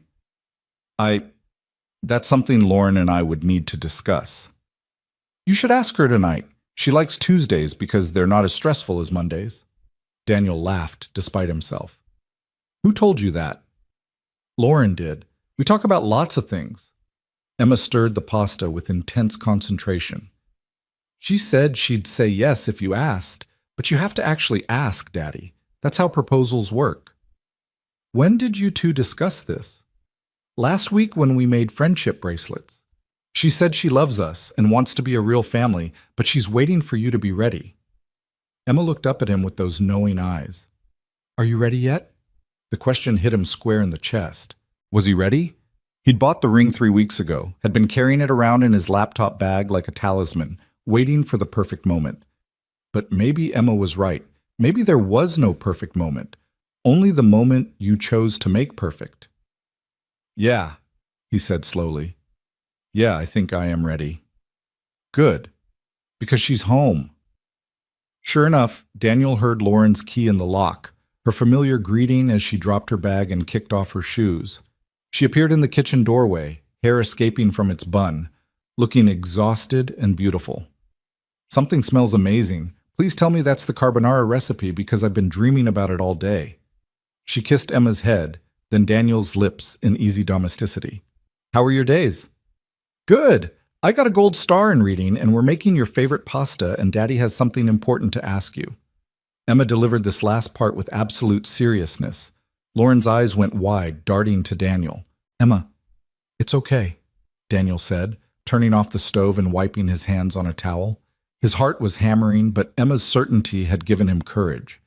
That's something Lauren and I would need to discuss. You should ask her tonight. She likes Tuesdays because they're not as stressful as Mondays. Daniel laughed despite himself. Who told you that? Lauren did. We talk about lots of things. Emma stirred the pasta with intense concentration. She said she'd say yes if you asked, but you have to actually ask, Daddy. That's how proposals work. When did you two discuss this? Last week when we made friendship bracelets. She said she loves us and wants to be a real family, but she's waiting for you to be ready. Emma looked up at him with those knowing eyes. Are you ready yet? The question hit him square in the chest. Was he ready? He'd bought the ring 3 weeks ago, had been carrying it around in his laptop bag like a talisman, waiting for the perfect moment. But maybe Emma was right. Maybe there was no perfect moment, only the moment you chose to make perfect. Yeah, he said slowly. Yeah, I think I am ready. Good, because she's home. Sure enough, Daniel heard Lauren's key in the lock, her familiar greeting as she dropped her bag and kicked off her shoes. She appeared in the kitchen doorway, hair escaping from its bun, looking exhausted and beautiful. Something smells amazing. Please tell me that's the carbonara recipe because I've been dreaming about it all day. She kissed Emma's head, then Daniel's lips in easy domesticity. How are your days? Good. I got a gold star in reading and we're making your favorite pasta and Daddy has something important to ask you. Emma delivered this last part with absolute seriousness. Lauren's eyes went wide, darting to Daniel. Emma, it's okay, Daniel said, turning off the stove and wiping his hands on a towel. His heart was hammering, but Emma's certainty had given him courage.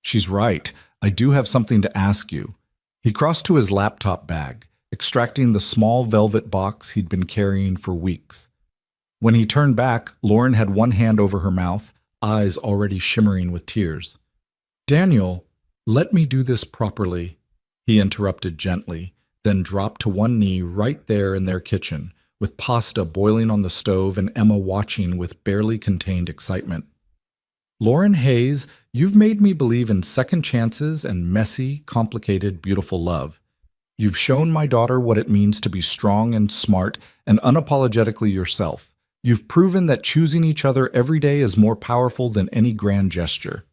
She's right. I do have something to ask you. He crossed to his laptop bag, extracting the small velvet box he'd been carrying for weeks. When he turned back, Lauren had one hand over her mouth, eyes already shimmering with tears. Daniel, let me do this properly, he interrupted gently, then dropped to one knee right there in their kitchen, with pasta boiling on the stove and Emma watching with barely contained excitement. Lauren Hayes, you've made me believe in second chances and messy, complicated, beautiful love. You've shown my daughter what it means to be strong and smart and unapologetically yourself. You've proven that choosing each other every day is more powerful than any grand gesture.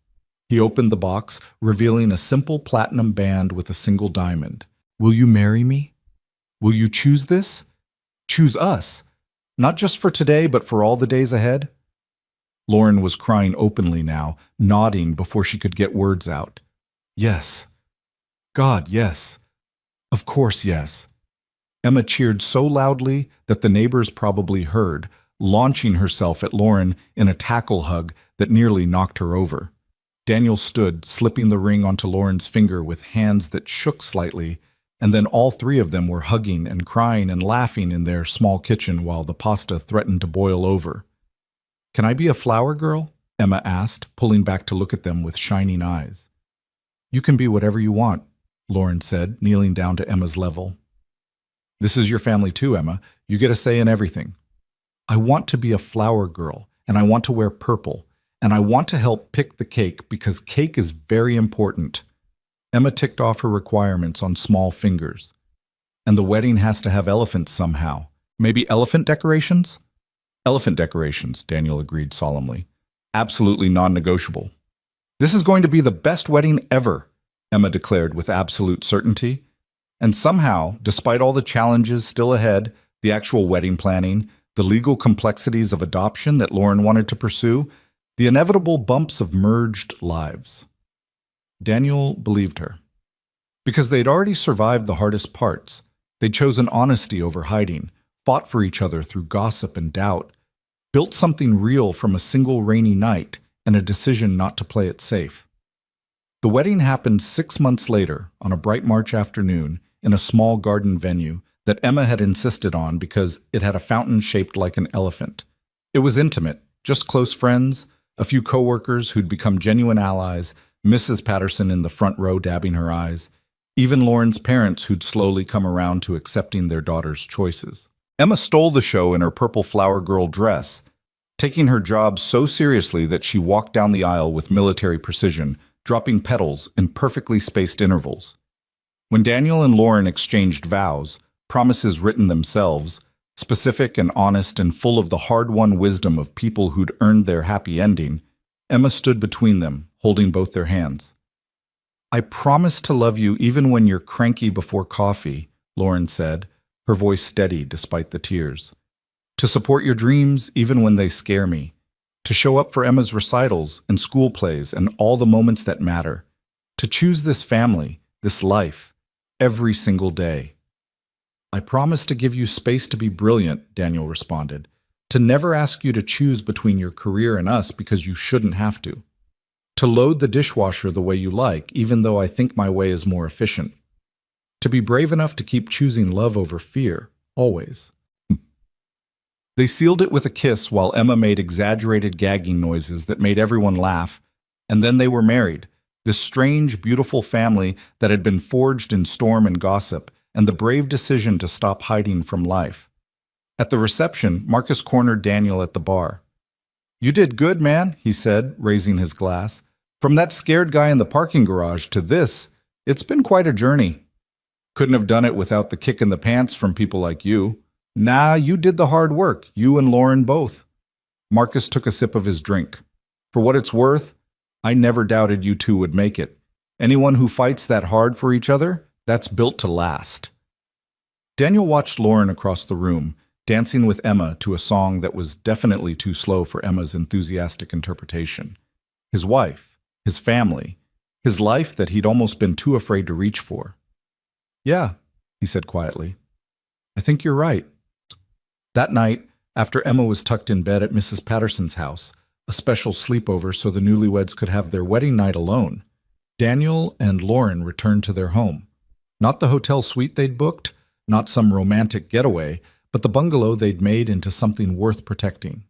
He opened the box, revealing a simple platinum band with a single diamond. Will you marry me? Will you choose this? Choose us. Not just for today, but for all the days ahead? Lauren was crying openly now, nodding before she could get words out. Yes. God, yes. Of course, yes. Emma cheered so loudly that the neighbors probably heard, launching herself at Lauren in a tackle hug that nearly knocked her over. Daniel stood, slipping the ring onto Lauren's finger with hands that shook slightly, and then all three of them were hugging and crying and laughing in their small kitchen while the pasta threatened to boil over. Can I be a flower girl? Emma asked, pulling back to look at them with shining eyes. You can be whatever you want, Lauren said, kneeling down to Emma's level. This is your family too, Emma. You get a say in everything. I want to be a flower girl, and I want to wear purple, and I want to help pick the cake because cake is very important. Emma ticked off her requirements on small fingers. And the wedding has to have elephants somehow. Maybe elephant decorations? Elephant decorations, Daniel agreed solemnly. Absolutely non-negotiable. This is going to be the best wedding ever, Emma declared with absolute certainty. And somehow, despite all the challenges still ahead, the actual wedding planning, the legal complexities of adoption that Lauren wanted to pursue, the inevitable bumps of merged lives. Daniel believed her. Because they'd already survived the hardest parts. They'd chosen honesty over hiding, fought for each other through gossip and doubt, built something real from a single rainy night and a decision not to play it safe. The wedding happened 6 months later on a bright March afternoon in a small garden venue that Emma had insisted on because it had a fountain shaped like an elephant. It was intimate, just close friends, a few coworkers who'd become genuine allies, Mrs. Patterson in the front row dabbing her eyes, even Lauren's parents who'd slowly come around to accepting their daughter's choices. Emma stole the show in her purple flower girl dress, taking her job so seriously that she walked down the aisle with military precision, dropping petals in perfectly spaced intervals. When Daniel and Lauren exchanged vows, promises written themselves, specific and honest and full of the hard-won wisdom of people who'd earned their happy ending, Emma stood between them, holding both their hands. "I promise to love you even when you're cranky before coffee," Lauren said, her voice steady despite the tears. "To support your dreams even when they scare me. To show up for Emma's recitals and school plays and all the moments that matter. To choose this family, this life, every single day." "I promise to give you space to be brilliant," Daniel responded. "To never ask you to choose between your career and us because you shouldn't have to. To load the dishwasher the way you like, even though I think my way is more efficient. To be brave enough to keep choosing love over fear, always." They sealed it with a kiss while Emma made exaggerated gagging noises that made everyone laugh, and then they were married, this strange, beautiful family that had been forged in storm and gossip, and the brave decision to stop hiding from life. At the reception, Marcus cornered Daniel at the bar. "You did good, man," he said, raising his glass. "From that scared guy in the parking garage to this, it's been quite a journey. Couldn't have done it without the kick in the pants from people like you. Nah, you did the hard work, you and Lauren both." Marcus took a sip of his drink. "For what it's worth, I never doubted you two would make it. Anyone who fights that hard for each other, that's built to last." Daniel watched Lauren across the room, dancing with Emma to a song that was definitely too slow for Emma's enthusiastic interpretation. His wife, his family, his life that he'd almost been too afraid to reach for. "Yeah," he said quietly. "I think you're right." That night, after Emma was tucked in bed at Mrs. Patterson's house, a special sleepover so the newlyweds could have their wedding night alone, Daniel and Lauren returned to their home. Not the hotel suite they'd booked, not some romantic getaway, but the bungalow they'd made into something worth protecting.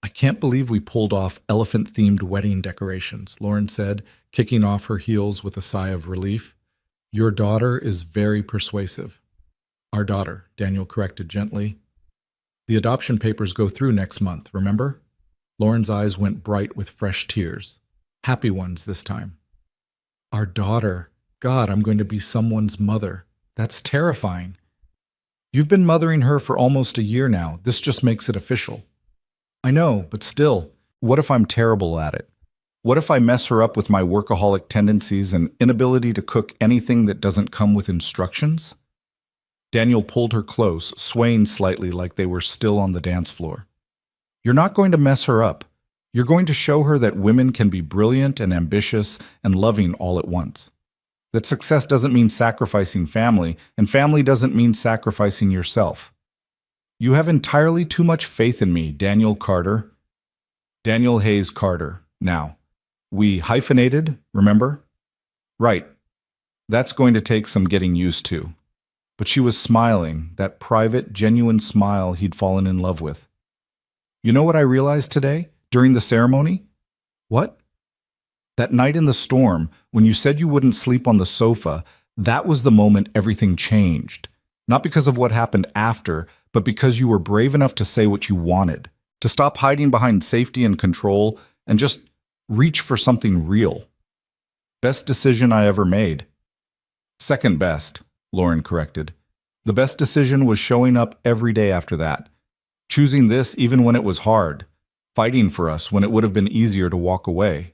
"I can't believe we pulled off elephant-themed wedding decorations," Lauren said, kicking off her heels with a sigh of relief. "Your daughter is very persuasive." "Our daughter," Daniel corrected gently. "The adoption papers go through next month, remember?" Lauren's eyes went bright with fresh tears. Happy ones this time. "Our daughter. God, I'm going to be someone's mother. That's terrifying." "You've been mothering her for almost a year now. This just makes it official." "I know, but still, what if I'm terrible at it? What if I mess her up with my workaholic tendencies and inability to cook anything that doesn't come with instructions?" Daniel pulled her close, swaying slightly like they were still on the dance floor. "You're not going to mess her up. You're going to show her that women can be brilliant and ambitious and loving all at once. That success doesn't mean sacrificing family, and family doesn't mean sacrificing yourself. You have entirely too much faith in me, Daniel Carter." Daniel Hayes Carter, now. We hyphenated, remember? Right. That's going to take some getting used to. But she was smiling, that private, genuine smile he'd fallen in love with. "You know what I realized today, during the ceremony?" "What?" "That night in the storm, when you said you wouldn't sleep on the sofa, that was the moment everything changed. Not because of what happened after, but because you were brave enough to say what you wanted, to stop hiding behind safety and control, and just reach for something real. Best decision I ever made." "Second best," Lauren corrected. "The best decision was showing up every day after that. Choosing this even when it was hard. Fighting for us when it would have been easier to walk away."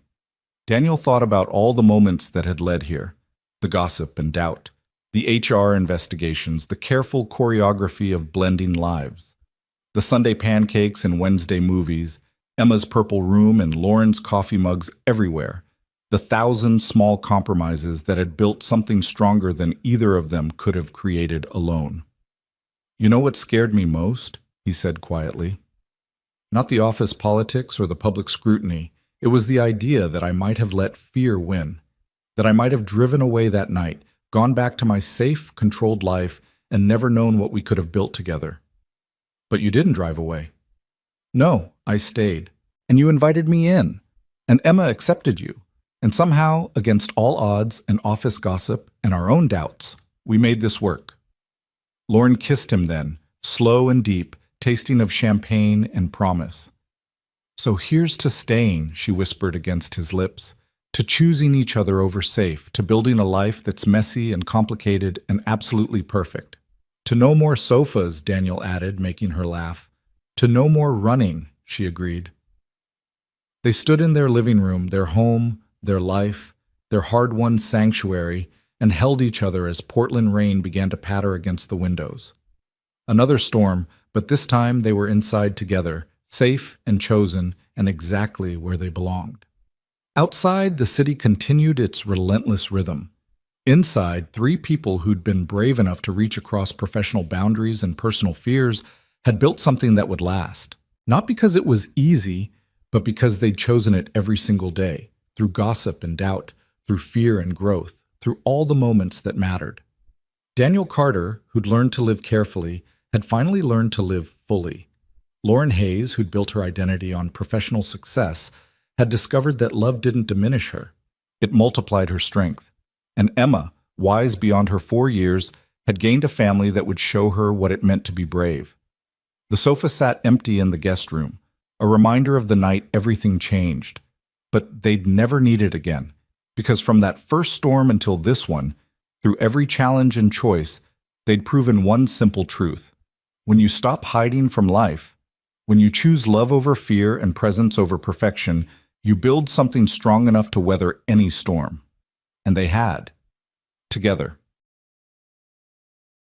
Daniel thought about all the moments that had led here. The gossip and doubt. The HR investigations. The careful choreography of blending lives. The Sunday pancakes and Wednesday movies. Emma's purple room and Lauren's coffee mugs everywhere. The 1,000 small compromises that had built something stronger than either of them could have created alone. "You know what scared me most?" he said quietly. "Not the office politics or the public scrutiny. It was the idea that I might have let fear win. That I might have driven away that night, gone back to my safe, controlled life, and never known what we could have built together." "But you didn't drive away." "No, I stayed. And you invited me in. And Emma accepted you. And somehow, against all odds and office gossip and our own doubts, we made this work. Lauren kissed him then, slow and deep, tasting of champagne and promise. "So here's to staying," she whispered against his lips, "to choosing each other over safe, to building a life that's messy and complicated and absolutely perfect. To no more sofas," Daniel added, making her laugh. "To no more running," she agreed. They stood in their living room, their home, their life, their hard-won sanctuary, and held each other as Portland rain began to patter against the windows. Another storm, but this time they were inside together, safe and chosen, and exactly where they belonged. Outside, the city continued its relentless rhythm. Inside, three people who'd been brave enough to reach across professional boundaries and personal fears had built something that would last. Not because it was easy, but because they'd chosen it every single day, through gossip and doubt, through fear and growth, through all the moments that mattered. Daniel Carter, who'd learned to live carefully, had finally learned to live fully. Lauren Hayes, who'd built her identity on professional success, had discovered that love didn't diminish her. It multiplied her strength. And Emma, wise beyond her 4 years, had gained a family that would show her what it meant to be brave. The sofa sat empty in the guest room, a reminder of the night everything changed. But they'd never need it again, because from that first storm until this one, through every challenge and choice, they'd proven one simple truth. When you stop hiding from life, when you choose love over fear and presence over perfection, you build something strong enough to weather any storm. And they had. Together.